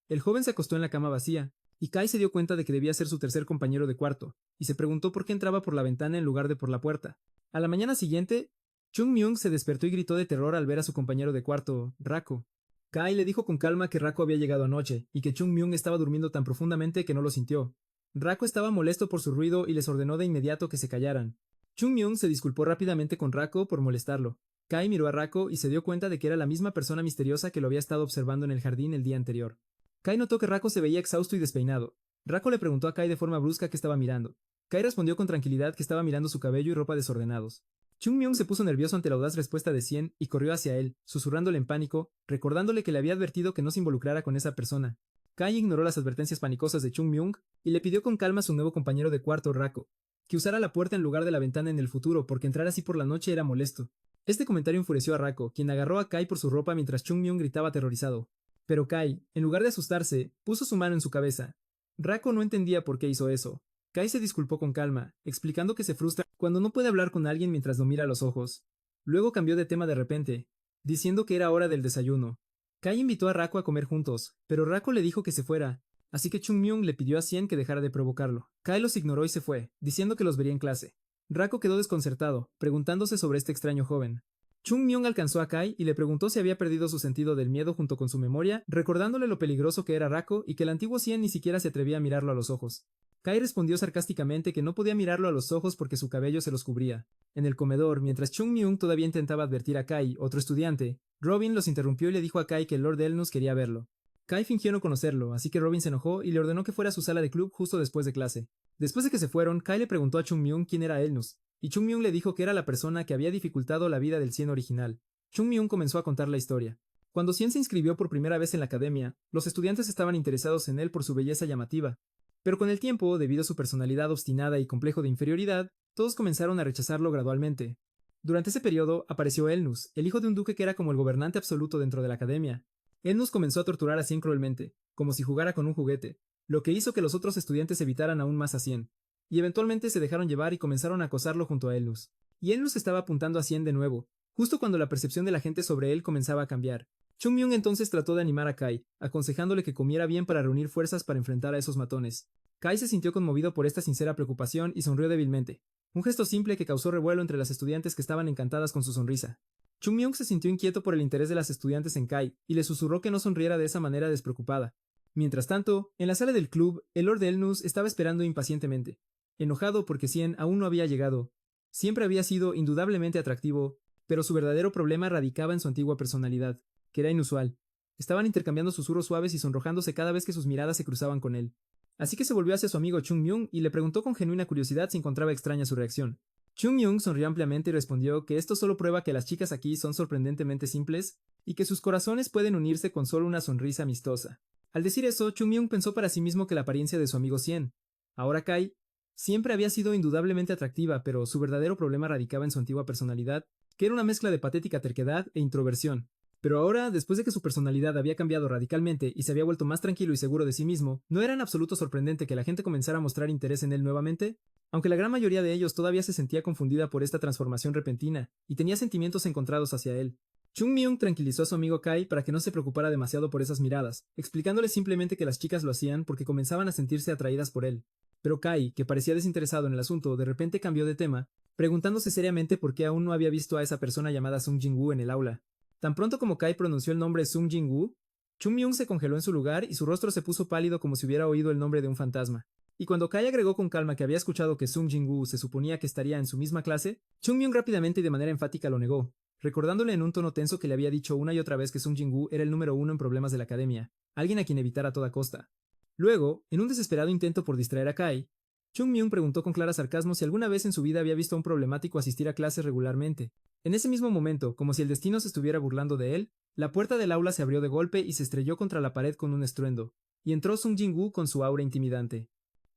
S1: El joven se acostó en la cama vacía, y Kai se dio cuenta de que debía ser su tercer compañero de cuarto, y se preguntó por qué entraba por la ventana en lugar de por la puerta. A la mañana siguiente, Chung Myung se despertó y gritó de terror al ver a su compañero de cuarto, Rako. Kai le dijo con calma que Rako había llegado anoche, y que Chung Myung estaba durmiendo tan profundamente que no lo sintió. Rako estaba molesto por su ruido y les ordenó de inmediato que se callaran. Chung Myung se disculpó rápidamente con Rako por molestarlo. Kai miró a Rako y se dio cuenta de que era la misma persona misteriosa que lo había estado observando en el jardín el día anterior. Kai notó que Rako se veía exhausto y despeinado. Rako le preguntó a Kai de forma brusca qué estaba mirando. Kai respondió con tranquilidad que estaba mirando su cabello y ropa desordenados. Chung Myung se puso nervioso ante la audaz respuesta de Cien y corrió hacia él, susurrándole en pánico, recordándole que le había advertido que no se involucrara con esa persona. Kai ignoró las advertencias panicosas de Chung Myung y le pidió con calma a su nuevo compañero de cuarto, Rako, que usara la puerta en lugar de la ventana en el futuro porque entrar así por la noche era molesto. Este comentario enfureció a Rako, quien agarró a Kai por su ropa mientras Chung Myung gritaba aterrorizado. Pero Kai, en lugar de asustarse, puso su mano en su cabeza. Rako no entendía por qué hizo eso. Kai se disculpó con calma, explicando que se frustra cuando no puede hablar con alguien mientras lo mira a los ojos. Luego cambió de tema de repente, diciendo que era hora del desayuno. Kai invitó a Rako a comer juntos, pero Rako le dijo que se fuera, así que Chung Myung le pidió a Cien que dejara de provocarlo. Kai los ignoró y se fue, diciendo que los vería en clase. Rako quedó desconcertado, preguntándose sobre este extraño joven. Chung Myung alcanzó a Kai y le preguntó si había perdido su sentido del miedo junto con su memoria, recordándole lo peligroso que era Rako y que el antiguo Cien ni siquiera se atrevía a mirarlo a los ojos. Kai respondió sarcásticamente que no podía mirarlo a los ojos porque su cabello se los cubría. En el comedor, mientras Chung Myung todavía intentaba advertir a Kai, otro estudiante, Robin los interrumpió y le dijo a Kai que el Lord Elnus quería verlo. Kai fingió no conocerlo, así que Robin se enojó y le ordenó que fuera a su sala de club justo después de clase. Después de que se fueron, Kai le preguntó a Chung Myung quién era Elnus, y Chung Myung le dijo que era la persona que había dificultado la vida del Cien original. Chung Myung comenzó a contar la historia. Cuando Cien se inscribió por primera vez en la academia, los estudiantes estaban interesados en él por su belleza llamativa. Pero con el tiempo, debido a su personalidad obstinada y complejo de inferioridad, todos comenzaron a rechazarlo gradualmente. Durante ese periodo, apareció Elnus, el hijo de un duque que era como el gobernante absoluto dentro de la academia. Elnus comenzó a torturar a Cien cruelmente, como si jugara con un juguete, lo que hizo que los otros estudiantes evitaran aún más a Cien. Y eventualmente se dejaron llevar y comenzaron a acosarlo junto a Elnus. Y Elnus estaba apuntando a Cien de nuevo, justo cuando la percepción de la gente sobre él comenzaba a cambiar. Chung Myung entonces trató de animar a Kai, aconsejándole que comiera bien para reunir fuerzas para enfrentar a esos matones. Kai se sintió conmovido por esta sincera preocupación y sonrió débilmente, un gesto simple que causó revuelo entre las estudiantes que estaban encantadas con su sonrisa. Chung Myung se sintió inquieto por el interés de las estudiantes en Kai y le susurró que no sonriera de esa manera despreocupada. Mientras tanto, en la sala del club, el Lord Elnus estaba esperando impacientemente, enojado porque Cien aún no había llegado. Siempre había sido indudablemente atractivo, pero su verdadero problema radicaba en su antigua personalidad, que era inusual. Estaban intercambiando susurros suaves y sonrojándose cada vez que sus miradas se cruzaban con él. Así que se volvió hacia su amigo Chung Myung y le preguntó con genuina curiosidad si encontraba extraña su reacción. Chung Myung sonrió ampliamente y respondió que esto solo prueba que las chicas aquí son sorprendentemente simples y que sus corazones pueden unirse con solo una sonrisa amistosa. Al decir eso, Chung Myung pensó para sí mismo que la apariencia de su amigo Cien, ahora Kai, siempre había sido indudablemente atractiva, pero su verdadero problema radicaba en su antigua personalidad, que era una mezcla de patética terquedad e introversión. Pero ahora, después de que su personalidad había cambiado radicalmente y se había vuelto más tranquilo y seguro de sí mismo, ¿no era en absoluto sorprendente que la gente comenzara a mostrar interés en él nuevamente? Aunque la gran mayoría de ellos todavía se sentía confundida por esta transformación repentina y tenía sentimientos encontrados hacia él. Chung Myung tranquilizó a su amigo Kai para que no se preocupara demasiado por esas miradas, explicándole simplemente que las chicas lo hacían porque comenzaban a sentirse atraídas por él. Pero Kai, que parecía desinteresado en el asunto, de repente cambió de tema, preguntándose seriamente por qué aún no había visto a esa persona llamada Sung Jin-woo en el aula. Tan pronto como Kai pronunció el nombre Sung Jin-woo, Chung Myung se congeló en su lugar y su rostro se puso pálido como si hubiera oído el nombre de un fantasma. Y cuando Kai agregó con calma que había escuchado que Sung Jin-woo se suponía que estaría en su misma clase, Chung Myung rápidamente y de manera enfática lo negó, recordándole en un tono tenso que le había dicho una y otra vez que Sung Jin-woo era el número uno en problemas de la academia, alguien a quien evitar a toda costa. Luego, en un desesperado intento por distraer a Kai, Chung Myung preguntó con clara sarcasmo si alguna vez en su vida había visto a un problemático asistir a clases regularmente. En ese mismo momento, como si el destino se estuviera burlando de él, la puerta del aula se abrió de golpe y se estrelló contra la pared con un estruendo, y entró Sung Jin-woo con su aura intimidante.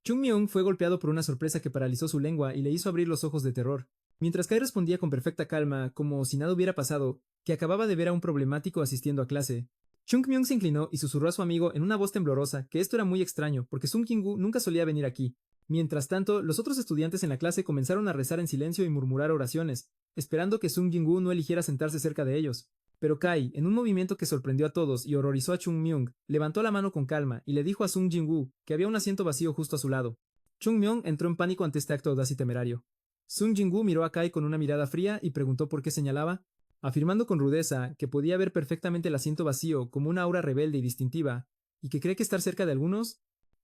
S1: Chung Myung fue golpeado por una sorpresa que paralizó su lengua y le hizo abrir los ojos de terror, mientras Kai respondía con perfecta calma, como si nada hubiera pasado, que acababa de ver a un problemático asistiendo a clase. Chung Myung se inclinó y susurró a su amigo en una voz temblorosa que esto era muy extraño, porque Sung Jin-woo nunca solía venir aquí. Mientras tanto, los otros estudiantes en la clase comenzaron a rezar en silencio y murmurar oraciones, esperando que Sung Jin-woo no eligiera sentarse cerca de ellos. Pero Kai, en un movimiento que sorprendió a todos y horrorizó a Chung Myung, levantó la mano con calma y le dijo a Sung Jin-woo que había un asiento vacío justo a su lado. Chung Myung entró en pánico ante este acto audaz y temerario. Sung Jin-woo miró a Kai con una mirada fría y preguntó por qué señalaba, afirmando con rudeza que podía ver perfectamente el asiento vacío como una aura rebelde y distintiva, y que cree que estar cerca de algunos.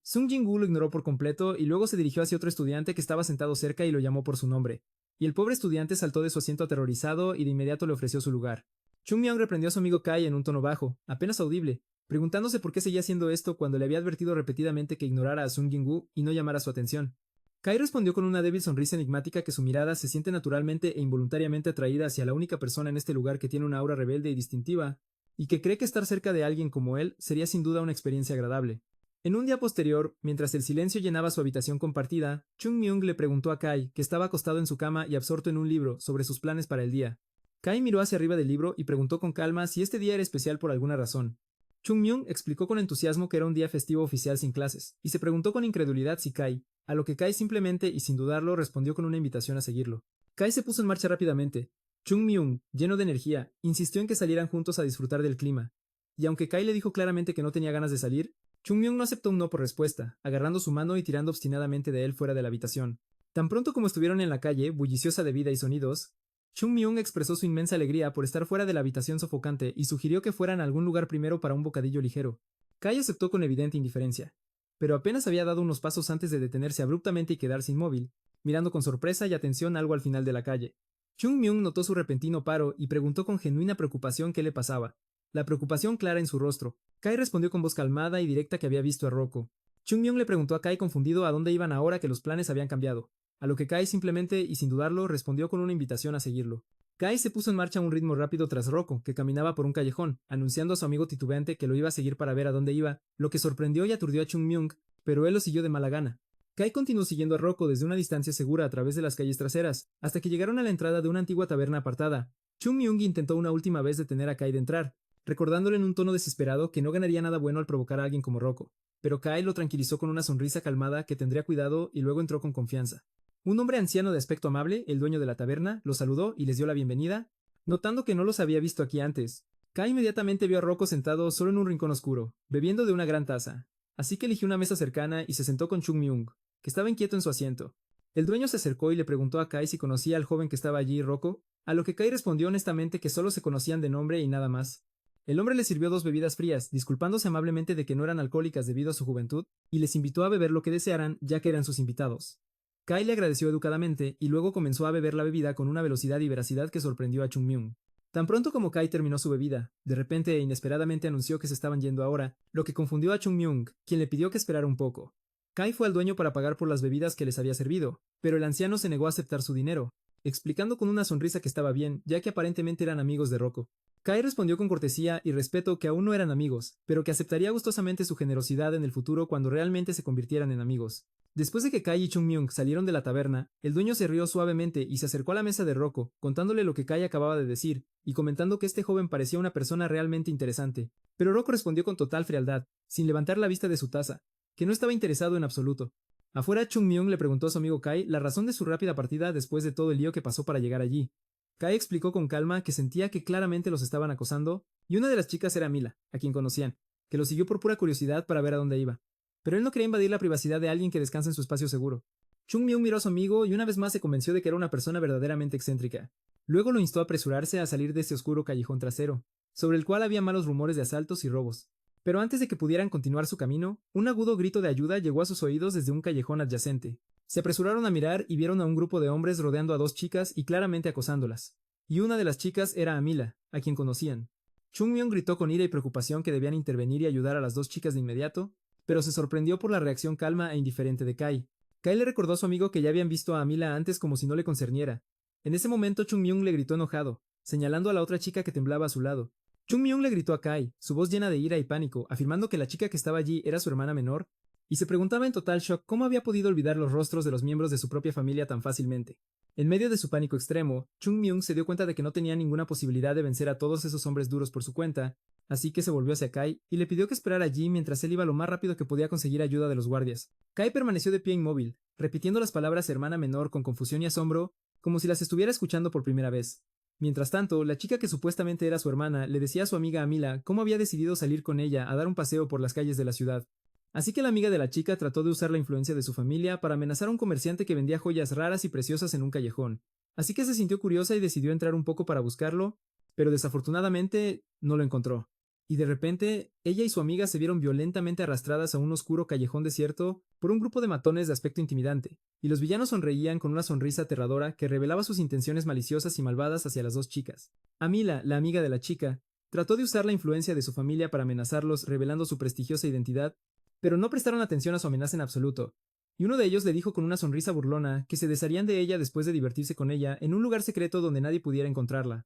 S1: Sung Jin-woo lo ignoró por completo y luego se dirigió hacia otro estudiante que estaba sentado cerca y lo llamó por su nombre, y el pobre estudiante saltó de su asiento aterrorizado y de inmediato le ofreció su lugar. Chung Myung reprendió a su amigo Kai en un tono bajo, apenas audible, preguntándose por qué seguía haciendo esto cuando le había advertido repetidamente que ignorara a Sung Jin-woo y no llamara su atención. Kai respondió con una débil sonrisa enigmática que su mirada se siente naturalmente e involuntariamente atraída hacia la única persona en este lugar que tiene una aura rebelde y distintiva, y que cree que estar cerca de alguien como él sería sin duda una experiencia agradable. En un día posterior, mientras el silencio llenaba su habitación compartida, Chung Myung le preguntó a Kai, que estaba acostado en su cama y absorto en un libro, sobre sus planes para el día. Kai miró hacia arriba del libro y preguntó con calma si este día era especial por alguna razón. Chung Myung explicó con entusiasmo que era un día festivo oficial sin clases, y se preguntó con incredulidad si Kai, a lo que Kai simplemente y sin dudarlo respondió con una invitación a seguirlo. Kai se puso en marcha rápidamente. Chung Myung, lleno de energía, insistió en que salieran juntos a disfrutar del clima. Y aunque Kai le dijo claramente que no tenía ganas de salir, Chung Myung no aceptó un no por respuesta, agarrando su mano y tirando obstinadamente de él fuera de la habitación. Tan pronto como estuvieron en la calle, bulliciosa de vida y sonidos, Chung Myung expresó su inmensa alegría por estar fuera de la habitación sofocante y sugirió que fueran a algún lugar primero para un bocadillo ligero. Kai aceptó con evidente indiferencia, pero apenas había dado unos pasos antes de detenerse abruptamente y quedarse inmóvil, mirando con sorpresa y atención algo al final de la calle. Chung Myung notó su repentino paro y preguntó con genuina preocupación qué le pasaba, la preocupación clara en su rostro. Kai respondió con voz calmada y directa que había visto a Rocco. Chung Myung le preguntó a Kai confundido a dónde iban ahora que los planes habían cambiado, a lo que Kai simplemente y sin dudarlo respondió con una invitación a seguirlo. Kai se puso en marcha a un ritmo rápido tras Rocco, que caminaba por un callejón, anunciando a su amigo titubeante que lo iba a seguir para ver a dónde iba, lo que sorprendió y aturdió a Chung Myung, pero él lo siguió de mala gana. Kai continuó siguiendo a Rocco desde una distancia segura a través de las calles traseras, hasta que llegaron a la entrada de una antigua taberna apartada. Chung Myung intentó una última vez detener a Kai de entrar, recordándole en un tono desesperado que no ganaría nada bueno al provocar a alguien como Rocco, pero Kai lo tranquilizó con una sonrisa calmada que tendría cuidado y luego entró con confianza. Un hombre anciano de aspecto amable, el dueño de la taberna, los saludó y les dio la bienvenida, notando que no los había visto aquí antes. Kai inmediatamente vio a Rocco sentado solo en un rincón oscuro, bebiendo de una gran taza, así que eligió una mesa cercana y se sentó con Chung Myung, que estaba inquieto en su asiento. El dueño se acercó y le preguntó a Kai si conocía al joven que estaba allí, Rocco, a lo que Kai respondió honestamente que solo se conocían de nombre y nada más. El hombre les sirvió 2 bebidas frías, disculpándose amablemente de que no eran alcohólicas debido a su juventud, y les invitó a beber lo que desearan, ya que eran sus invitados. Kai le agradeció educadamente y luego comenzó a beber la bebida con una velocidad y veracidad que sorprendió a Chung Myung. Tan pronto como Kai terminó su bebida, de repente e inesperadamente anunció que se estaban yendo ahora, lo que confundió a Chung Myung, quien le pidió que esperara un poco. Kai fue al dueño para pagar por las bebidas que les había servido, pero el anciano se negó a aceptar su dinero, explicando con una sonrisa que estaba bien, ya que aparentemente eran amigos de Rocco. Kai respondió con cortesía y respeto que aún no eran amigos, pero que aceptaría gustosamente su generosidad en el futuro cuando realmente se convirtieran en amigos. Después de que Kai y Chung Myung salieron de la taberna, el dueño se rió suavemente y se acercó a la mesa de Rocco, contándole lo que Kai acababa de decir, y comentando que este joven parecía una persona realmente interesante. Pero Rocco respondió con total frialdad, sin levantar la vista de su taza, que no estaba interesado en absoluto. Afuera, Chung Myung le preguntó a su amigo Kai la razón de su rápida partida después de todo el lío que pasó para llegar allí. Kai explicó con calma que sentía que claramente los estaban acosando, y una de las chicas era Mila, a quien conocían, que lo siguió por pura curiosidad para ver a dónde iba. Pero él no quería invadir la privacidad de alguien que descansa en su espacio seguro. Chung Myung miró a su amigo y una vez más se convenció de que era una persona verdaderamente excéntrica. Luego lo instó a apresurarse a salir de ese oscuro callejón trasero, sobre el cual había malos rumores de asaltos y robos. Pero antes de que pudieran continuar su camino, un agudo grito de ayuda llegó a sus oídos desde un callejón adyacente. Se apresuraron a mirar y vieron a un grupo de hombres rodeando a dos chicas y claramente acosándolas. Y una de las chicas era Amila, a quien conocían. Chung Myung gritó con ira y preocupación que debían intervenir y ayudar a las dos chicas de inmediato, pero se sorprendió por la reacción calma e indiferente de Kai. Kai le recordó a su amigo que ya habían visto a Amila antes como si no le concerniera. En ese momento Chung Myung le gritó enojado, señalando a la otra chica que temblaba a su lado. Chung Myung le gritó a Kai, su voz llena de ira y pánico, afirmando que la chica que estaba allí era su hermana menor, y se preguntaba en total shock cómo había podido olvidar los rostros de los miembros de su propia familia tan fácilmente. En medio de su pánico extremo, Chung Myung se dio cuenta de que no tenía ninguna posibilidad de vencer a todos esos hombres duros por su cuenta, así que se volvió hacia Kai y le pidió que esperara allí mientras él iba lo más rápido que podía conseguir ayuda de los guardias. Kai permaneció de pie inmóvil, repitiendo las palabras hermana menor con confusión y asombro, como si las estuviera escuchando por primera vez. Mientras tanto, la chica que supuestamente era su hermana le decía a su amiga Amila cómo había decidido salir con ella a dar un paseo por las calles de la ciudad. Así que la amiga de la chica trató de usar la influencia de su familia para amenazar a un comerciante que vendía joyas raras y preciosas en un callejón. Así que se sintió curiosa y decidió entrar un poco para buscarlo, pero desafortunadamente no lo encontró. Y de repente, ella y su amiga se vieron violentamente arrastradas a un oscuro callejón desierto por un grupo de matones de aspecto intimidante, y los villanos sonreían con una sonrisa aterradora que revelaba sus intenciones maliciosas y malvadas hacia las dos chicas. Amila, la amiga de la chica, trató de usar la influencia de su familia para amenazarlos revelando su prestigiosa identidad, pero no prestaron atención a su amenaza en absoluto, y uno de ellos le dijo con una sonrisa burlona que se desharían de ella después de divertirse con ella en un lugar secreto donde nadie pudiera encontrarla.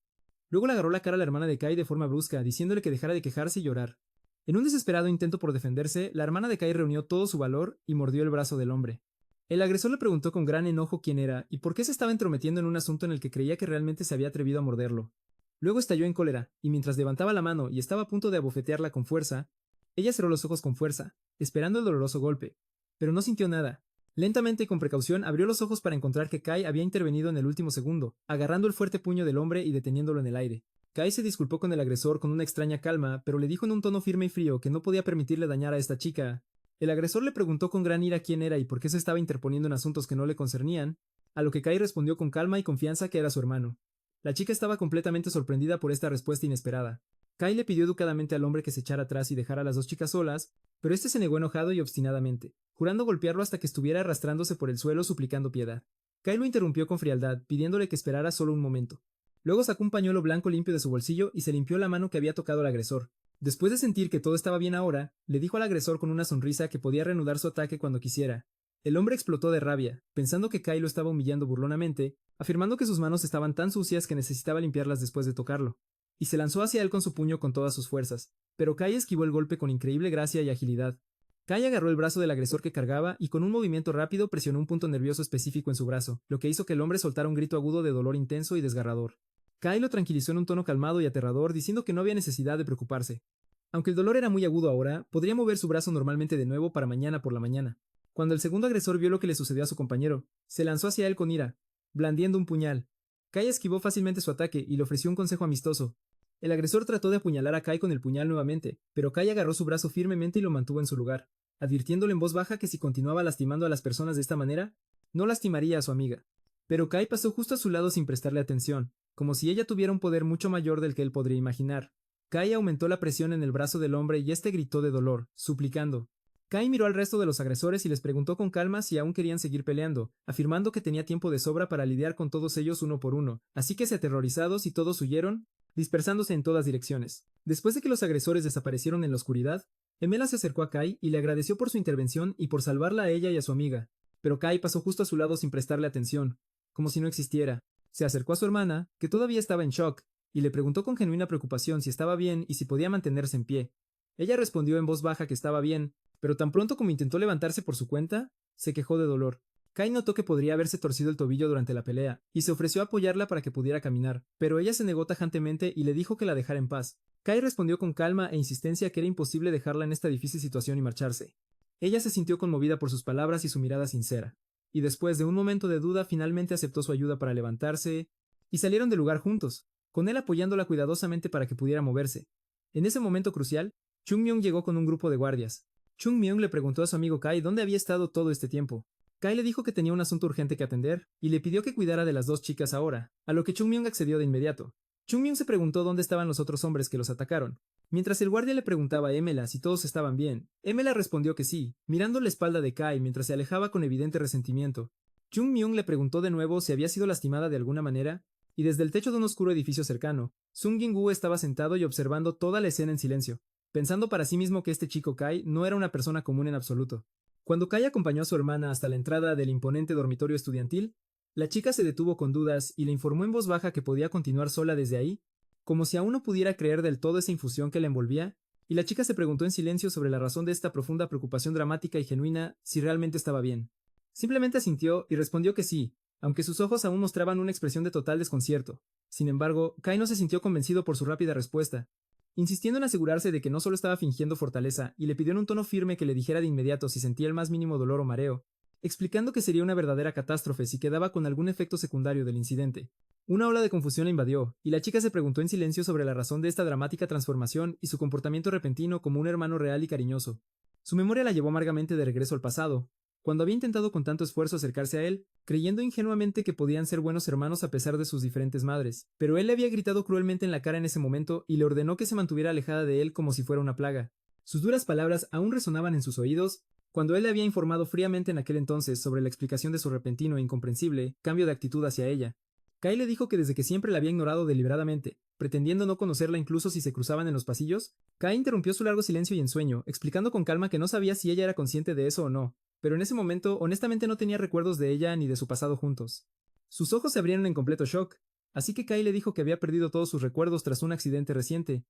S1: Luego le agarró la cara a la hermana de Kai de forma brusca, diciéndole que dejara de quejarse y llorar. En un desesperado intento por defenderse, la hermana de Kai reunió todo su valor y mordió el brazo del hombre. El agresor le preguntó con gran enojo quién era y por qué se estaba entrometiendo en un asunto en el que creía que realmente se había atrevido a morderlo. Luego estalló en cólera, y mientras levantaba la mano y estaba a punto de abofetearla con fuerza, ella cerró los ojos con fuerza, esperando el doloroso golpe, pero no sintió nada. Lentamente y con precaución abrió los ojos para encontrar que Kai había intervenido en el último segundo, agarrando el fuerte puño del hombre y deteniéndolo en el aire. Kai se disculpó con el agresor con una extraña calma, pero le dijo en un tono firme y frío que no podía permitirle dañar a esta chica. El agresor le preguntó con gran ira quién era y por qué se estaba interponiendo en asuntos que no le concernían, a lo que Kai respondió con calma y confianza que era su hermano. La chica estaba completamente sorprendida por esta respuesta inesperada. Kai le pidió educadamente al hombre que se echara atrás y dejara a las dos chicas solas, pero este se negó enojado y obstinadamente, jurando golpearlo hasta que estuviera arrastrándose por el suelo suplicando piedad. Kai lo interrumpió con frialdad, pidiéndole que esperara solo un momento. Luego sacó un pañuelo blanco limpio de su bolsillo y se limpió la mano que había tocado al agresor. Después de sentir que todo estaba bien ahora, le dijo al agresor con una sonrisa que podía reanudar su ataque cuando quisiera. El hombre explotó de rabia, pensando que Kai lo estaba humillando burlonamente, afirmando que sus manos estaban tan sucias que necesitaba limpiarlas después de tocarlo, y se lanzó hacia él con su puño con todas sus fuerzas, pero Kai esquivó el golpe con increíble gracia y agilidad. Kai agarró el brazo del agresor que cargaba y con un movimiento rápido presionó un punto nervioso específico en su brazo, lo que hizo que el hombre soltara un grito agudo de dolor intenso y desgarrador. Kai lo tranquilizó en un tono calmado y aterrador, diciendo que no había necesidad de preocuparse. Aunque el dolor era muy agudo ahora, podría mover su brazo normalmente de nuevo para mañana por la mañana. Cuando el segundo agresor vio lo que le sucedió a su compañero, se lanzó hacia él con ira, blandiendo un puñal. Kai esquivó fácilmente su ataque y le ofreció un consejo amistoso. El agresor trató de apuñalar a Kai con el puñal nuevamente, pero Kai agarró su brazo firmemente y lo mantuvo en su lugar, advirtiéndole en voz baja que si continuaba lastimando a las personas de esta manera, no lastimaría a su amiga. Pero Kai pasó justo a su lado sin prestarle atención, como si ella tuviera un poder mucho mayor del que él podría imaginar. Kai aumentó la presión en el brazo del hombre y este gritó de dolor, suplicando. Kai miró al resto de los agresores y les preguntó con calma si aún querían seguir peleando, afirmando que tenía tiempo de sobra para lidiar con todos ellos uno por uno, así que aterrorizados y todos huyeron, dispersándose en todas direcciones. Después de que los agresores desaparecieron en la oscuridad, Emela se acercó a Kai y le agradeció por su intervención y por salvarla a ella y a su amiga, pero Kai pasó justo a su lado sin prestarle atención, como si no existiera. Se acercó a su hermana, que todavía estaba en shock, y le preguntó con genuina preocupación si estaba bien y si podía mantenerse en pie. Ella respondió en voz baja que estaba bien, pero tan pronto como intentó levantarse por su cuenta, se quejó de dolor. Kai notó que podría haberse torcido el tobillo durante la pelea, y se ofreció a apoyarla para que pudiera caminar, pero ella se negó tajantemente y le dijo que la dejara en paz. Kai respondió con calma e insistencia que era imposible dejarla en esta difícil situación y marcharse. Ella se sintió conmovida por sus palabras y su mirada sincera, y después de un momento de duda finalmente aceptó su ayuda para levantarse, y salieron del lugar juntos, con él apoyándola cuidadosamente para que pudiera moverse. En ese momento crucial, Chung Myung llegó con un grupo de guardias. Chung Myung le preguntó a su amigo Kai dónde había estado todo este tiempo. Kai le dijo que tenía un asunto urgente que atender, y le pidió que cuidara de las dos chicas ahora, a lo que Chungmyung accedió de inmediato. Chungmyung se preguntó dónde estaban los otros hombres que los atacaron. Mientras el guardia le preguntaba a Emela si todos estaban bien, Emela respondió que sí, mirando la espalda de Kai mientras se alejaba con evidente resentimiento. Chungmyung le preguntó de nuevo si había sido lastimada de alguna manera, y desde el techo de un oscuro edificio cercano, Sung Jin-woo estaba sentado y observando toda la escena en silencio, pensando para sí mismo que este chico Kai no era una persona común en absoluto. Cuando Kai acompañó a su hermana hasta la entrada del imponente dormitorio estudiantil, la chica se detuvo con dudas y le informó en voz baja que podía continuar sola desde ahí, como si aún no pudiera creer del todo esa infusión que la envolvía, y la chica se preguntó en silencio sobre la razón de esta profunda preocupación dramática y genuina, si realmente estaba bien. Simplemente asintió y respondió que sí, aunque sus ojos aún mostraban una expresión de total desconcierto. Sin embargo, Kai no se sintió convencido por su rápida respuesta, insistiendo en asegurarse de que no solo estaba fingiendo fortaleza, y le pidió en un tono firme que le dijera de inmediato si sentía el más mínimo dolor o mareo, explicando que sería una verdadera catástrofe si quedaba con algún efecto secundario del incidente. Una ola de confusión la invadió, y la chica se preguntó en silencio sobre la razón de esta dramática transformación y su comportamiento repentino como un hermano real y cariñoso. Su memoria la llevó amargamente de regreso al pasado, cuando había intentado con tanto esfuerzo acercarse a él, creyendo ingenuamente que podían ser buenos hermanos a pesar de sus diferentes madres, pero él le había gritado cruelmente en la cara en ese momento y le ordenó que se mantuviera alejada de él como si fuera una plaga. Sus duras palabras aún resonaban en sus oídos, cuando él le había informado fríamente en aquel entonces sobre la explicación de su repentino e incomprensible cambio de actitud hacia ella. Kai le dijo que desde que siempre la había ignorado deliberadamente, pretendiendo no conocerla incluso si se cruzaban en los pasillos. Kai interrumpió su largo silencio y ensueño, explicando con calma que no sabía si ella era consciente de eso o no, pero en ese momento honestamente no tenía recuerdos de ella ni de su pasado juntos. Sus ojos se abrieron en completo shock, así que Kai le dijo que había perdido todos sus recuerdos tras un accidente reciente,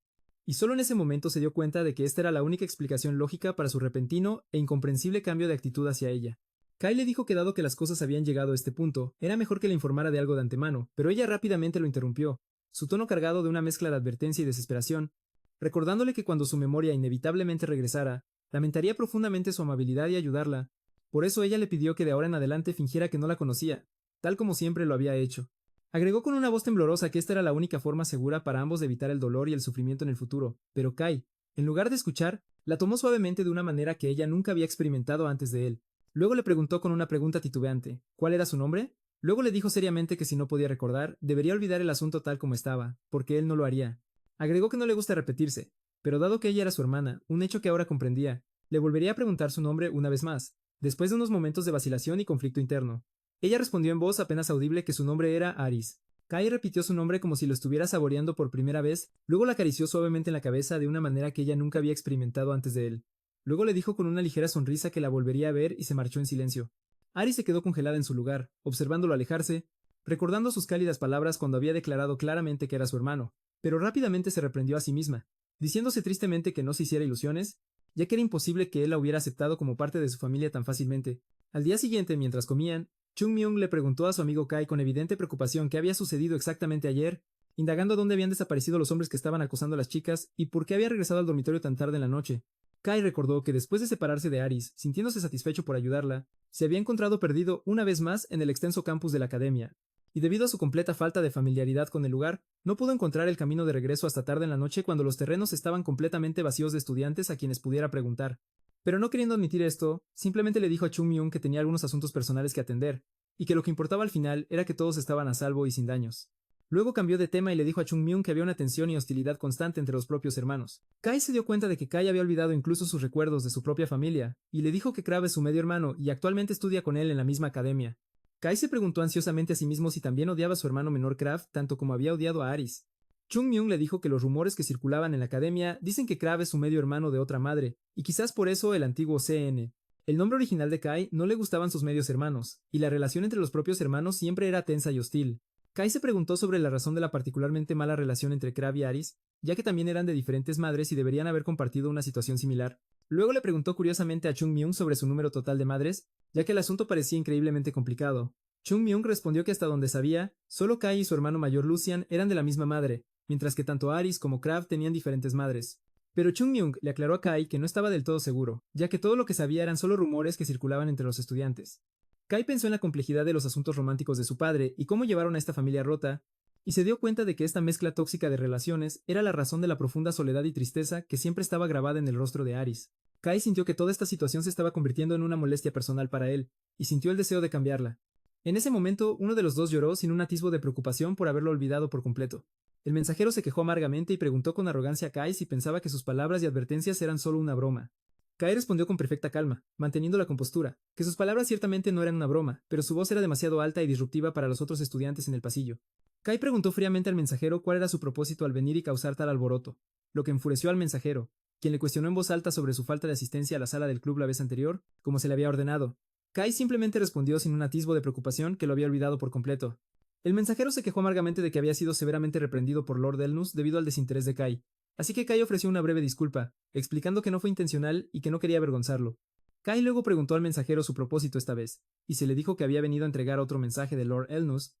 S1: y solo en ese momento se dio cuenta de que esta era la única explicación lógica para su repentino e incomprensible cambio de actitud hacia ella. Kai le dijo que dado que las cosas habían llegado a este punto, era mejor que le informara de algo de antemano, pero ella rápidamente lo interrumpió, su tono cargado de una mezcla de advertencia y desesperación, recordándole que cuando su memoria inevitablemente regresara, lamentaría profundamente su amabilidad y ayudarla. Por eso ella le pidió que de ahora en adelante fingiera que no la conocía, tal como siempre lo había hecho. Agregó con una voz temblorosa que esta era la única forma segura para ambos de evitar el dolor y el sufrimiento en el futuro, pero Kai, en lugar de escuchar, la tomó suavemente de una manera que ella nunca había experimentado antes de él. Luego le preguntó con una pregunta titubeante, ¿cuál era su nombre? Luego le dijo seriamente que si no podía recordar, debería olvidar el asunto tal como estaba, porque él no lo haría. Agregó que no le gusta repetirse, pero dado que ella era su hermana, un hecho que ahora comprendía, le volvería a preguntar su nombre una vez más, después de unos momentos de vacilación y conflicto interno. Ella respondió en voz apenas audible que su nombre era Aris. Kai repitió su nombre como si lo estuviera saboreando por primera vez, luego la acarició suavemente en la cabeza de una manera que ella nunca había experimentado antes de él. Luego le dijo con una ligera sonrisa que la volvería a ver y se marchó en silencio. Aris se quedó congelada en su lugar, observándolo alejarse, recordando sus cálidas palabras cuando había declarado claramente que era su hermano, pero rápidamente se reprendió a sí misma, diciéndose tristemente que no se hiciera ilusiones, ya que era imposible que él la hubiera aceptado como parte de su familia tan fácilmente. Al día siguiente, mientras comían, Chungmyung le preguntó a su amigo Kai con evidente preocupación qué había sucedido exactamente ayer, indagando dónde habían desaparecido los hombres que estaban acosando a las chicas y por qué había regresado al dormitorio tan tarde en la noche. Kai recordó que después de separarse de Aris, sintiéndose satisfecho por ayudarla, se había encontrado perdido una vez más en el extenso campus de la academia, y debido a su completa falta de familiaridad con el lugar, no pudo encontrar el camino de regreso hasta tarde en la noche cuando los terrenos estaban completamente vacíos de estudiantes a quienes pudiera preguntar. Pero no queriendo admitir esto, simplemente le dijo a Chungmyung que tenía algunos asuntos personales que atender, y que lo que importaba al final era que todos estaban a salvo y sin daños. Luego cambió de tema y le dijo a Chungmyung que había una tensión y hostilidad constante entre los propios hermanos. Kai se dio cuenta de que Kai había olvidado incluso sus recuerdos de su propia familia, y le dijo que Krav es su medio hermano y actualmente estudia con él en la misma academia. Kai se preguntó ansiosamente a sí mismo si también odiaba a su hermano menor Krav tanto como había odiado a Aris. Chungmyung le dijo que los rumores que circulaban en la academia dicen que Krav es su medio hermano de otra madre, y quizás por eso el antiguo CN. El nombre original de Kai no le gustaban sus medios hermanos, y la relación entre los propios hermanos siempre era tensa y hostil. Kai se preguntó sobre la razón de la particularmente mala relación entre Krav y Aris, ya que también eran de diferentes madres y deberían haber compartido una situación similar. Luego le preguntó curiosamente a Chungmyung sobre su número total de madres, ya que el asunto parecía increíblemente complicado. Chungmyung respondió que hasta donde sabía, solo Kai y su hermano mayor Lucian eran de la misma madre, mientras que tanto Aris como Krav tenían diferentes madres. Pero Chungmyung le aclaró a Kai que no estaba del todo seguro, ya que todo lo que sabía eran solo rumores que circulaban entre los estudiantes. Kai pensó en la complejidad de los asuntos románticos de su padre y cómo llevaron a esta familia rota, y se dio cuenta de que esta mezcla tóxica de relaciones era la razón de la profunda soledad y tristeza que siempre estaba grabada en el rostro de Aris. Kai sintió que toda esta situación se estaba convirtiendo en una molestia personal para él, y sintió el deseo de cambiarla. En ese momento, uno de los dos lloró sin un atisbo de preocupación por haberlo olvidado por completo. El mensajero se quejó amargamente y preguntó con arrogancia a Kai si pensaba que sus palabras y advertencias eran solo una broma. Kai respondió con perfecta calma, manteniendo la compostura, que sus palabras ciertamente no eran una broma, pero su voz era demasiado alta y disruptiva para los otros estudiantes en el pasillo. Kai preguntó fríamente al mensajero cuál era su propósito al venir y causar tal alboroto, lo que enfureció al mensajero, quien le cuestionó en voz alta sobre su falta de asistencia a la sala del club la vez anterior, como se le había ordenado. Kai simplemente respondió sin un atisbo de preocupación que lo había olvidado por completo. El mensajero se quejó amargamente de que había sido severamente reprendido por Lord Elnus debido al desinterés de Kai, así que Kai ofreció una breve disculpa, explicando que no fue intencional y que no quería avergonzarlo. Kai luego preguntó al mensajero su propósito esta vez, y se le dijo que había venido a entregar otro mensaje de Lord Elnus,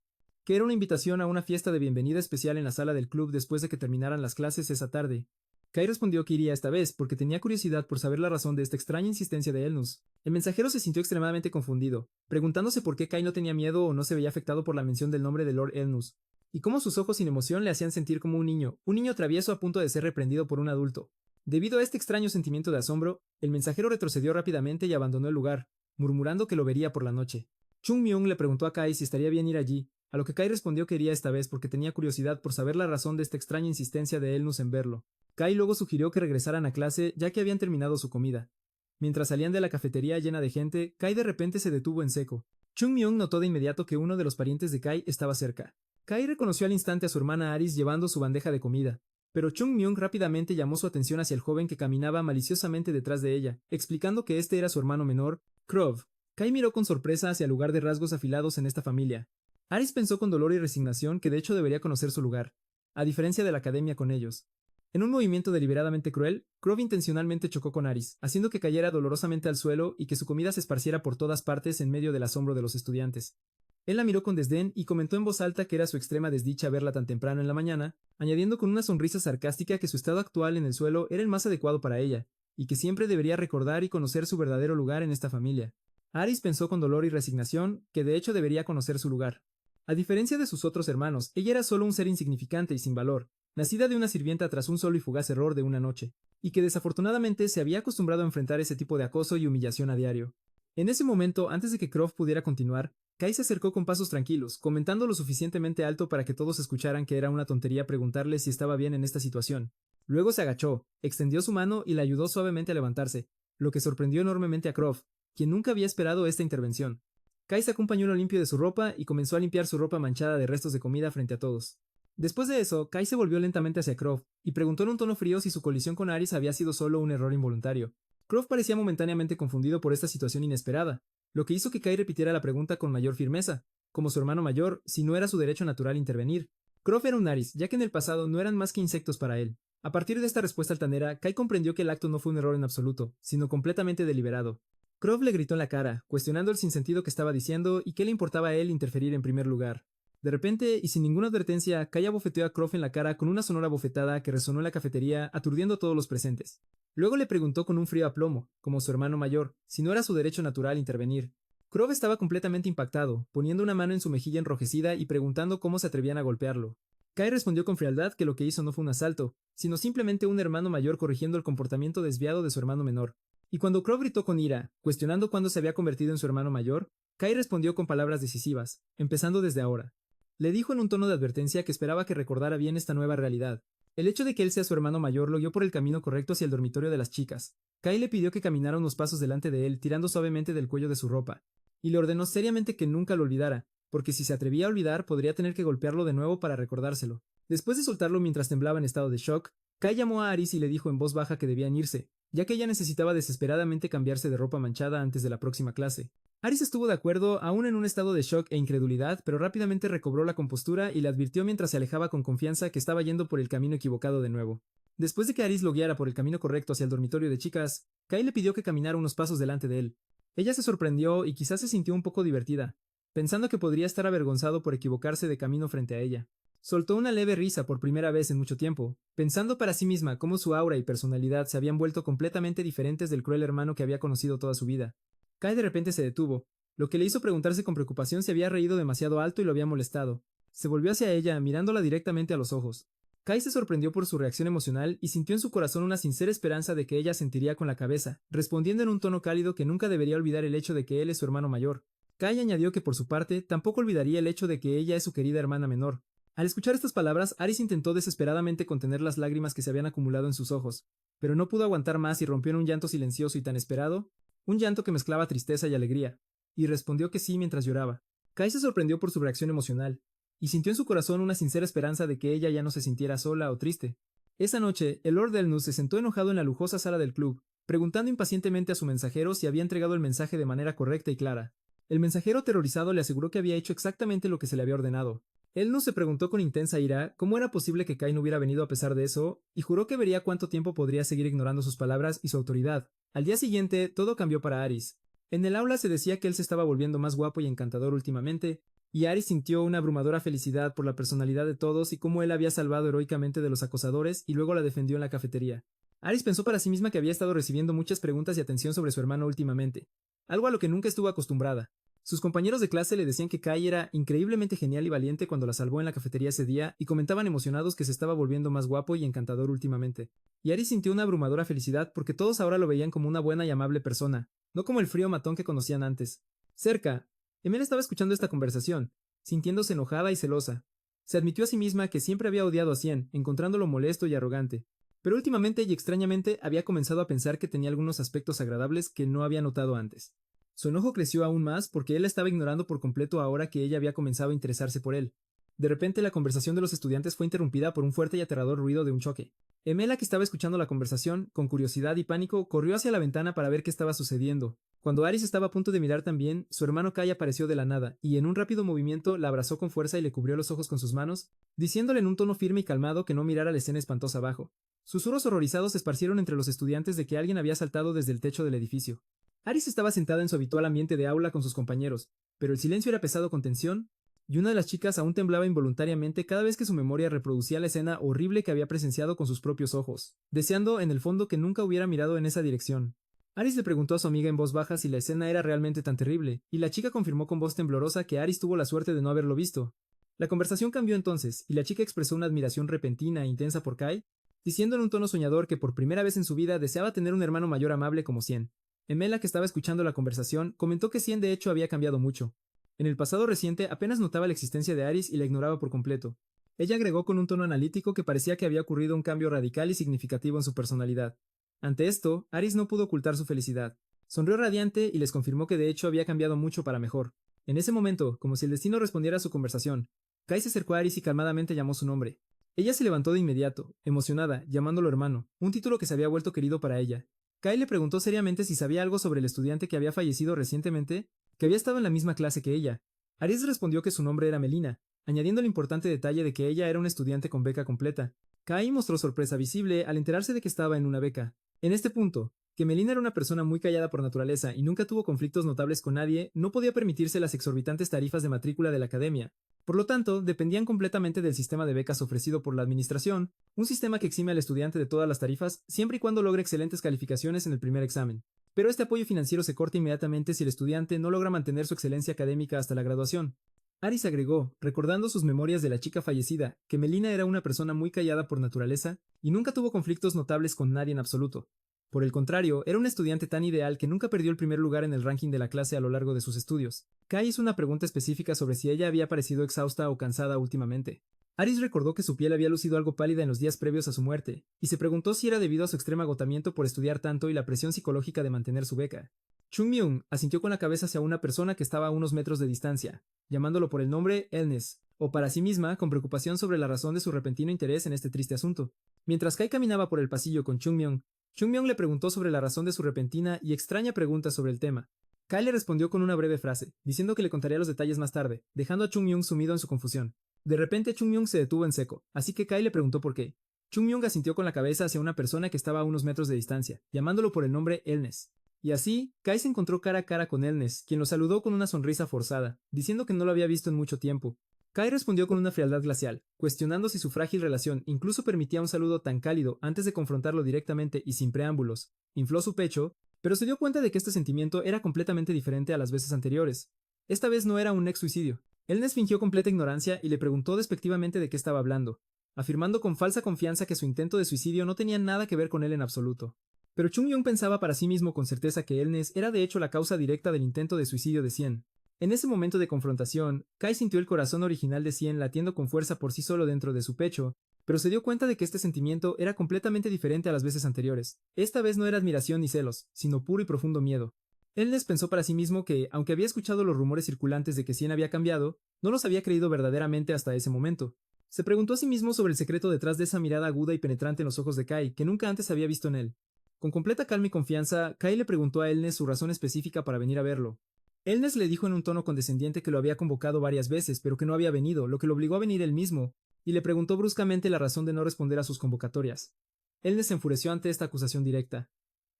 S1: que era una invitación a una fiesta de bienvenida especial en la sala del club después de que terminaran las clases esa tarde. Kai respondió que iría esta vez porque tenía curiosidad por saber la razón de esta extraña insistencia de Elnus. El mensajero se sintió extremadamente confundido, preguntándose por qué Kai no tenía miedo o no se veía afectado por la mención del nombre de Lord Elnus, y cómo sus ojos sin emoción le hacían sentir como un niño travieso a punto de ser reprendido por un adulto. Debido a este extraño sentimiento de asombro, el mensajero retrocedió rápidamente y abandonó el lugar, murmurando que lo vería por la noche. Chung Myung le preguntó a Kai si estaría bien ir allí, a lo que Kai respondió que iría esta vez porque tenía curiosidad por saber la razón de esta extraña insistencia de Elnus en verlo. Kai luego sugirió que regresaran a clase ya que habían terminado su comida. Mientras salían de la cafetería llena de gente, Kai de repente se detuvo en seco. Chung Myung notó de inmediato que uno de los parientes de Kai estaba cerca. Kai reconoció al instante a su hermana Aris llevando su bandeja de comida, pero Chung Myung rápidamente llamó su atención hacia el joven que caminaba maliciosamente detrás de ella, explicando que este era su hermano menor, Krov. Kai miró con sorpresa hacia el lugar de rasgos afilados en esta familia. Aris pensó con dolor y resignación que de hecho debería conocer su lugar, a diferencia de la academia con ellos. En un movimiento deliberadamente cruel, Krov intencionalmente chocó con Aris, haciendo que cayera dolorosamente al suelo y que su comida se esparciera por todas partes en medio del asombro de los estudiantes. Él la miró con desdén y comentó en voz alta que era su extrema desdicha verla tan temprano en la mañana, añadiendo con una sonrisa sarcástica que su estado actual en el suelo era el más adecuado para ella, y que siempre debería recordar y conocer su verdadero lugar en esta familia. Aris pensó con dolor y resignación que de hecho debería conocer su lugar. A diferencia de sus otros hermanos, ella era solo un ser insignificante y sin valor, nacida de una sirvienta tras un solo y fugaz error de una noche, y que desafortunadamente se había acostumbrado a enfrentar ese tipo de acoso y humillación a diario. En ese momento, antes de que Croft pudiera continuar, Kai se acercó con pasos tranquilos, comentando lo suficientemente alto para que todos escucharan que era una tontería preguntarle si estaba bien en esta situación. Luego se agachó, extendió su mano y le ayudó suavemente a levantarse, lo que sorprendió enormemente a Croft, quien nunca había esperado esta intervención. Kai sacó un pañuelo limpio de su ropa y comenzó a limpiar su ropa manchada de restos de comida frente a todos. Después de eso, Kai se volvió lentamente hacia Croft y preguntó en un tono frío si su colisión con Aris había sido solo un error involuntario. Croft parecía momentáneamente confundido por esta situación inesperada, lo que hizo que Kai repitiera la pregunta con mayor firmeza, como su hermano mayor, si no era su derecho natural intervenir. Croft era un Aris, ya que en el pasado no eran más que insectos para él. A partir de esta respuesta altanera, Kai comprendió que el acto no fue un error en absoluto, sino completamente deliberado. Croft le gritó en la cara, cuestionando el sinsentido que estaba diciendo y qué le importaba a él interferir en primer lugar. De repente, y sin ninguna advertencia, Kai abofeteó a Croft en la cara con una sonora bofetada que resonó en la cafetería, aturdiendo a todos los presentes. Luego le preguntó con un frío aplomo, como su hermano mayor, si no era su derecho natural intervenir. Croft estaba completamente impactado, poniendo una mano en su mejilla enrojecida y preguntando cómo se atrevían a golpearlo. Kai respondió con frialdad que lo que hizo no fue un asalto, sino simplemente un hermano mayor corrigiendo el comportamiento desviado de su hermano menor. Y cuando Croft gritó con ira, cuestionando cuándo se había convertido en su hermano mayor, Kai respondió con palabras decisivas, empezando desde ahora. Le dijo en un tono de advertencia que esperaba que recordara bien esta nueva realidad. El hecho de que él sea su hermano mayor lo guió por el camino correcto hacia el dormitorio de las chicas. Kai le pidió que caminara unos pasos delante de él, tirando suavemente del cuello de su ropa, y le ordenó seriamente que nunca lo olvidara, porque si se atrevía a olvidar podría tener que golpearlo de nuevo para recordárselo. Después de soltarlo mientras temblaba en estado de shock, Kai llamó a Aris y le dijo en voz baja que debían irse, ya que ella necesitaba desesperadamente cambiarse de ropa manchada antes de la próxima clase. Aris estuvo de acuerdo, aún en un estado de shock e incredulidad, pero rápidamente recobró la compostura y le advirtió mientras se alejaba con confianza que estaba yendo por el camino equivocado de nuevo. Después de que Aris lo guiara por el camino correcto hacia el dormitorio de chicas, Kai le pidió que caminara unos pasos delante de él. Ella se sorprendió y quizás se sintió un poco divertida, pensando que podría estar avergonzado por equivocarse de camino frente a ella. Soltó una leve risa por primera vez en mucho tiempo, pensando para sí misma cómo su aura y personalidad se habían vuelto completamente diferentes del cruel hermano que había conocido toda su vida. Kai de repente se detuvo, lo que le hizo preguntarse con preocupación si había reído demasiado alto y lo había molestado. Se volvió hacia ella, mirándola directamente a los ojos. Kai se sorprendió por su reacción emocional y sintió en su corazón una sincera esperanza de que ella sentiría con la cabeza, respondiendo en un tono cálido que nunca debería olvidar el hecho de que él es su hermano mayor. Kai añadió que por su parte tampoco olvidaría el hecho de que ella es su querida hermana menor. Al escuchar estas palabras, Aris intentó desesperadamente contener las lágrimas que se habían acumulado en sus ojos, pero no pudo aguantar más y rompió en un llanto silencioso y tan esperado, un llanto que mezclaba tristeza y alegría, y respondió que sí mientras lloraba. Kai se sorprendió por su reacción emocional, y sintió en su corazón una sincera esperanza de que ella ya no se sintiera sola o triste. Esa noche, el Lord Elnus se sentó enojado en la lujosa sala del club, preguntando impacientemente a su mensajero si había entregado el mensaje de manera correcta y clara. El mensajero aterrorizado le aseguró que había hecho exactamente lo que se le había ordenado. Elnus se preguntó con intensa ira cómo era posible que Kai no hubiera venido a pesar de eso, y juró que vería cuánto tiempo podría seguir ignorando sus palabras y su autoridad. Al día siguiente, todo cambió para Aris. En el aula se decía que él se estaba volviendo más guapo y encantador últimamente, y Aris sintió una abrumadora felicidad por la personalidad de todos y cómo él había salvado heroicamente de los acosadores y luego la defendió en la cafetería. Aris pensó para sí misma que había estado recibiendo muchas preguntas y atención sobre su hermano últimamente, algo a lo que nunca estuvo acostumbrada. Sus compañeros de clase le decían que Kai era increíblemente genial y valiente cuando la salvó en la cafetería ese día y comentaban emocionados que se estaba volviendo más guapo y encantador últimamente. Y Aris sintió una abrumadora felicidad porque todos ahora lo veían como una buena y amable persona, no como el frío matón que conocían antes. Cerca, Emel estaba escuchando esta conversación, sintiéndose enojada y celosa. Se admitió a sí misma que siempre había odiado a Cien, encontrándolo molesto y arrogante. Pero últimamente y extrañamente había comenzado a pensar que tenía algunos aspectos agradables que no había notado antes. Su enojo creció aún más porque él la estaba ignorando por completo ahora que ella había comenzado a interesarse por él. De repente la conversación de los estudiantes fue interrumpida por un fuerte y aterrador ruido de un choque. Emela, que estaba escuchando la conversación, con curiosidad y pánico, corrió hacia la ventana para ver qué estaba sucediendo. Cuando Aris estaba a punto de mirar también, su hermano Kai apareció de la nada, y en un rápido movimiento la abrazó con fuerza y le cubrió los ojos con sus manos, diciéndole en un tono firme y calmado que no mirara la escena espantosa abajo. Susurros horrorizados se esparcieron entre los estudiantes de que alguien había saltado desde el techo del edificio. Aris estaba sentada en su habitual ambiente de aula con sus compañeros, pero el silencio era pesado con tensión, y una de las chicas aún temblaba involuntariamente cada vez que su memoria reproducía la escena horrible que había presenciado con sus propios ojos, deseando en el fondo que nunca hubiera mirado en esa dirección. Aris le preguntó a su amiga en voz baja si la escena era realmente tan terrible, y la chica confirmó con voz temblorosa que Aris tuvo la suerte de no haberlo visto. La conversación cambió entonces, y la chica expresó una admiración repentina e intensa por Kai, diciendo en un tono soñador que por primera vez en su vida deseaba tener un hermano mayor amable como Cien. Emela, que estaba escuchando la conversación, comentó que Cien de hecho había cambiado mucho. En el pasado reciente apenas notaba la existencia de Aris y la ignoraba por completo. Ella agregó con un tono analítico que parecía que había ocurrido un cambio radical y significativo en su personalidad. Ante esto, Aris no pudo ocultar su felicidad. Sonrió radiante y les confirmó que de hecho había cambiado mucho para mejor. En ese momento, como si el destino respondiera a su conversación, Kai se acercó a Aris y calmadamente llamó su nombre. Ella se levantó de inmediato, emocionada, llamándolo hermano, un título que se había vuelto querido para ella. Kai le preguntó seriamente si sabía algo sobre el estudiante que había fallecido recientemente, que había estado en la misma clase que ella. Aris respondió que su nombre era Melina, añadiendo el importante detalle de que ella era una estudiante con beca completa. Kai mostró sorpresa visible al enterarse de que estaba en una beca. En este punto, que Melina era una persona muy callada por naturaleza y nunca tuvo conflictos notables con nadie, no podía permitirse las exorbitantes tarifas de matrícula de la academia. Por lo tanto, dependían completamente del sistema de becas ofrecido por la administración, un sistema que exime al estudiante de todas las tarifas siempre y cuando logre excelentes calificaciones en el primer examen. Pero este apoyo financiero se corta inmediatamente si el estudiante no logra mantener su excelencia académica hasta la graduación. Aris agregó, recordando sus memorias de la chica fallecida, que Melina era una persona muy callada por naturaleza y nunca tuvo conflictos notables con nadie en absoluto. Por el contrario, era un estudiante tan ideal que nunca perdió el primer lugar en el ranking de la clase a lo largo de sus estudios. Kai hizo una pregunta específica sobre si ella había parecido exhausta o cansada últimamente. Aris recordó que su piel había lucido algo pálida en los días previos a su muerte, y se preguntó si era debido a su extremo agotamiento por estudiar tanto y la presión psicológica de mantener su beca. Chung-myung asintió con la cabeza hacia una persona que estaba a unos metros de distancia, llamándolo por el nombre Elnes, o para sí misma con preocupación sobre la razón de su repentino interés en este triste asunto. Mientras Kai caminaba por el pasillo con Chung-myung, Chung-myung le preguntó sobre la razón de su repentina y extraña pregunta sobre el tema. Kai le respondió con una breve frase, diciendo que le contaría los detalles más tarde, dejando a Chung-myung sumido en su confusión. De repente Chung-myung se detuvo en seco, así que Kai le preguntó por qué. Chung-myung asintió con la cabeza hacia una persona que estaba a unos metros de distancia, llamándolo por el nombre Elnes. Y así, Kai se encontró cara a cara con Elnes, quien lo saludó con una sonrisa forzada, diciendo que no lo había visto en mucho tiempo. Kai respondió con una frialdad glacial, cuestionando si su frágil relación incluso permitía un saludo tan cálido antes de confrontarlo directamente y sin preámbulos. Infló su pecho, pero se dio cuenta de que este sentimiento era completamente diferente a las veces anteriores. Esta vez no era un ex-suicidio. Elnes fingió completa ignorancia y le preguntó despectivamente de qué estaba hablando. afirmando con falsa confianza que su intento de suicidio no tenía nada que ver con él en absoluto. Pero Chung-Myung pensaba para sí mismo con certeza que Elnes era de hecho la causa directa del intento de suicidio de Cien. En ese momento de confrontación, Kai sintió el corazón original de Cien latiendo con fuerza por sí solo dentro de su pecho, pero se dio cuenta de que este sentimiento era completamente diferente a las veces anteriores. Esta vez no era admiración ni celos, sino puro y profundo miedo. Elnes pensó para sí mismo que, aunque había escuchado los rumores circulantes de que Cien había cambiado, no los había creído verdaderamente hasta ese momento. Se preguntó a sí mismo sobre el secreto detrás de esa mirada aguda y penetrante en los ojos de Kai, que nunca antes había visto en él. Con completa calma y confianza, Kai le preguntó a Elnes su razón específica para venir a verlo. Elnes le dijo en un tono condescendiente que lo había convocado varias veces, pero que no había venido, lo que lo obligó a venir él mismo, y le preguntó bruscamente la razón de no responder a sus convocatorias. Elnes se enfureció ante esta acusación directa.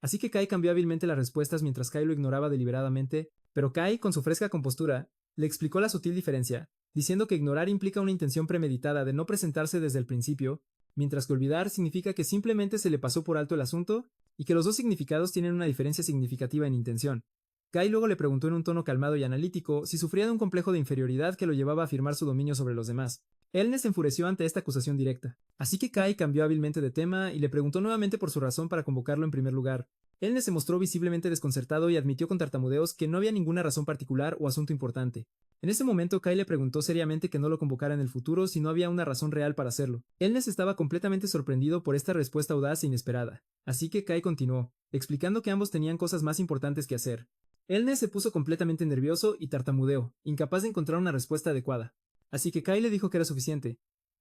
S1: Así que Kai cambió hábilmente las respuestas mientras Kai lo ignoraba deliberadamente, pero Kai, con su fresca compostura, le explicó la sutil diferencia, diciendo que ignorar implica una intención premeditada de no presentarse desde el principio, mientras que olvidar significa que simplemente se le pasó por alto el asunto y que los dos significados tienen una diferencia significativa en intención. Kai luego le preguntó en un tono calmado y analítico si sufría de un complejo de inferioridad que lo llevaba a afirmar su dominio sobre los demás. Elnes se enfureció ante esta acusación directa, así que Kai cambió hábilmente de tema y le preguntó nuevamente por su razón para convocarlo en primer lugar. Elnes se mostró visiblemente desconcertado y admitió con tartamudeos que no había ninguna razón particular o asunto importante. En ese momento Kai le preguntó seriamente que no lo convocara en el futuro si no había una razón real para hacerlo. Elnes estaba completamente sorprendido por esta respuesta audaz e inesperada, así que Kai continuó, explicando que ambos tenían cosas más importantes que hacer. Elnes se puso completamente nervioso y tartamudeó, incapaz de encontrar una respuesta adecuada. Así que Kai le dijo que era suficiente.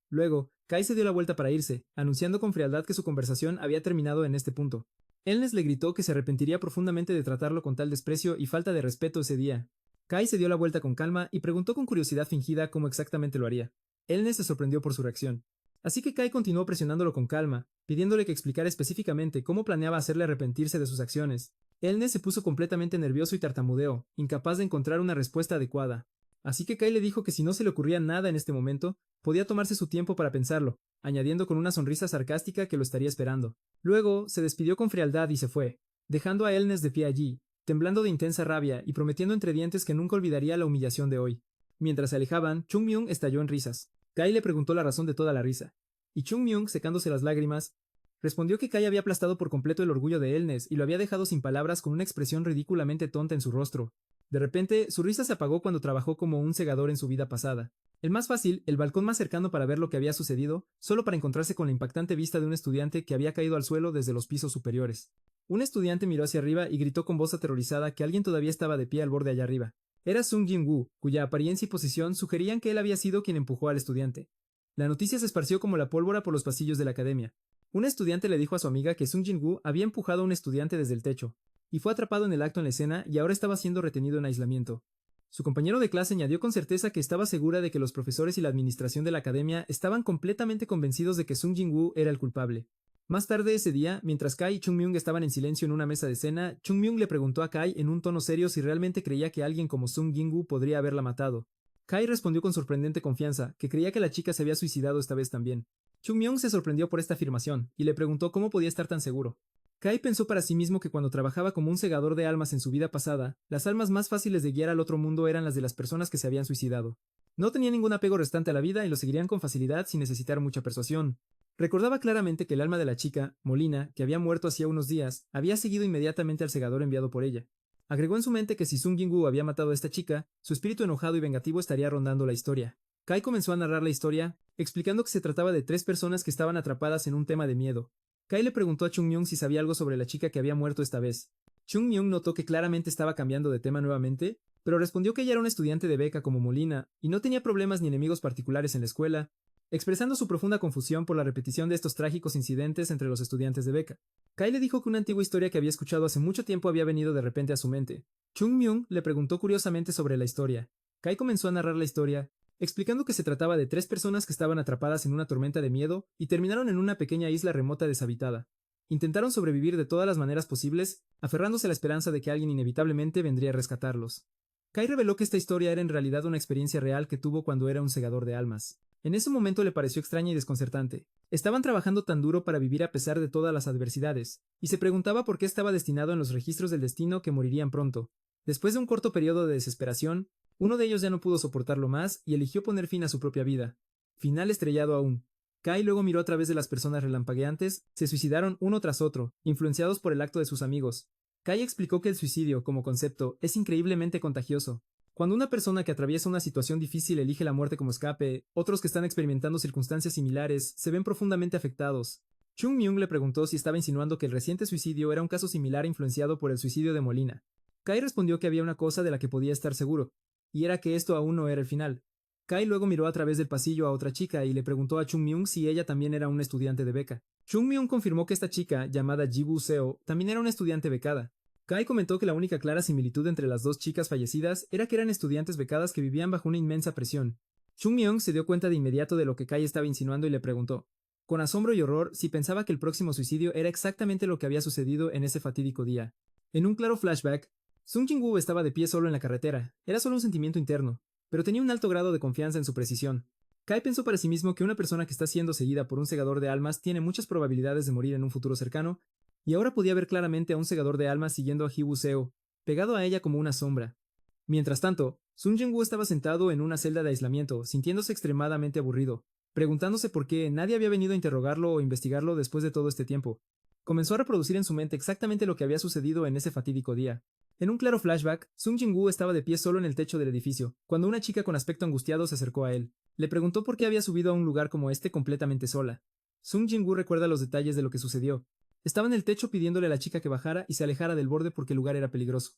S1: Luego, Kai se dio la vuelta para irse, anunciando con frialdad que su conversación había terminado en este punto. Elnes le gritó que se arrepentiría profundamente de tratarlo con tal desprecio y falta de respeto ese día. Kai se dio la vuelta con calma y preguntó con curiosidad fingida cómo exactamente lo haría. Elnes se sorprendió por su reacción. Así que Kai continuó presionándolo con calma, pidiéndole que explicara específicamente cómo planeaba hacerle arrepentirse de sus acciones. Elnes se puso completamente nervioso y tartamudeó, incapaz de encontrar una respuesta adecuada. Así que Kai le dijo que si no se le ocurría nada en este momento, podía tomarse su tiempo para pensarlo, añadiendo con una sonrisa sarcástica que lo estaría esperando. Luego, se despidió con frialdad y se fue, dejando a Elnes de pie allí, temblando de intensa rabia y prometiendo entre dientes que nunca olvidaría la humillación de hoy. Mientras se alejaban, Chung-Myung estalló en risas. Kai le preguntó la razón de toda la risa, y Chung-Myung, secándose las lágrimas, respondió que Kai había aplastado por completo el orgullo de Elnes y lo había dejado sin palabras con una expresión ridículamente tonta en su rostro. De repente, su risa se apagó cuando trabajó como un segador en su vida pasada. El más fácil, el balcón más cercano para ver lo que había sucedido, solo para encontrarse con la impactante vista de un estudiante que había caído al suelo desde los pisos superiores. Un estudiante miró hacia arriba y gritó con voz aterrorizada que alguien todavía estaba de pie al borde allá arriba. Era Sung Jin-woo, cuya apariencia y posición sugerían que él había sido quien empujó al estudiante. La noticia se esparció como la pólvora por los pasillos de la academia. Un estudiante le dijo a su amiga que Sung Jin-woo había empujado a un estudiante desde el techo, y fue atrapado en el acto en la escena y ahora estaba siendo retenido en aislamiento. Su compañero de clase añadió con certeza que estaba segura de que los profesores y la administración de la academia estaban completamente convencidos de que Sung Jin-woo era el culpable. Más tarde ese día, mientras Kai y Chung-Myung estaban en silencio en una mesa de cena, Chung-Myung le preguntó a Kai en un tono serio si realmente creía que alguien como Sung Jin-woo podría haberla matado. Kai respondió con sorprendente confianza, que creía que la chica se había suicidado esta vez también. Chung-Myung se sorprendió por esta afirmación, y le preguntó cómo podía estar tan seguro. Kai pensó para sí mismo que cuando trabajaba como un segador de almas en su vida pasada, las almas más fáciles de guiar al otro mundo eran las de las personas que se habían suicidado. No tenía ningún apego restante a la vida y lo seguirían con facilidad sin necesitar mucha persuasión. Recordaba claramente que el alma de la chica, Molina, que había muerto hacía unos días, había seguido inmediatamente al segador enviado por ella. Agregó en su mente que si Sung Jin-woo había matado a esta chica, su espíritu enojado y vengativo estaría rondando la historia. Kai comenzó a narrar la historia, explicando que se trataba de 3 personas que estaban atrapadas en un tema de miedo. Kai le preguntó a Chung-Myung si sabía algo sobre la chica que había muerto esta vez. Chung-Myung notó que claramente estaba cambiando de tema nuevamente, pero respondió que ella era un estudiante de beca como Molina, y no tenía problemas ni enemigos particulares en la escuela, expresando su profunda confusión por la repetición de estos trágicos incidentes entre los estudiantes de beca. Kai le dijo que una antigua historia que había escuchado hace mucho tiempo había venido de repente a su mente. Chung-Myung le preguntó curiosamente sobre la historia. Kai comenzó a narrar la historia, explicando que se trataba de 3 personas que estaban atrapadas en una tormenta de miedo y terminaron en una pequeña isla remota deshabitada. Intentaron sobrevivir de todas las maneras posibles, aferrándose a la esperanza de que alguien inevitablemente vendría a rescatarlos. Kai reveló que esta historia era en realidad una experiencia real que tuvo cuando era un segador de almas. En ese momento le pareció extraña y desconcertante. Estaban trabajando tan duro para vivir a pesar de todas las adversidades, y se preguntaba por qué estaba destinado en los registros del destino que morirían pronto. Después de un corto periodo de desesperación, uno de ellos ya no pudo soportarlo más y eligió poner fin a su propia vida. Final estrellado aún. Kai luego miró a través de las personas relampagueantes, se suicidaron uno tras otro, influenciados por el acto de sus amigos. Kai explicó que el suicidio, como concepto, es increíblemente contagioso. Cuando una persona que atraviesa una situación difícil elige la muerte como escape, otros que están experimentando circunstancias similares se ven profundamente afectados. Chung Myung le preguntó si estaba insinuando que el reciente suicidio era un caso similar influenciado por el suicidio de Molina. Kai respondió que había una cosa de la que podía estar seguro, y era que esto aún no era el final. Kai luego miró a través del pasillo a otra chica y le preguntó a Chung Myung si ella también era una estudiante de beca. Chung Myung confirmó que esta chica, llamada Ji-Woo Seo, también era una estudiante becada. Kai comentó que la única clara similitud entre las dos chicas fallecidas era que eran estudiantes becadas que vivían bajo una inmensa presión. Chung Myung se dio cuenta de inmediato de lo que Kai estaba insinuando y le preguntó, con asombro y horror, si pensaba que el próximo suicidio era exactamente lo que había sucedido en ese fatídico día. En un claro flashback, Sung Jin-woo estaba de pie solo en la carretera, era solo un sentimiento interno, pero tenía un alto grado de confianza en su precisión. Kai pensó para sí mismo que una persona que está siendo seguida por un segador de almas tiene muchas probabilidades de morir en un futuro cercano, y ahora podía ver claramente a un segador de almas siguiendo a Ji-Woo Seo, pegado a ella como una sombra. Mientras tanto, Sung Jin-woo estaba sentado en una celda de aislamiento, sintiéndose extremadamente aburrido, preguntándose por qué nadie había venido a interrogarlo o investigarlo después de todo este tiempo. Comenzó a reproducir en su mente exactamente lo que había sucedido en ese fatídico día. En un claro flashback, Sung Jin-woo estaba de pie solo en el techo del edificio, cuando una chica con aspecto angustiado se acercó a él. Le preguntó por qué había subido a un lugar como este completamente sola. Sung Jin-woo recuerda los detalles de lo que sucedió. Estaba en el techo pidiéndole a la chica que bajara y se alejara del borde porque el lugar era peligroso.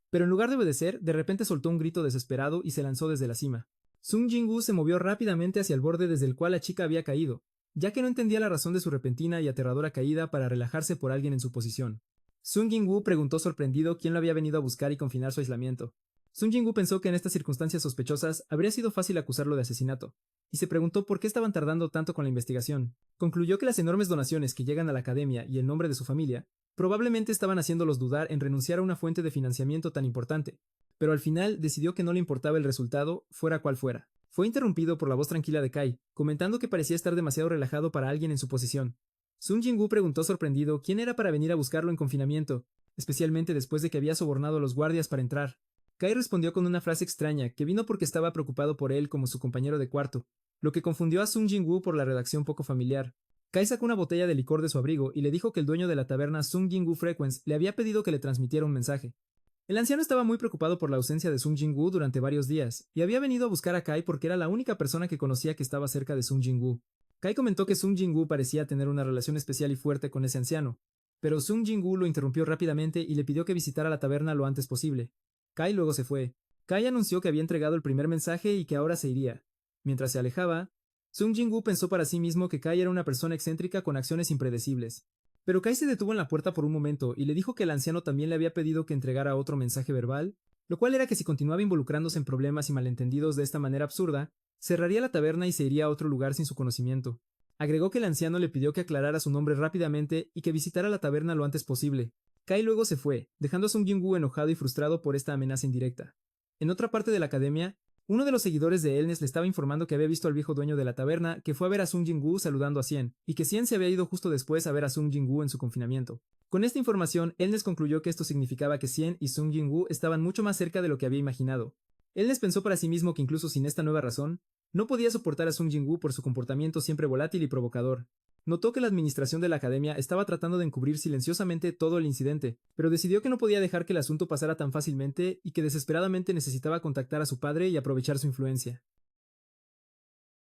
S1: Pero en lugar de obedecer, de repente soltó un grito desesperado y se lanzó desde la cima. Sung Jin-woo se movió rápidamente hacia el borde desde el cual la chica había caído, ya que no entendía la razón de su repentina y aterradora caída para relajarse por alguien en su posición. Sung Jin-woo preguntó sorprendido quién lo había venido a buscar y confinar su aislamiento. Sung Jin-woo pensó que en estas circunstancias sospechosas habría sido fácil acusarlo de asesinato, y se preguntó por qué estaban tardando tanto con la investigación. Concluyó que las enormes donaciones que llegan a la academia y el nombre de su familia probablemente estaban haciéndolos dudar en renunciar a una fuente de financiamiento tan importante, pero al final decidió que no le importaba el resultado, fuera cual fuera. Fue interrumpido por la voz tranquila de Kai, comentando que parecía estar demasiado relajado para alguien en su posición. Sung Jin-woo preguntó sorprendido quién era para venir a buscarlo en confinamiento, especialmente después de que había sobornado a los guardias para entrar. Kai respondió con una frase extraña que vino porque estaba preocupado por él como su compañero de cuarto, lo que confundió a Sung Jin-woo por la redacción poco familiar. Kai sacó una botella de licor de su abrigo y le dijo que el dueño de la taberna Sung Jin-woo Frequence le había pedido que le transmitiera un mensaje. El anciano estaba muy preocupado por la ausencia de Sung Jin-woo durante varios días, y había venido a buscar a Kai porque era la única persona que conocía que estaba cerca de Sung Jin-woo. Kai comentó que Sung Jin-woo parecía tener una relación especial y fuerte con ese anciano, pero Sung Jin-woo lo interrumpió rápidamente y le pidió que visitara la taberna lo antes posible. Kai luego se fue. Kai anunció que había entregado el primer mensaje y que ahora se iría. Mientras se alejaba, Sung Jin-woo pensó para sí mismo que Kai era una persona excéntrica con acciones impredecibles. Pero Kai se detuvo en la puerta por un momento y le dijo que el anciano también le había pedido que entregara otro mensaje verbal, lo cual era que si continuaba involucrándose en problemas y malentendidos de esta manera absurda, cerraría la taberna y se iría a otro lugar sin su conocimiento. Agregó que el anciano le pidió que aclarara su nombre rápidamente y que visitara la taberna lo antes posible. Kai luego se fue, dejando a Sung Jin-woo enojado y frustrado por esta amenaza indirecta. En otra parte de la academia, uno de los seguidores de Elnes le estaba informando que había visto al viejo dueño de la taberna, que fue a ver a Sung Jin-woo saludando a Cien, y que Cien se había ido justo después a ver a Sung Jin-woo en su confinamiento. Con esta información, Elnes concluyó que esto significaba que Cien y Sung Jin-woo estaban mucho más cerca de lo que había imaginado. Elnes pensó para sí mismo que incluso sin esta nueva razón, no podía soportar a Sung Jin-woo por su comportamiento siempre volátil y provocador. Notó que la administración de la academia estaba tratando de encubrir silenciosamente todo el incidente, pero decidió que no podía dejar que el asunto pasara tan fácilmente y que desesperadamente necesitaba contactar a su padre y aprovechar su influencia.